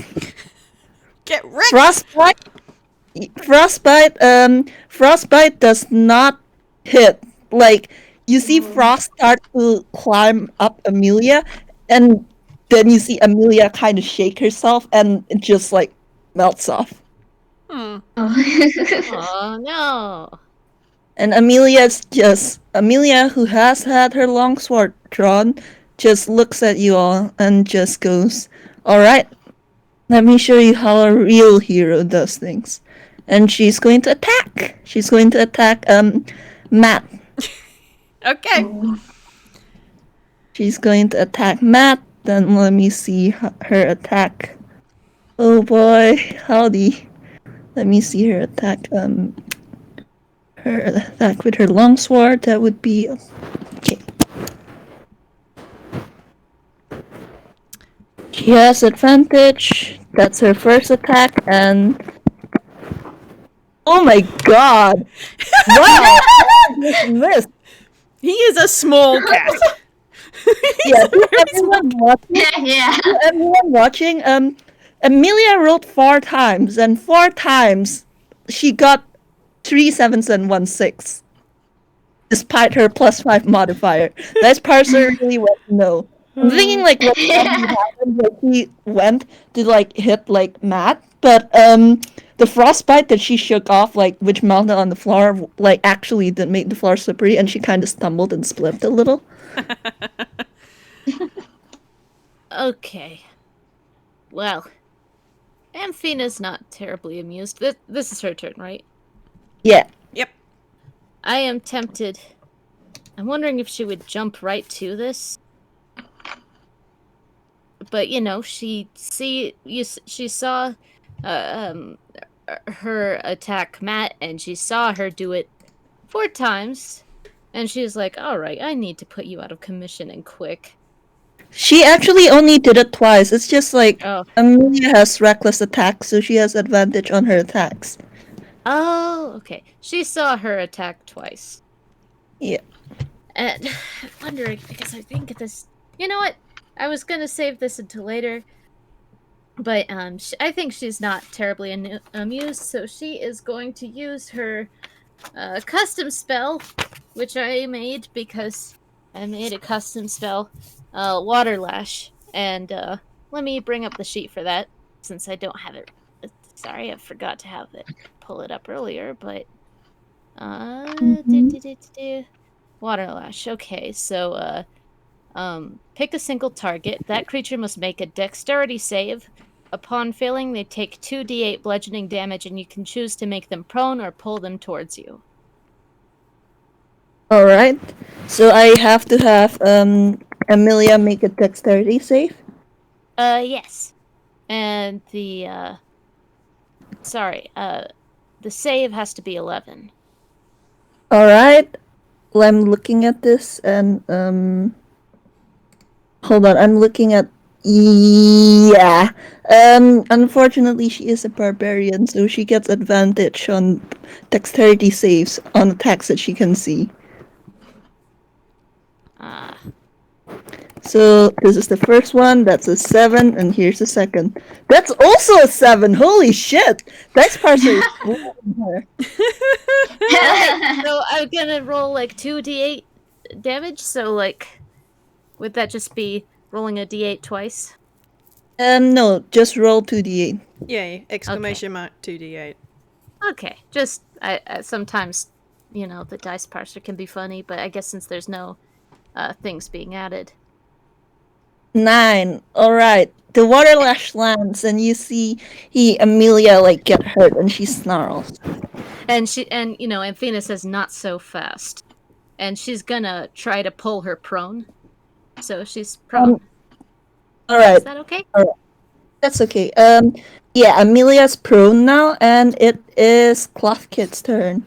Get wrecked! Frostbite. Frostbite does not hit. Like, you see Frost start to climb up Amelia, and then you see Amelia kind of shake herself, and it just like melts off. Hmm. Oh no. And Amelia, who has had her longsword drawn, just looks at you all and just goes, "Alright, let me show you how a real hero does things." And she's going to attack. She's going to attack, Matt. Okay. She's going to attack Matt. Then let me see her attack. Oh boy, howdy. Let me see her attack, her attack with her longsword. That would be okay. She has advantage. That's her first attack, and oh my god! Wow, I missed. He is a small cat. Yeah, to everyone watching, Yeah. Amelia rolled 4 times, and 4 times she got 3 7s and 1 6. Despite her +5 modifier. That's parser really well to know. I'm thinking like what happened when he went to like hit like Matt, but the frostbite that she shook off, like which melted on the floor, like actually did make the floor slippery, and she kind of stumbled and split a little. Okay. Well, Amphina's not terribly amused. This is her turn, right? Yeah. Yep. I am tempted. I'm wondering if she would jump right to this. But she saw her attack Matt, and she saw her do it 4 times, and she's like, "All right, I need to put you out of commission and quick." She actually only did it twice. It's just like Oh. Amelia has reckless attack, so she has advantage on her attacks. Oh, okay. She saw her attack twice. Yeah. And I'm wondering, because I think this... You know what? I was gonna save this until later, but I think she's not terribly amused, so she is going to use her custom spell, which I made because I made a custom spell, Water Lash, and let me bring up the sheet for that. since I don't have it. Sorry, I forgot to have it pull it up earlier, but Water Lash. Okay, so pick a single target. That creature must make a dexterity save. Upon failing, they take 2d8 bludgeoning damage, and you can choose to make them prone or pull them towards you. All right. So I have to have Amelia make a dexterity save. Yes. And the save has to be 11. All right. Well, I'm looking at this and hold on. I'm looking at yeah. Unfortunately, she is a barbarian, so she gets advantage on dexterity saves on attacks that she can see. Ah. So this is the first one. That's a 7, and here's the second. That's also a 7. Holy shit! Dice parser is fooling her. So I'm gonna roll like 2d8 damage, so like would that just be rolling a d8 twice? No, just roll 2d8. Yay! Exclamation mark 2d8. Okay, just I sometimes, the dice parser can be funny, but I guess since there's no things being added. 9. All right. The water lash lands, and you see Amelia like get hurt, and she snarls. And Amphina says not so fast, and she's gonna try to pull her prone. So she's prone. All right. Is that okay? All right. That's okay. Yeah, Amelia's prone now, and it is Cloth Kid's turn.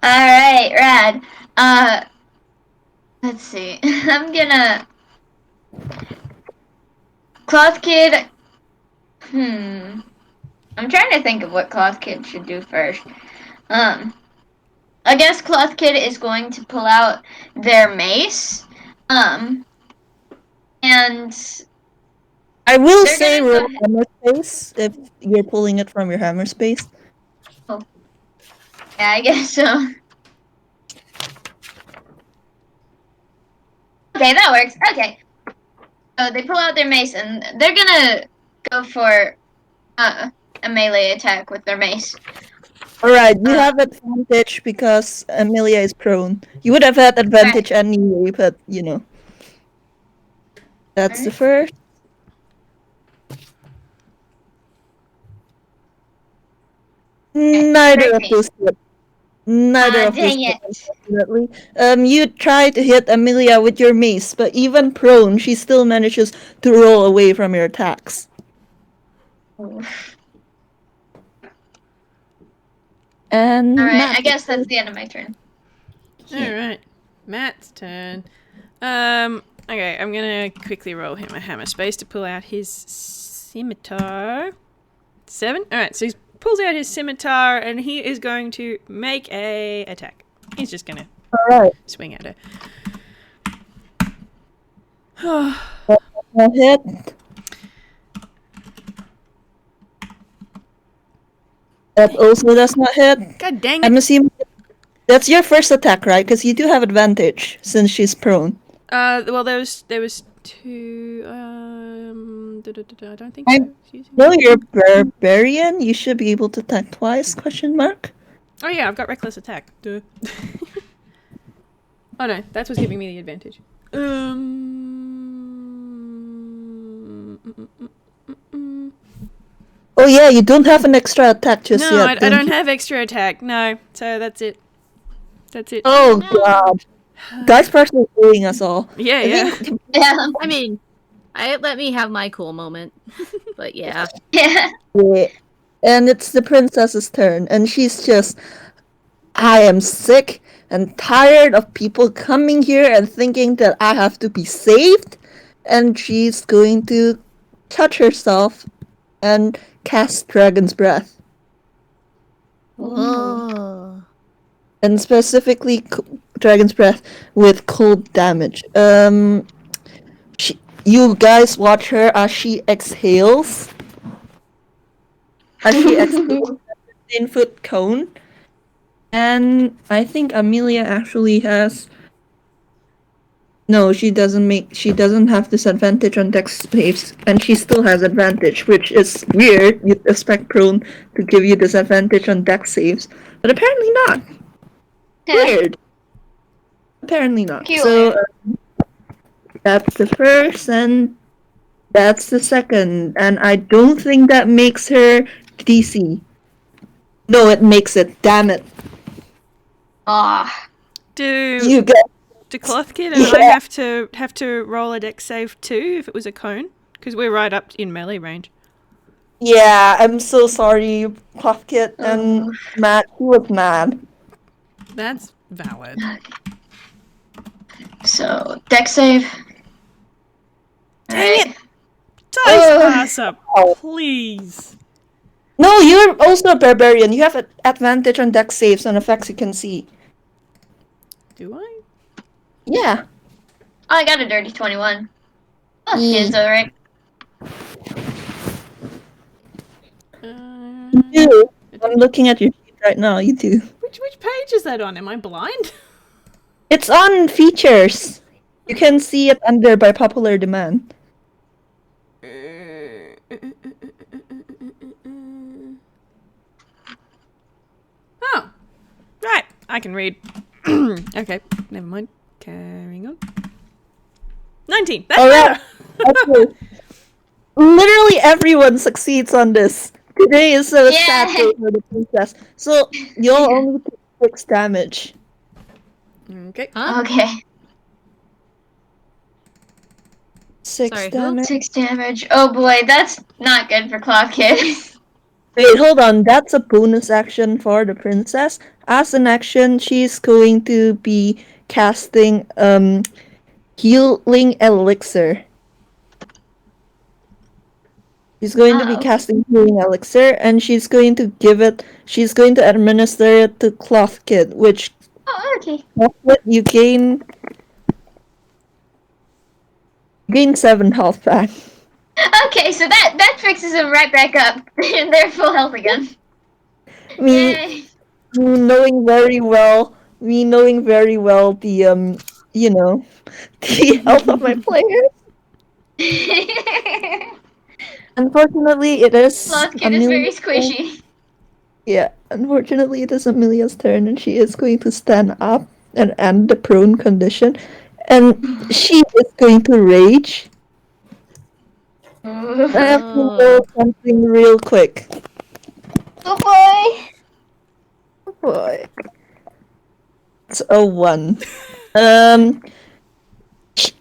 All right, rad. Let's see. I'm gonna Cloth Kid. I'm trying to think of what Cloth Kid should do first. I guess Cloth Kid is going to pull out their mace. And I will They're say gonna roll go- hammer space if you're pulling it from your hammer space. yeah, I guess so. Okay, that works. Okay. So they pull out their mace and they're gonna go for a melee attack with their mace. Alright, you have advantage because Amelia is prone. You would have had advantage anyway, but That's the first. Neither of 13. those hit. Neither of those Dang hit, it. unfortunately. You try to hit Amelia with your mace, but even prone, she still manages to roll away from your attacks. And Alright, Matt, I guess that's the end of my turn. Alright. Matt's turn. Okay, I'm gonna quickly roll him a hammer space to pull out his scimitar. 7? Alright, so he pulls out his scimitar and he is going to make a attack. He's just gonna alright. swing at her. I'll hit. That also does not hit. God dang I'm it. assuming that's your first attack, right? Because you do have advantage since she's prone. Well, there was 2. I don't think so. Excuse me. No, you're barbarian. You should be able to attack twice? Question mark. Oh yeah, I've got reckless attack. Duh. Oh no, that's what's giving me the advantage. Oh yeah, you don't have an extra attack just No, yet. I don't have extra attack. No, so that's it. That's it. Oh No. god, Dice person is doing us all. Yeah, I yeah. think- Yeah. I mean, let me have my cool moment. But yeah. Yeah. Yeah. And it's the princess's turn, and she's just, I am sick and tired of people coming here and thinking that I have to be saved, and she's going to touch herself and cast Dragon's Breath. Oh. And specifically Dragon's Breath with cold damage. You guys watch her as she exhales. As she exhales a 15-foot cone. And I think Amelia actually has No, she doesn't have disadvantage on dex saves, and she still has advantage, which is weird. You'd expect prone to give you disadvantage on dex saves, but apparently not. Weird. Apparently not. So Peculiar. that's the first, and that's the second, and I don't think that makes her DC. No, it makes it. Damn it! Ah. Do You get. Cloth Kid and I have to roll a dex save too if it was a cone? Because we're right up in melee range. Yeah, I'm so sorry, Puffkit and Matt. He was mad. That's valid. So, dex save. Dang it! Alright. Dice pass up, please. No, you're also a barbarian. You have an advantage on dex saves and effects you can see. Do I? Yeah. Oh, I got a dirty 21. Oh, Mm. kids, alright. You do. I'm looking at your sheet right now. You do. Which page is that on? Am I blind? It's on features. You can see it under by popular demand. Oh, right. I can read. Okay, never mind. Carrying on. 19. That's Alright. better. Okay. Literally everyone succeeds on this. Today is a sad Yeah. day for the princess. So you'll only take 6 damage. Okay. Huh? Okay. 6 Sorry, who? damage. 6 damage. Oh boy, that's not good for Cloth Kid. Wait, hold on. That's a bonus action for the princess. As an action, she's going to be casting healing elixir. She's going to be Oh. casting healing elixir, and she's going to administer it to Cloth Kid, which Oh, okay. you gain 7 health back. Okay, so that fixes them right back up. And they're full health again. Me Yay. knowing very well the the health of my players. Unfortunately, it is Cloth Kid is very Amelia's turn. squishy. Yeah, unfortunately, it is Amelia's turn, and she is going to stand up and end the prone condition, and she is going to rage. I have to roll something real quick. Oh boy. Oh boy. It's a 1.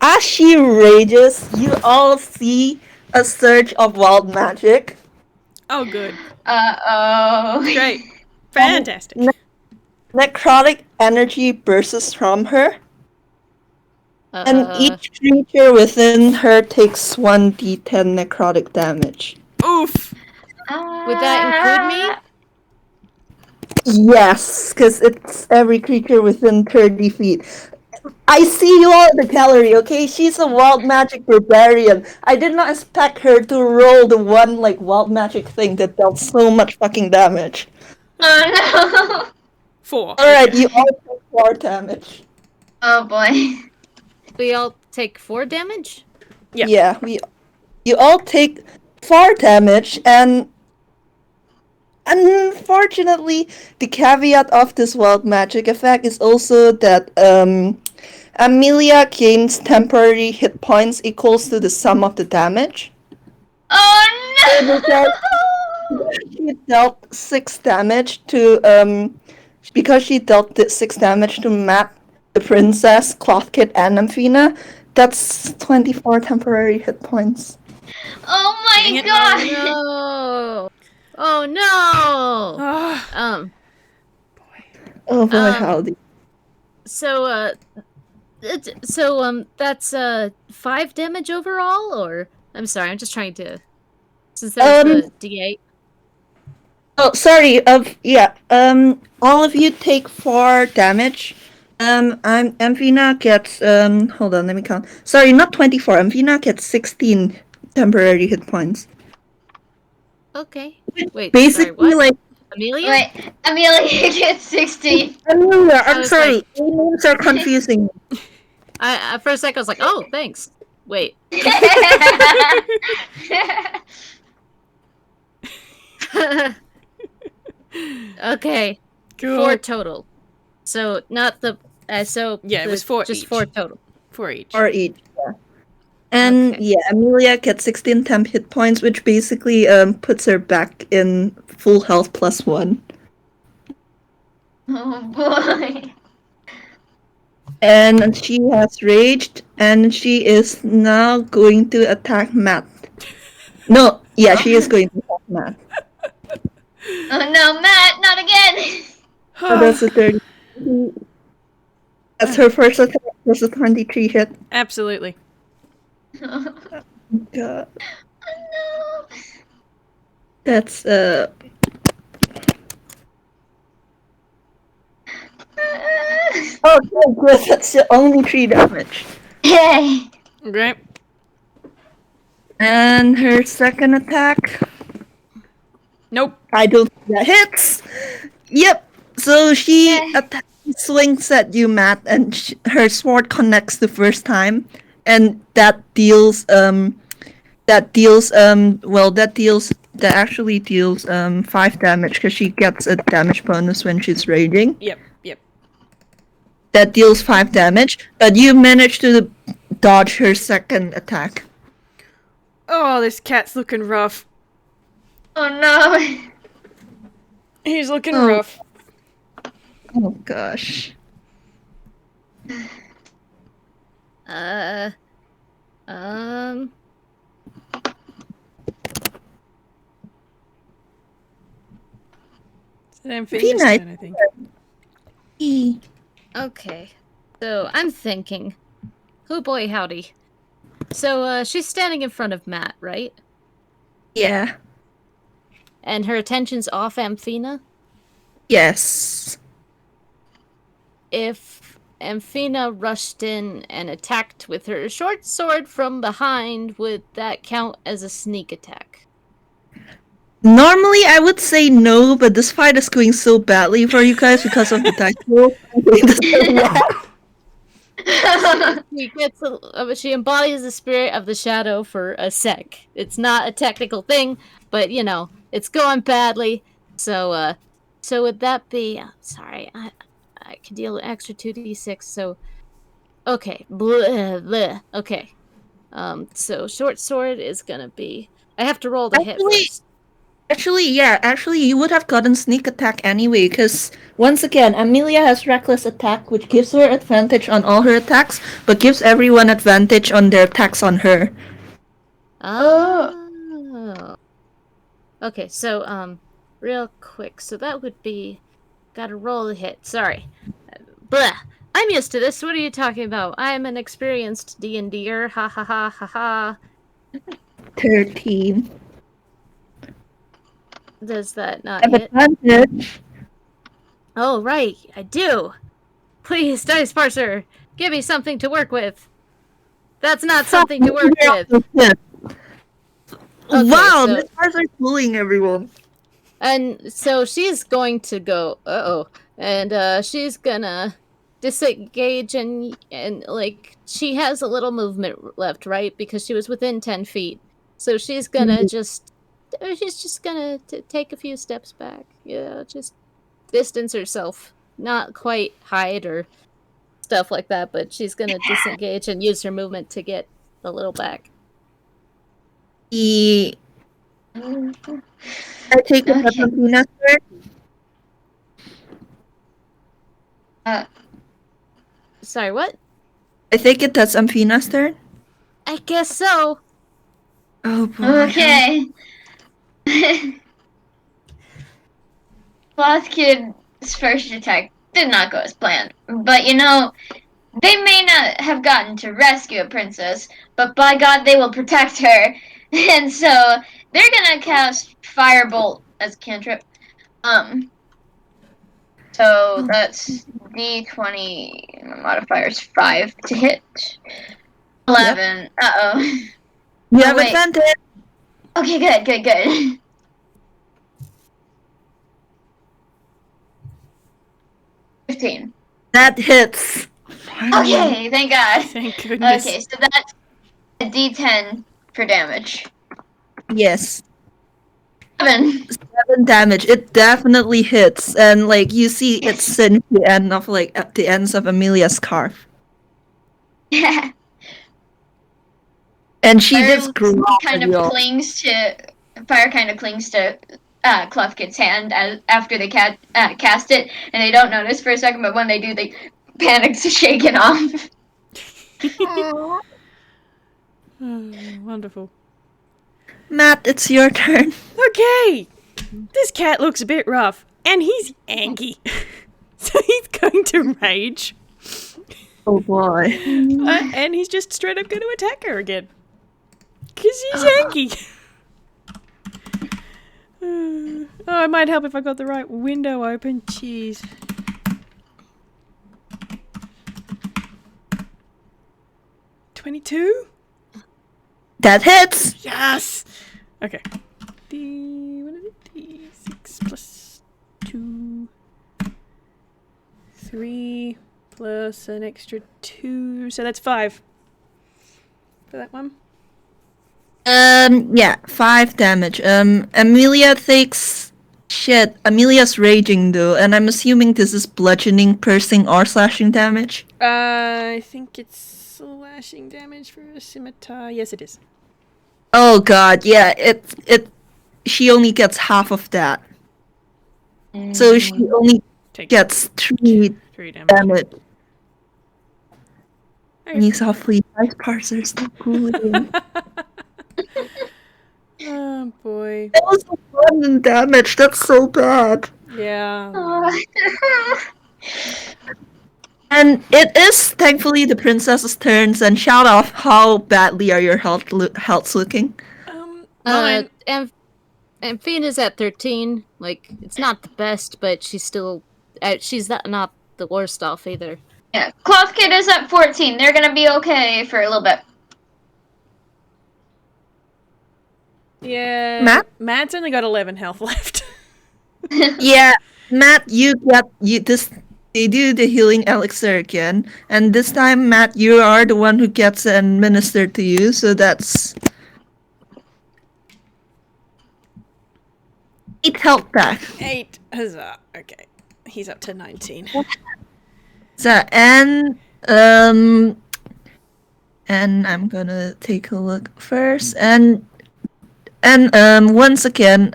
As she rages, you all see a surge of wild magic. Oh, good. Uh-oh. Great. Fantastic. Necrotic energy bursts from her, and Uh, each creature within her takes 1d10 necrotic damage. Oof. Would that include Yes, because it's every creature within 30 feet. I see you all at the gallery, okay? She's a wild magic barbarian. I did not expect her to roll the one, wild magic thing that dealt so much fucking damage. Oh no. 4. Alright, you all take 4 damage. Oh boy. we all take 4 damage? Yeah. Yeah, you all take 4 damage, and unfortunately, the caveat of this wild magic effect is also that Amelia gains temporary hit points equals to the sum of the damage. Oh no. She dealt 6 damage to because she dealt 6 damage to Matt, the princess, Cloth Kid, and Amphina. That's 24 temporary hit points. Oh Dang my it. god. No! Oh no! Oh, Oh boy, Um, howdy. So that's 5 damage overall, or I'm sorry, I'm just trying to. Since there's the D8. Oh, sorry. Yeah. All of you take 4 damage. Amphina gets hold on, let me count. Sorry, not 24. Amphina gets 16 temporary hit points. Okay. Wait. Basically, sorry, what? Amelia? Wait, Amelia gets 16. Amelia, I I'm was sorry. like- Names are confusing. For a second I was like, oh, thanks. Wait. Okay. Cool. 4 total. So not the Yeah, it was 4 just each. 4 total. 4 each. Or each. Yeah. And Okay. yeah, Amelia gets 16 temp hit points, which basically puts her back in full health +1. Oh boy. And she has raged, and she is now going to attack Matt. No, yeah, she is going to attack Matt. Oh no, Matt, not again! So that's a 30. That's her first attack. That's a 23 hit. Absolutely. Oh God. no. That's okay, good. That's only 3 damage. Yay. Okay. And her second attack, Nope. I don't think that hits. Yep. So she swings at you, Matt, and her sword connects the first time, and that actually deals 5 damage because she gets a damage bonus when she's raging. Yep. That deals 5 damage, but you manage to dodge her second attack. Oh, this cat's looking rough. Oh no. He's looking Oh. rough. Oh gosh. It's an Amphibious Nice. turn, I think. Okay. So I'm thinking. Oh boy, howdy. So she's standing in front of Matt, right? Yeah. And her attention's off Amphina? Yes. If Amphina rushed in and attacked with her short sword from behind, would that count as a sneak attack? Normally, I would say no, but this fight is going so badly for you guys because of the dice roll. She embodies the spirit of the shadow for a sec. It's not a technical thing, but you know, it's going badly. So would that be? Sorry, I can deal an extra 2d6. So, okay, bleh, bleh. Okay. So short sword is gonna be. I have to roll the hit first. Actually, you would have gotten sneak attack anyway, because once again, Amelia has reckless attack, which gives her advantage on all her attacks, but gives everyone advantage on their attacks on her. Oh. Okay, so real quick. So that would be. Gotta roll the hit. Sorry. Blah. I'm used to this. What are you talking about? I'm an experienced D&Der. Ha ha ha ha ha. 13. Does that not Have hit? advantage. Oh, right. I do. Please, Dice Parser, give me something to work with. That's not something to work with. Okay, Wow, so- these cards are fooling everyone. And so she's going to go, and she's gonna disengage and like, she has a little movement left, right? Because she was within 10 feet. So she's gonna she's just gonna take a few steps back. Yeah, just distance herself. Not quite hide or stuff like that, but she's gonna disengage and use her movement to get a little back. I take it that Amphina's turn. Sorry, what? I take it that's Amphina's turn. I guess so. Oh boy. Okay. Sloth Kid's first attack did not go as planned. But you know, they may not have gotten to rescue a princess, but by God, they will protect her. And so they're gonna cast Firebolt as a cantrip. So that's D20 modifier's 5 to hit. 11. Uh-oh. You have wait. advantage. Okay, good. 15. That hits. Okay, thank God. Thank goodness. Okay, so that's a D10 for damage. Yes. 7. 7 damage. It definitely hits, and like you see it singe the end of like at the ends of Amelia's scarf. And she just grew up kind with of you all. clings to Cluffkid's hand after they cast it, and they don't notice for a second, but when they do, they panics to shake it off. Aw. Oh, wonderful. Matt, it's your turn. Okay, this cat looks a bit rough, and he's angry. So he's going to rage. Oh boy. And he's just straight up going to attack her again. Because he's angry. Oh, it might help if I got the right window open. Jeez. $22? That hits. Yes! Okay. What is it? D6 plus 2. 3 plus an extra 2. So that's 5. For that one. Yeah, 5 damage. Amelia takes shit. Amelia's raging though, and I'm assuming this is bludgeoning, piercing, or slashing damage. I think it's slashing damage for a scimitar. Yes, it is. Oh god, yeah, she only gets half of that. So she only gets 3 3 damage. damage. Okay. You softly dice parsers, so cool. Oh boy. That was 1 damage, that's so bad. Yeah. And it is thankfully the princess's turns, and shout off how badly are your healths looking. And Amphina's at 13. Like, it's not the best, but she's still... she's not the worst off either. Yeah, Cluffkid is at 14. They're gonna be okay for a little bit. Yeah. Matt's only got 11 health left. Yeah, Matt, they do the healing elixir again, and this time, Matt, you are the one who gets it administered to you, so that's 8 health back. 8. Huzzah. Okay. He's up to 19. So, and I'm gonna take a look first, and once again,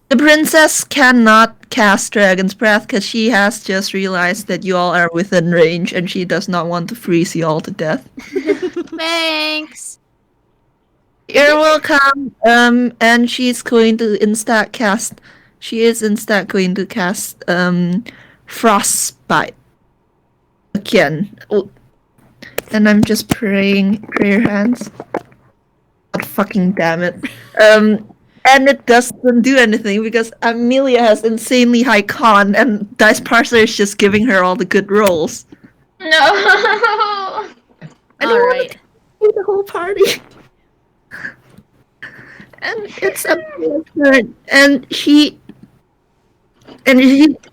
the princess cannot cast Dragon's Breath because she has just realized that you all are within range, and she does not want to freeze you all to death. Thanks! You're welcome. And she's going to insta cast. She is insta going to cast Frostbite again. Oh. And I'm just praying prayer hands. God fucking damn it. And it doesn't do anything because Amelia has insanely high con, and Dice Parser is just giving her all the good rolls. No. I don't want to take the whole party. And it's Amelia's turn, and she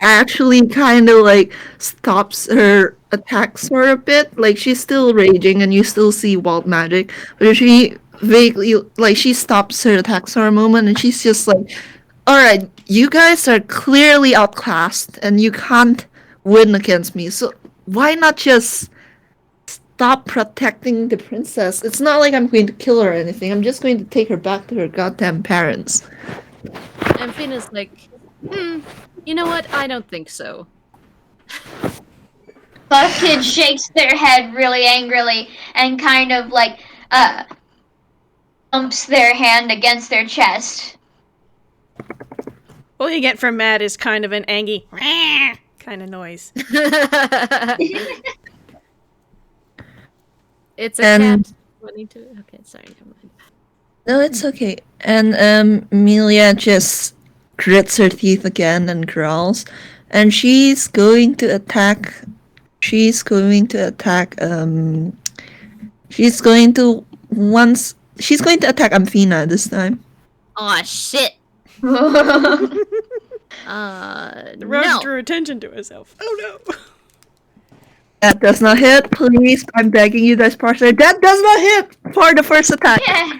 actually kind of like stops her attacks for a bit. Like, she's still raging, and you still see wild magic, but she vaguely, like, she stops her attacks for a moment, and she's just like, alright, you guys are clearly outclassed, and you can't win against me, so why not just stop protecting the princess? It's not like I'm going to kill her or anything, I'm just going to take her back to her goddamn parents. Amphina's like, you know what? I don't think so. Cluffkid shakes their head really angrily and kind of like bumps their hand against their chest. All you get from Matt is kind of an angry kind of noise. It's a cat. 22. Okay, sorry, never mind. No, it's okay. And Amelia just grits her teeth again and growls, and she's going to attack. She's going to attack Amphina this time. Aw, shit. The rogue No. drew attention to herself. Oh no. That does not hit, please. I'm begging you, Dice Parser. That does not hit for the first attack. Yeah.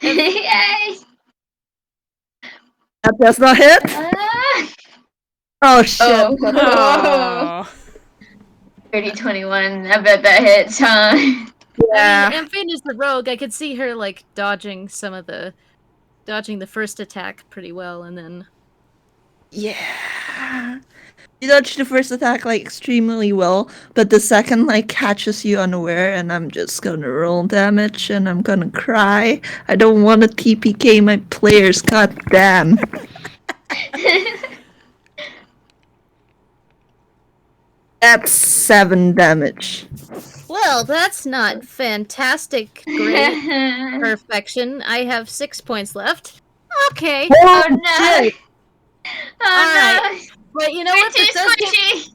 Yay! That does not hit. Oh shit. Oh. Oh. 30-21. I bet that hits, huh? Yeah. I mean, Amphina's the rogue. I could see her like dodging the first attack pretty well, and then Yeah. You dodged the first attack like extremely well, but the second like catches you unaware, and I'm just gonna roll damage and I'm gonna cry. I don't want to TPK my players, god damn. That's 7 damage. well, that's not fantastic, great perfection. I have 6 points left. Okay, Oh no! Oh no! but you know You're what? too squishy!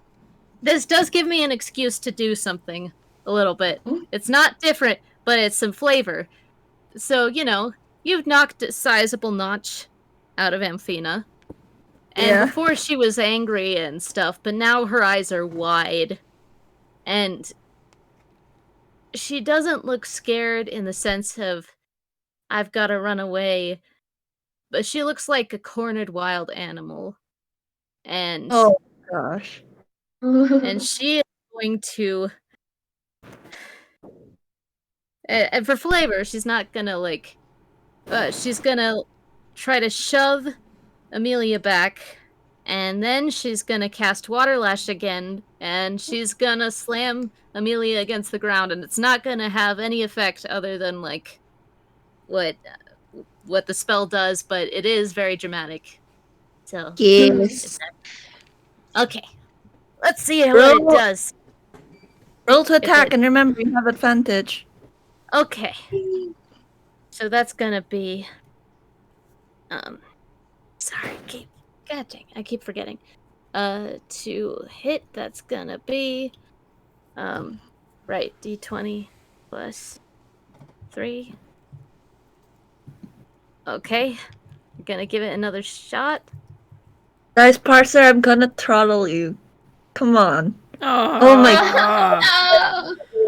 This does give me an excuse to do something a little bit. It's not different, but it's some flavor. So, you know, you've knocked a sizable notch out of Amphina. And Yeah. before she was angry and stuff, but now her eyes are wide. And she doesn't look scared in the sense of, I've got to run away. But she looks like a cornered wild animal. And Oh gosh. and she is going to and for flavor she's not gonna like she's gonna try to shove Amelia back, and then she's gonna cast Water Lash again, and she's gonna slam Amelia against the ground, and it's not gonna have any effect other than like what the spell does, but it is very dramatic. So Yes. okay, let's see what it Roll. does. Roll to attack, it- and remember you have advantage. Okay. So that's gonna be sorry, god dang, I keep forgetting. To hit, that's gonna be right, D20 plus 3. Okay. I'm gonna give it another shot. Dice Parser, I'm gonna throttle you. Come on. Oh my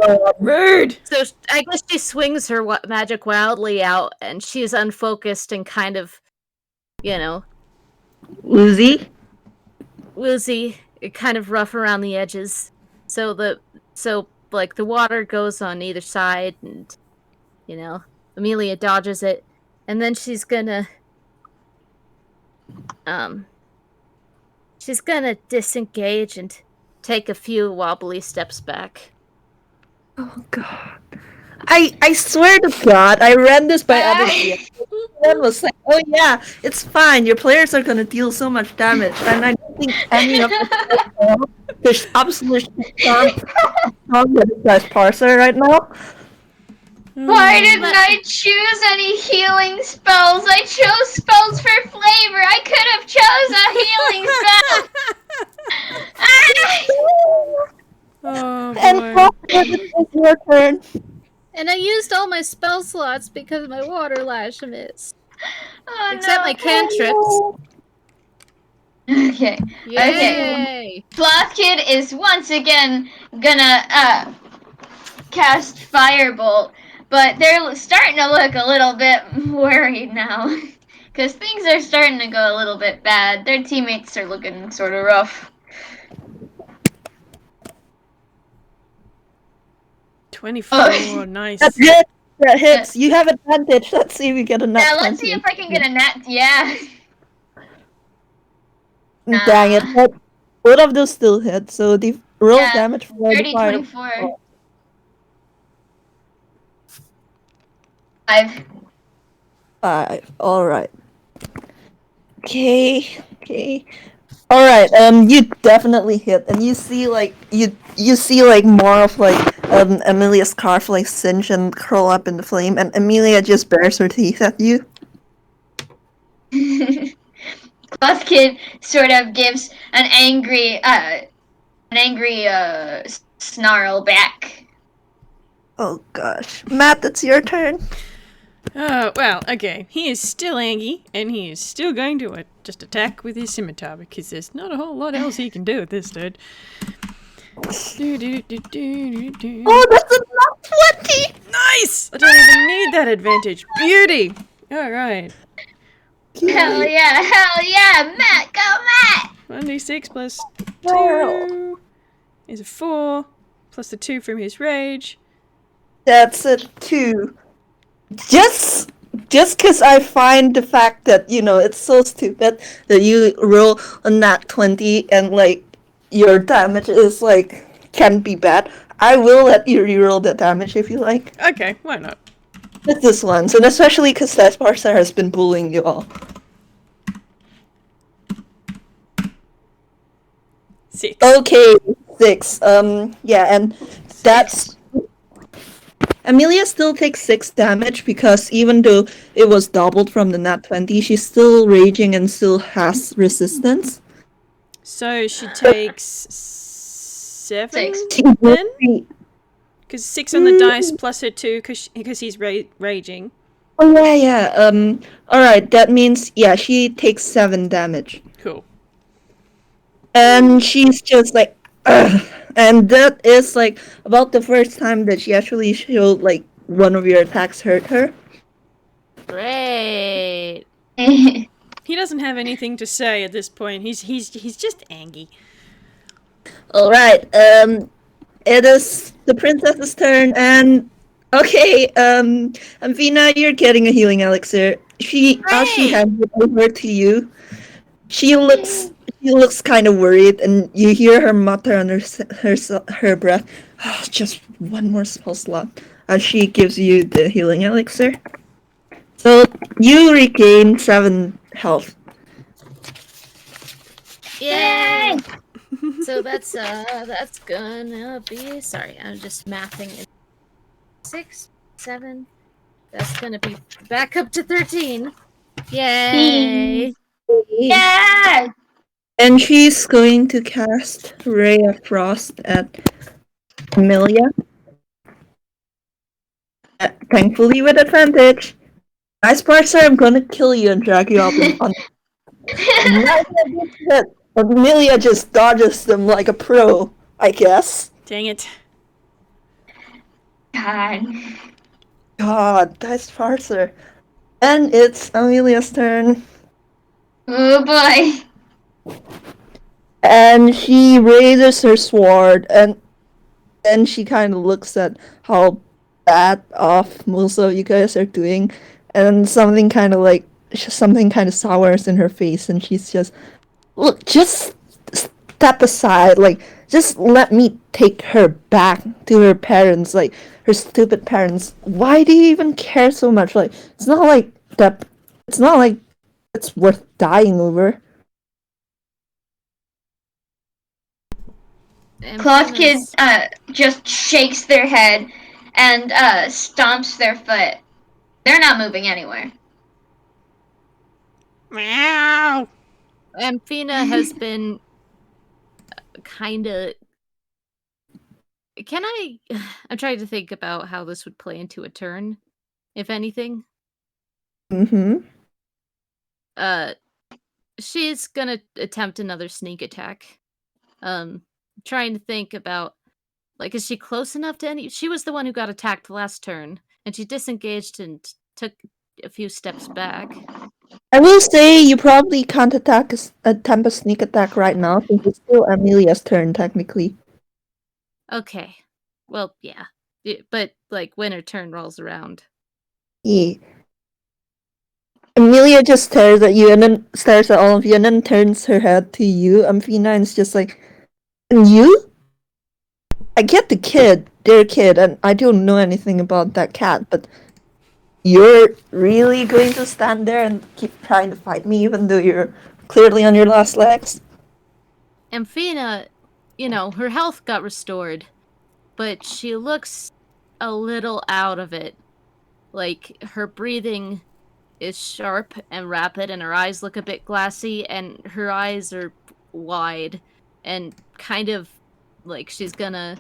Oh. Rude! So I guess she swings her magic wildly out, and she's unfocused and kind of, you know, Woozy? woozy, kind of rough around the edges. So the water goes on either side, and you know, Amelia dodges it, and then she's gonna disengage and take a few wobbly steps back. Oh god. I swear to God, I ran this by other players. One was like, oh yeah, it's fine. Your players are gonna deal so much damage, and I don't think any of them there's absolutely wrong with Dice Parser right now. Why didn't I choose any healing spells? I chose spells for flavor. I could have chose a healing spell. Oh And boy. it's your turn. And I used all my spell slots because of my water lash missed. Oh, Except no. my cantrips. Okay. Yay! Sloth Kid is once again gonna cast Firebolt, but they're starting to look a little bit worried now. Because things are starting to go a little bit bad. Their teammates are looking sort of rough. 24, nice. That's good. That hits. You have advantage. Let's see if we get a nat Yeah, let's 20. see if I can get a nat. Yeah. Dang it. But both of those still hit, so the roll Yeah, damage for the 30, fire. 24. 5. 5. Alright. Okay. Alright, you definitely hit, and you see like you see like more of like Amelia's scarf like cinch and curl up in the flame, and Amelia just bares her teeth at you. Sloth Kid sort of gives an angry snarl back. Oh gosh. Matt, it's your turn. Well, okay. He is still angry, and he is still going to just attack with his scimitar, because there's not a whole lot else he can do at this dude. Oh, that's a not 20! Nice! I don't even need that advantage. Beauty! Alright. Hell yeah, Matt, go Matt! 1d6 plus Wow. 2 is a 4, plus the 2 from his rage. That's a 2. Just because I find the fact that, it's so stupid that you roll a nat 20 and, like, your damage is, like, can be bad, I will let you reroll the damage if you like. Okay, why not? With this once, and especially because that Sparsa has been bullying you all. 6. Okay, 6. Yeah, and that's... Amelia still takes 6 damage because even though it was doubled from the nat 20, she's still raging and still has resistance. So she takes 7 6. then? Because 6 on the dice plus her 2 because he's raging. Oh, yeah. Alright, that means, yeah, she takes 7 damage. Cool. And she's just like, ugh. And that is, like, about the first time that she actually showed, like, one of your attacks hurt her. Great. He doesn't have anything to say at this point. He's just angry. Alright, it is the princess's turn, and okay, Amphina, you're getting a healing elixir. As she hands it over to you, she looks kind of worried, and you hear her mutter under her breath, oh, just one more spell slot, as she gives you the healing elixir. So you regain 7 health. Yay! So that's gonna be, sorry, I'm just mathing. 6, 7. That's gonna be back up to 13. Yay! Yeah! And she's going to cast Ray of Frost at Amelia. Thankfully with advantage. Nice Parser, I'm gonna kill you and drag you up on Amelia just dodges them like a pro, I guess. Dang it. God, nice Parser. And it's Amelia's turn. Oh boy. And she raises her sword, and then she kind of looks at how bad off most of you guys are doing, and something kind of sours in her face, and she's just, look, just step aside, like, just let me take her back to her parents, like, her stupid parents. Why do you even care so much? Like, it's not like it's worth dying over. Cloth Kid just shakes their head and stomps their foot. They're not moving anywhere. Meow. Amphina has been kind of. I'm trying to think about how this would play into a turn, if anything. Mm-hmm. She's gonna attempt another sneak attack. Trying to think about, like, is she close enough to any? She was the one who got attacked last turn, and she disengaged and took a few steps back. I will say you probably can't attempt a sneak attack right now since it's still Amelia's turn, technically. Okay. Well, yeah. But, like, when her turn rolls around. Yeah. Amelia just stares at you and then stares at all of you and then turns her head to you, Amphina, and it's just like, and you? I get the kid, their kid, and I don't know anything about that cat, but you're really going to stand there and keep trying to fight me even though you're clearly on your last legs? Amphina, her health got restored, but she looks a little out of it. Like, her breathing is sharp and rapid, and her eyes look a bit glassy, and her eyes are wide, and kind of like she's gonna...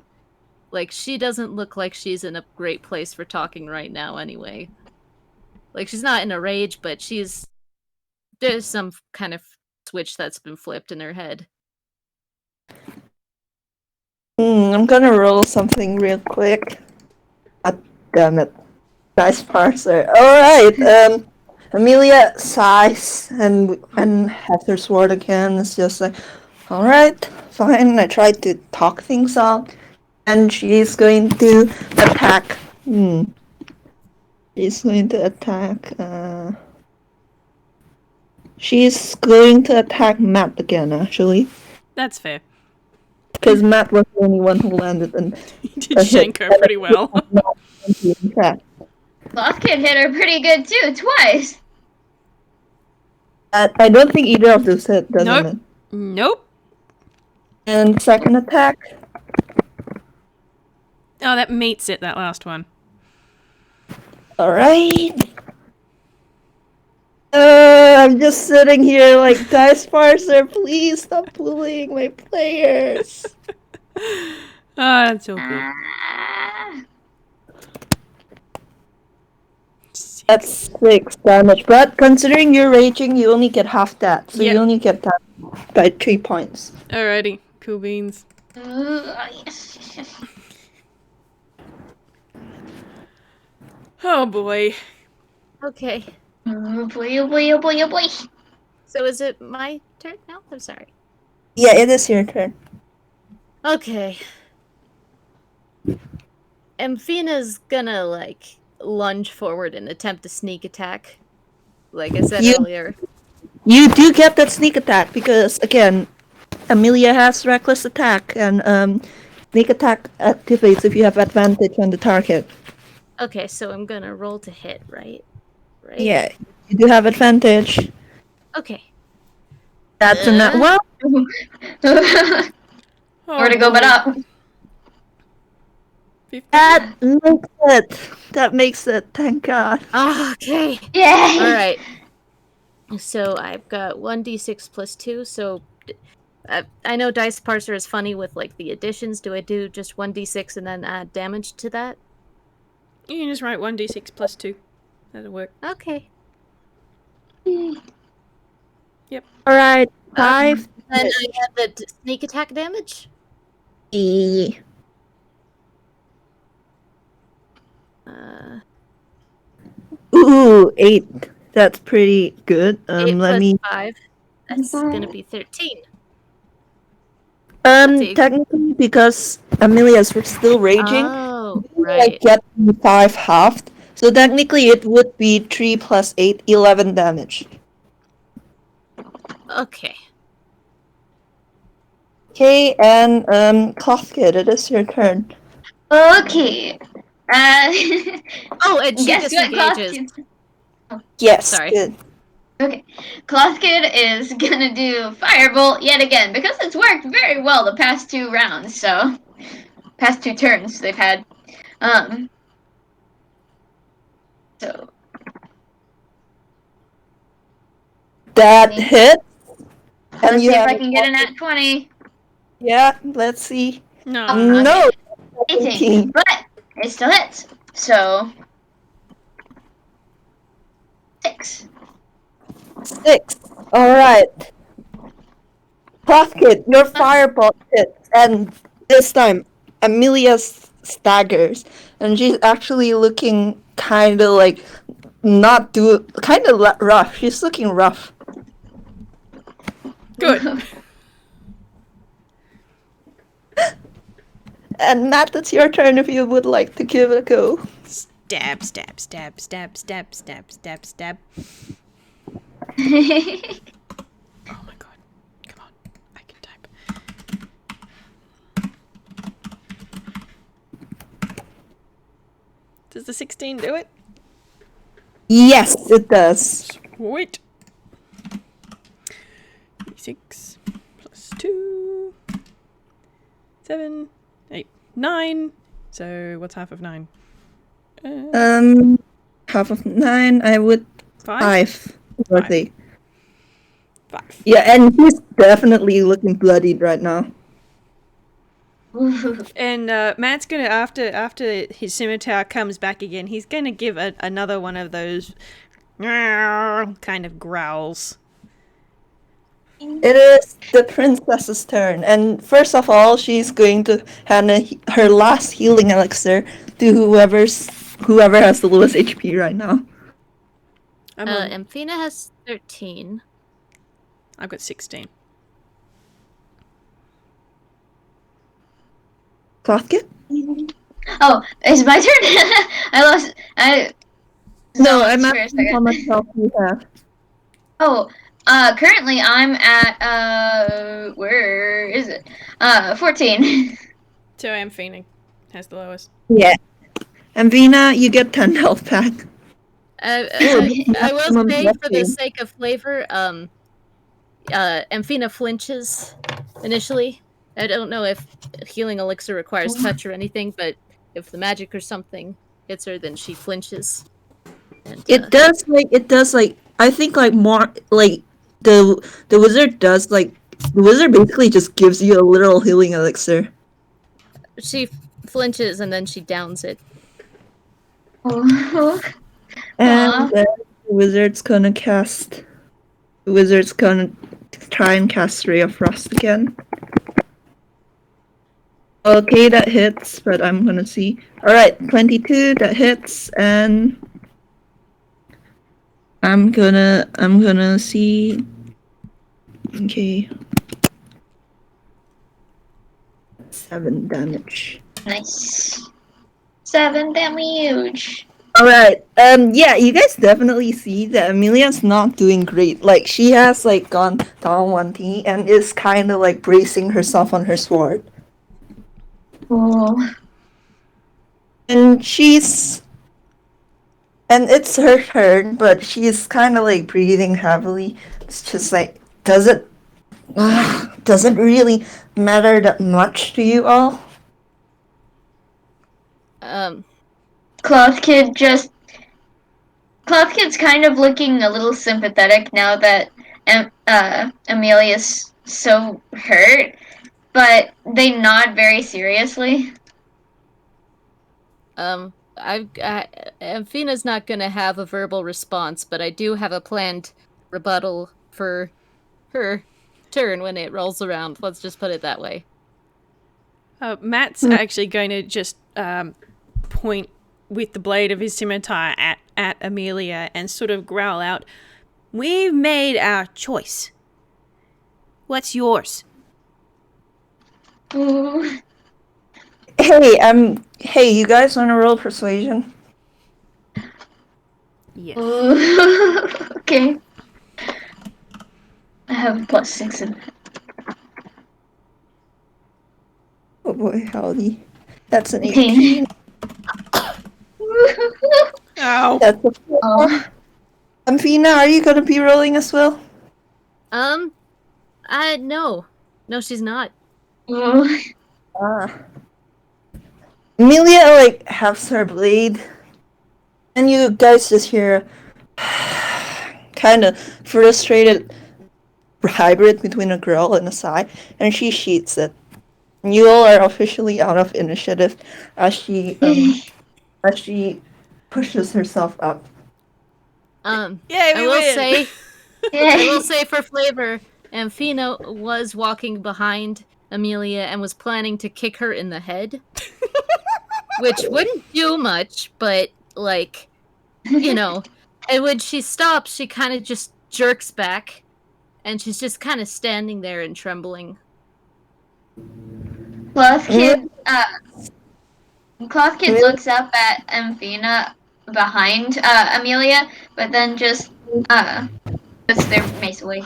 Like, she doesn't look like she's in a great place for talking right now anyway. Like, she's not in a rage, but there's some kind of switch that's been flipped in her head. I'm gonna roll something real quick. Ah, damn it. Dice parser. Alright, Amelia sighs and has her sword again. It's just like, alright, fine. I tried to talk things out. And she's going to attack. She's going to attack, she's going to attack Matt again, actually. That's fair. Because Matt was the only one who landed in You did a hit. shank her pretty well. Cloth Kid hit her pretty good too, twice. I don't think either of those hit, doesn't Nope. it? Nope. And second attack. Oh, that meets it, that last one. Alright. I'm just sitting here like, Dice Parser, please stop bullying my players. Oh, that's all good. Ah. That's 6 damage, but considering you're raging, you only get half that. So Yep. you only get that by 3 points. Alrighty, cool beans. Yes. Oh boy. Okay. Oh boy, oh boy, oh boy, oh boy. So is it my turn now? I'm sorry. Yeah, it is your turn. Okay. Amphina's gonna, like, lunge forward and attempt a sneak attack. Like I said You- earlier. You do get that sneak attack because, again, Amelia has reckless attack, and sneak attack activates if you have advantage on the target. Okay, so I'm gonna roll to hit, right? Right? Yeah, you do have advantage. Okay. That's a nat. Well, Oh, Where to go boy. but up? 15. that makes it. That makes it. Thank God. Okay. Yay! Alright. So I've got 1d6 plus 2, so I know Dice Parser is funny with like the additions. Do I do just 1d6 and then add damage to that? You can just write 1d6 plus 2. That'll work. Okay. All right, 5. Then I add the sneak attack damage. E. Ooh, 8. That's pretty good. 8 Let plus me. 5. That's gonna be 13. see. Technically, because Amelia's still raging, Oh, you, right. like, get 5 halved. So technically, it would be 3 plus 8, 11 damage. Okay. Okay, and Cloth Kid, it is your turn. Okay. Oh, and she Guess what, Cloth disengages. Kid? Yes, Sorry. good. Okay. Cloth Kid is gonna do Firebolt yet again because it's worked very well the past 2 rounds. So, past 2 turns they've had. So That Okay. hit. And let's you see if have I can get a nat 20. Yeah, let's see. No. No! 18, 18. but it still hits. So 6. 6. Alright. Cloth Kid, your firebolt hits, and this time Amelia staggers, and she's actually looking kind of like kind of rough. She's looking rough. Good. And Matt, it's your turn if you would like to give it a go. Stab, stab, stab, stab, stab, stab, stab, stab. Oh my god. Come on. I can type. Does the 16 do it? Yes, it does. Sweet. 6 plus 2. 7, 8, 9. So what's half of 9? Half of 9, I would 5. Worthy. 5. Yeah, and he's definitely looking bloodied right now. And Matt's gonna after his scimitar comes back again, he's gonna give another one of those kind of growls. It is the princess's turn, and first of all, she's going to hand her last healing elixir to whoever has the lowest HP right now. Amphina has 13. I've got 16. Clothkit? Oh, it's my turn. I lost. No, I'm for a asking how second. much health you have. Oh, currently I'm at where is it? 14. So Amphina has the lowest. Yeah. And Vina, you get 10 health back. I will Maximum say, health for the gain. sake of flavor, Amphina flinches initially. I don't know if healing elixir requires touch or anything, but if the magic or something hits her, then she flinches. And, It does like I think like more like the wizard does like the wizard basically just gives you a literal healing elixir. she flinches and then she downs it. Oh. And then the wizard's gonna try and cast Ray of Frost again. Okay, that hits, but I'm gonna see. Alright, 22, that hits, and I'm gonna see. Okay. 7 damage. Nice. 7 damage. Alright, yeah, you guys definitely see that Amelia's not doing great. Like, she has, like, gone down 1T and is kind of, like, bracing herself on her sword. Oh. And it's her turn, but she's kind of, like, breathing heavily. It's just, like, doesn't really matter that much to you all. Cloth Kid's kind of looking a little sympathetic now that Amelia's so hurt, but they nod very seriously. Amphina's not gonna have a verbal response, but I do have a planned rebuttal for her turn when it rolls around. Let's just put it that way. Matt's actually going to just point with the blade of his scimitar at Amelia and sort of growl out, "We've made our choice. What's yours?" Ooh. Hey, you guys want to roll persuasion? Yes. Ooh. Okay. I have +6 in it. Oh boy, howdy. That's an 18. Ow. That's a 4. Oh. Amphina, are you gonna be rolling as well? No. No, she's not. Oh. Amelia, like, halves her blade. And you guys just hear kind of frustrated hybrid between a girl and a sigh, and she sheets it. And you all are officially out of initiative as she pushes herself up. Yay, I we will win. say, I will say for flavor, Amphina was walking behind Amelia and was planning to kick her in the head, which wouldn't do much, but like, you know. And when she stops, she kind of just jerks back, and she's just kind of standing there and trembling. Cloth Kid looks up at Amphina behind Amelia, but then just puts their mace away.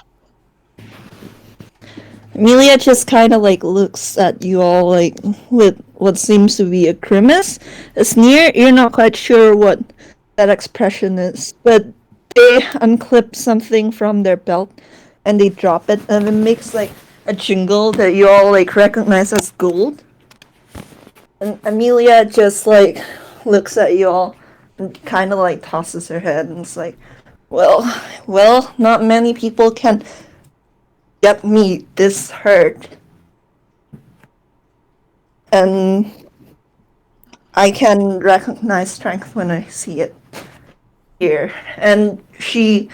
Amelia just kind of like looks at you all like with what seems to be a grimace, a sneer. You're not quite sure what that expression is, but they unclip something from their belt and they drop it, and it makes like a jingle that you all like recognize as gold. And Amelia just like looks at you all and kind of like tosses her head and it's like, well, not many people can get me this hurt. And I can recognize strength when I see it here. And she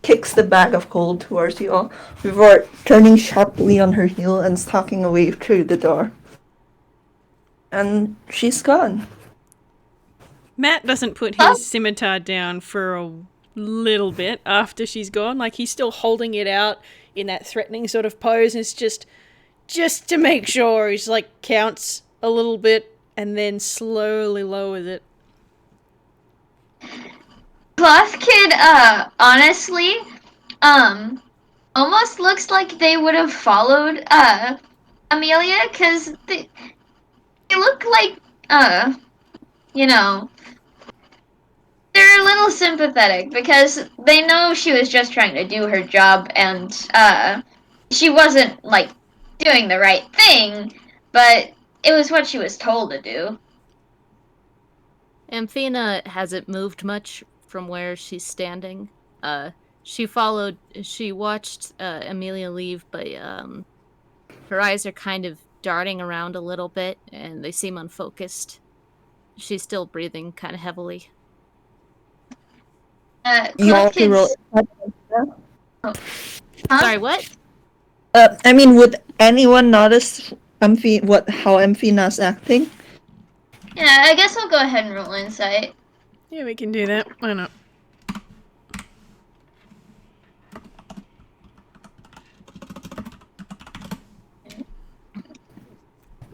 kicks the bag of gold towards you all before turning sharply on her heel and stalking away through the door. And she's gone. Matt doesn't put his scimitar down for a little bit after she's gone. Like, he's still holding it out in that threatening sort of pose. And it's just to make sure. He's like, counts a little bit and then slowly lowers it. Cloth Kid, honestly, almost looks like they would have followed, Amelia, because they look like, you know, they're a little sympathetic because they know she was just trying to do her job and, she wasn't, like, doing the right thing, but it was what she was told to do. Amphina hasn't moved much from where she's standing. She watched Amelia leave, but her eyes are kind of darting around a little bit, and they seem unfocused. She's still breathing kind of heavily. You Cloth want to roll? Huh? Sorry, what? I mean, would anyone notice how Amphina's acting? Yeah, I guess I'll go ahead and roll insight. Yeah, we can do that. Why not?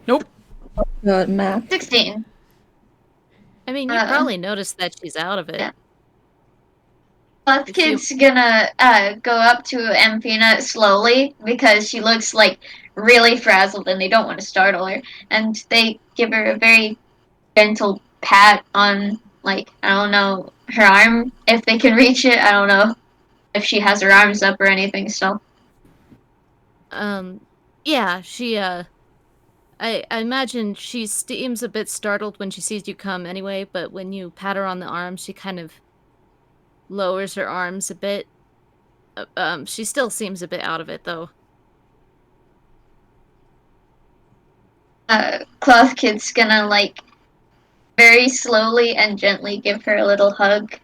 Nope. Math. 16. I mean, you probably noticed that she's out of it. Yeah. Cloth Kid's gonna go up to Amphina slowly because she looks like really frazzled and they don't want to startle her. And they give her a very gentle pat on, like, I don't know, her arm, if they can reach it. I don't know if she has her arms up or anything still. Yeah, she, I imagine she seems a bit startled when she sees you come anyway, but when you pat her on the arm, she kind of lowers her arms a bit. She still seems a bit out of it, though. Cloth Kid's gonna, like, very slowly and gently give her a little hug.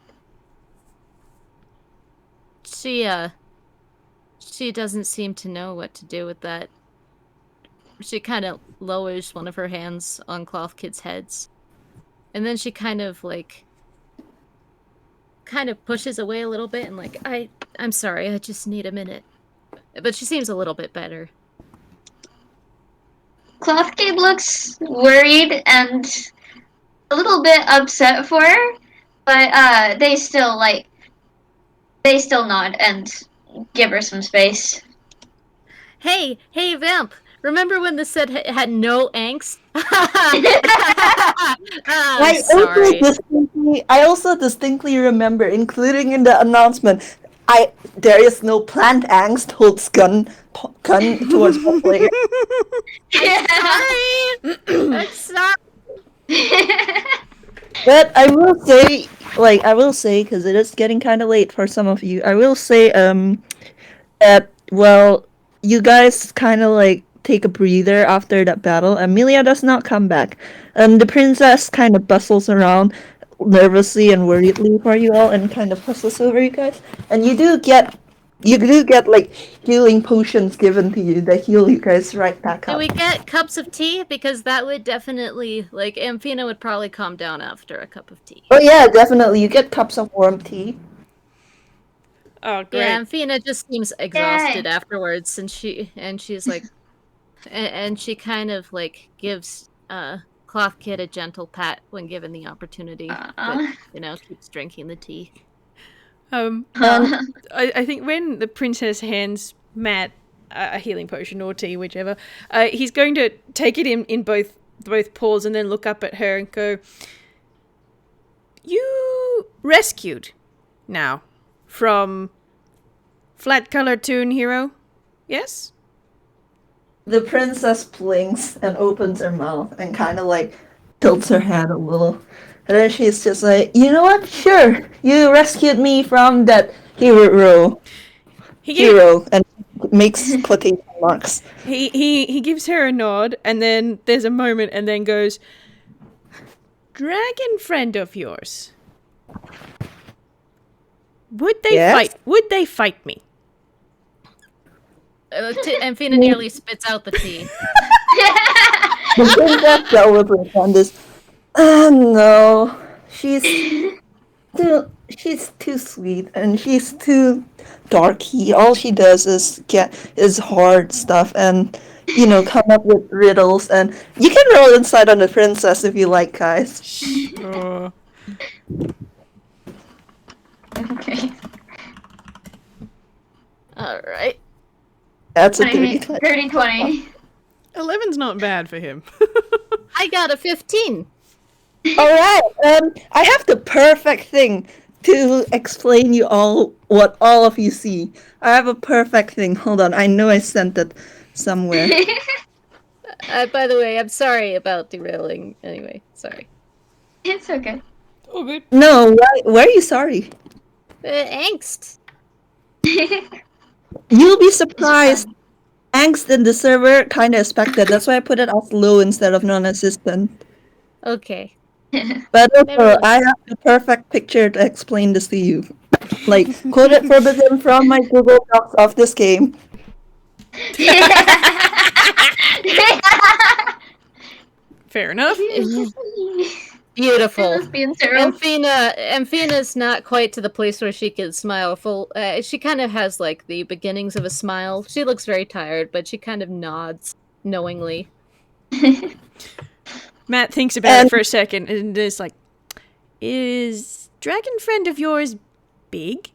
She doesn't seem to know what to do with that. She kind of lowers one of her hands on Cloth Kid's heads. And then she kind of pushes away a little bit and like, I'm sorry, I just need a minute. But she seems a little bit better. Cloth Kid looks worried and a little bit upset for her, but they still nod and give her some space. Hey, Vamp! Remember when the set had no angst? I also distinctly remember, including in the announcement, there is no plant angst. Holds gun towards the player. I'm sorry. But I will say, because it is getting kind of late for some of you, I will say, that, well, you guys kind of, like, take a breather after that battle. Amelia does not come back. The princess kind of bustles around nervously and worriedly for you all and kind of hustles over you guys. And you do get, like, healing potions given to you that heal you guys right back up. Do we get cups of tea? Because that would definitely, like, Amphina would probably calm down after a cup of tea. Oh yeah, definitely. You get cups of warm tea. Oh, great. Yeah, Amphina just seems exhausted afterwards, and she's like, and she kind of like gives Cloth Kid a gentle pat when given the opportunity, but keeps drinking the tea. I think when the princess hands Matt a healing potion or tea, whichever, he's going to take it in both paws and then look up at her and go, "You rescued now from Flat Color Toon Hero, yes?" The princess blinks and opens her mouth and kind of like tilts her head a little. And then she's just like, you know what? Sure, you rescued me from that hero. And makes quotation marks. He gives her a nod, and then there's a moment, and then goes, "Dragon friend of yours." Would they Yes? fight? Would they fight me? Amphina nearly spits out the tea. The princess celebrates on this. No. She's too sweet and she's too darky. All she does is hard stuff and come up with riddles, and you can roll insight on the princess if you like, guys. Okay. All right. That's a 20, 30. 30, 20. 11's not bad for him. I got a 15. Alright, I have the perfect thing to explain you all what all of you see. I have a perfect thing. Hold on, I know I sent it somewhere. By the way, I'm sorry about derailing. Anyway, sorry. It's okay. Oh, good. No, why are you sorry? Angst. You'll be surprised. Angst in the server kind of expected. That's why I put it as low instead of non-existent. Okay. But also, Never- I have the perfect picture to explain this to you. Like, quote it verbatim from my Google Docs of this game. Fair enough. Beautiful. Lesbian Sarah. Amphina's not quite to the place where she can smile full. She kind of has like the beginnings of a smile. She looks very tired, but she kind of nods knowingly. Matt thinks about it for a second and is like, is dragon friend of yours big?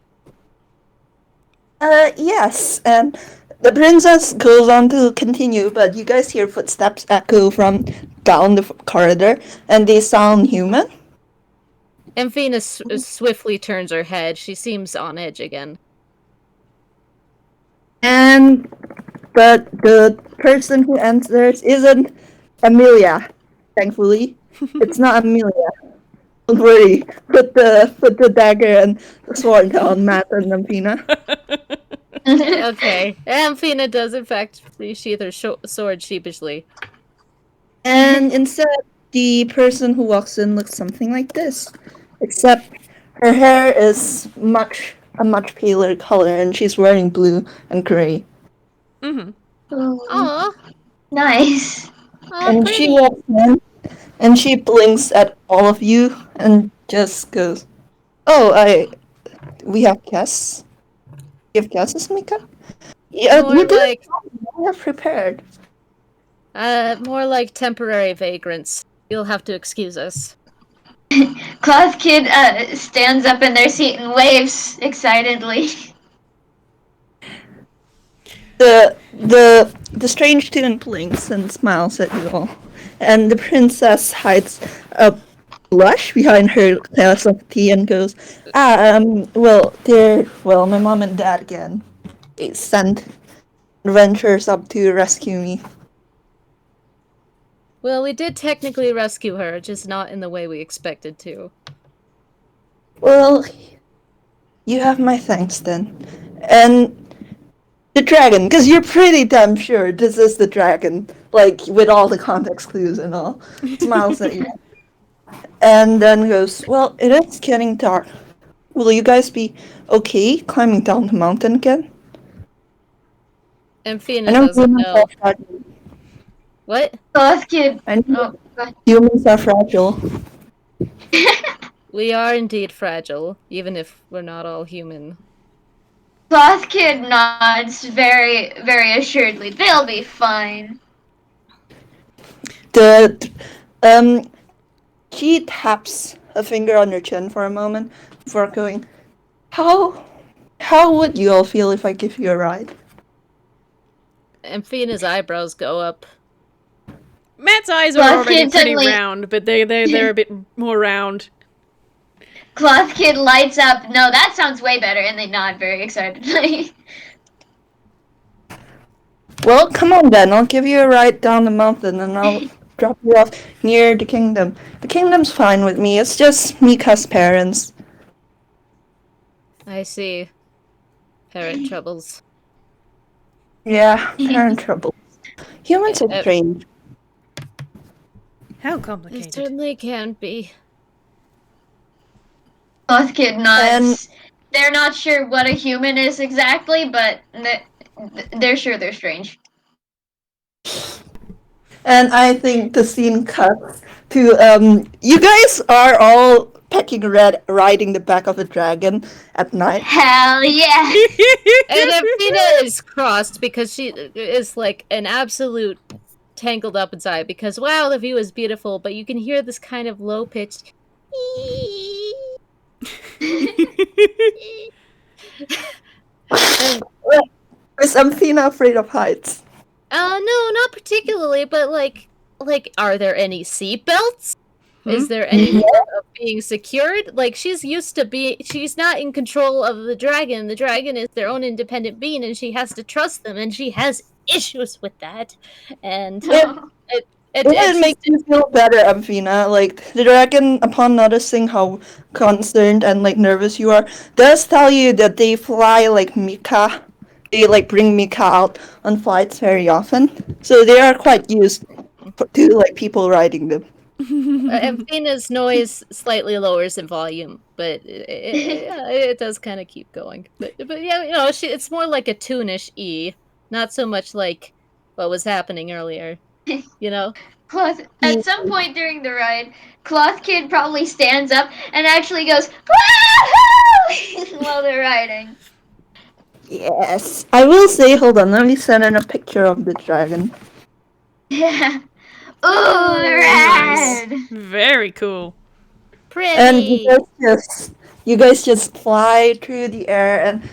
Yes, and the princess goes on to continue, but you guys hear footsteps echo from down the corridor, and they sound human. Amphina swiftly turns her head. She seems on edge again. But the person who answers isn't Amelia, thankfully. It's not Amelia. Don't worry. Put the dagger and the sword down, Matt and Amphina. Okay. Amphina does, in fact, resheath her sword sheepishly. And instead, the person who walks in looks something like this. Except her hair is a much paler color, and she's wearing blue and gray. Mm-hmm. Aw. Nice. Aw, And she pretty. walks in, and she blinks at all of you, and just goes, "Oh, we have guests. You have guests, Mika? Yeah, More you did. like- I have prepared." More like temporary vagrants. You'll have to excuse us. Cloth Kid stands up in their seat and waves excitedly. The strange tune blinks and smiles at you all, and the princess hides a blush behind her glass of tea and goes, my mom and dad again. They sent adventurers up to rescue me. Well, we did technically rescue her, just not in the way we expected to. Well, you have my thanks then. And the dragon, because you're pretty damn sure this is the dragon, like, with all the context clues and all, smiles at you. And then goes, well, it is getting dark. Will you guys be okay climbing down the mountain again? Amphina I know doesn't humans know. are fragile. What? Cloth Kid. I know Oh, humans are fragile. We are indeed fragile, even if we're not all human. Cloth Kid nods very, very assuredly. They'll be fine. She taps a finger on your chin for a moment before going, How would you all feel if I give you a ride? Amphina's eyebrows go up. Matt's eyes are Well, already kid pretty suddenly- round, but they're a bit more round. Cloth Kid lights up. No, that sounds way better, and they nod very excitedly. Well, come on then, I'll give you a ride down the mountain and I'll drop you off near the kingdom. The kingdom's fine with me, it's just Mika's parents. I see. Parent troubles. Yeah, they're in trouble. Humans are Uh, strange. How It complicated. certainly can be. Cloth Kid nods. they're not sure what a human is exactly, but they're sure they're strange. And I think the scene cuts to you guys are all pecking red riding the back of a dragon at night. Hell yeah! And Amphina is crossed because she is like an absolute tangled up inside because wow, the view is beautiful, but you can hear this kind of low pitched and Is Amphina afraid of heights? no, not particularly, but like are there any seatbelts? Is there any fear of being secured? Like she's used to she's not in control of the dragon. The dragon is their own independent being and she has to trust them and she has issues with that. And It makes you feel better, Amphina. Like the dragon, upon noticing how concerned and like nervous you are, does tell you that they fly like Mika. They like bring Mika out on flights very often, so they are quite used to like people riding them. Amphina's noise slightly lowers in volume, but it does kind of keep going. But yeah, you know, it's more like a tune-ish E, not so much like what was happening earlier. You know. At some point during the ride, Cloth Kid probably stands up and actually goes "Wahoo!" while they're riding. Yes, I will say. Hold on, let me send in a picture of the dragon. Yeah. Ooh, rad! Very cool. Pretty. And you guys just fly through the air, and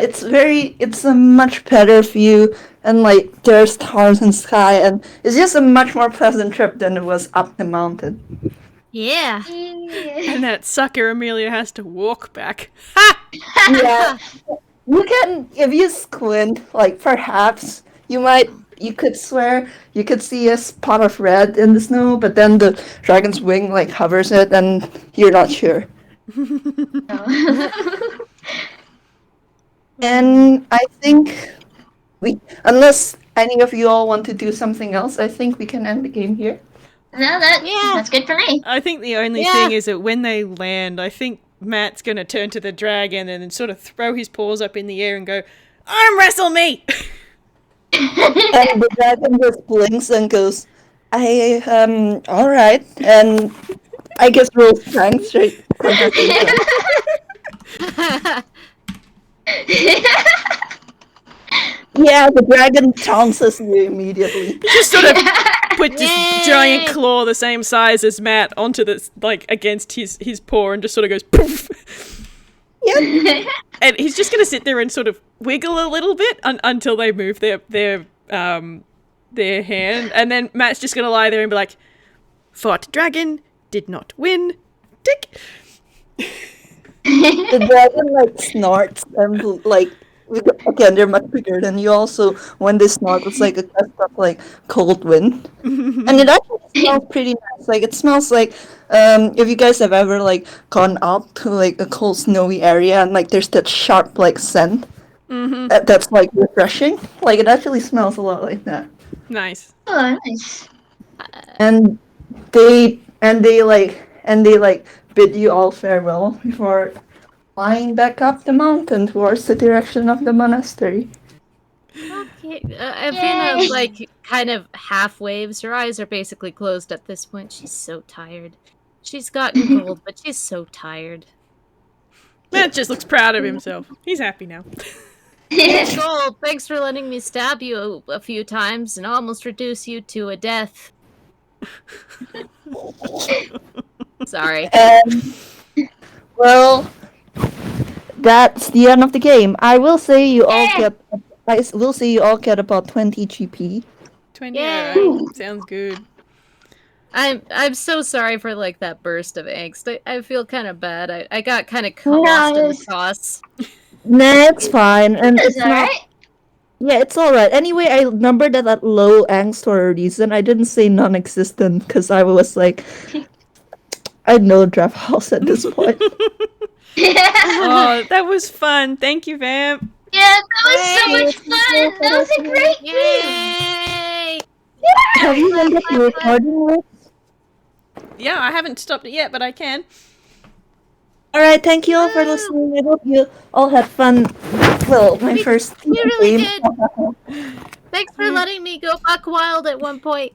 it's a much better view, and like there's stars in sky, and it's just a much more pleasant trip than it was up the mountain. Yeah. And that sucker Amelia has to walk back. Ha! Yeah, you can, if you squint, like perhaps you could swear you could see a spot of red in the snow, but then the dragon's wing like hovers it, and you're not sure. And I think unless any of you all want to do something else, I think we can end the game here. No, that's good for me. I think the only thing is that when they land, I think Matt's going to turn to the dragon and then sort of throw his paws up in the air and go, "Arm wrestle me!" And the dragon just blinks and goes, all right. And I guess roll strength straight. Yeah, the dragon pounces you immediately. Just sort of put this giant claw the same size as Matt onto this, like, against his paw and just sort of goes poof. Yep. And he's just going to sit there and sort of wiggle a little bit until they move their hand. And then Matt's just going to lie there and be like, "Fought dragon, did not win. Tick." The dragon like snorts and like again they're much bigger than you. Also, when they snort, it's like a gust of like cold wind, and it actually smells pretty nice. Like it smells like if you guys have ever like gone out to like a cold snowy area and like there's that sharp like scent that's like refreshing. Like it actually smells a lot like that. Nice. Oh, nice. And they bid you all farewell before flying back up the mountain towards the direction of the monastery. Okay. Amphina, like, kind of half waves. Her eyes are basically closed at this point. She's so tired. She's gotten cold, but she's so tired. Matt just looks proud of himself. He's happy now. Joel, thanks for letting me stab you a few times and almost reduce you to a death. Sorry. Well, that's the end of the game. I will say you all get about 20 GP. 20. Yay. Alright. Sounds good. I'm so sorry for like that burst of angst. I feel kind of bad. I got kind of lost in the sauce. Nah, it's fine, and it's not. Alright. Yeah, it's all right. Anyway, I numbered that at low angst for a reason. I didn't say non-existent because I was like, I know Draft House at this point. Oh, that was fun. Thank you, Vamp. Yeah, that was so much fun. That was a great game. Yay! Have you ended the recording with? Yeah, I haven't stopped it yet, but I can. Alright, thank you all for listening. I hope you all had fun. Well, my first We really game. did. Thanks for letting me go buck wild at one point.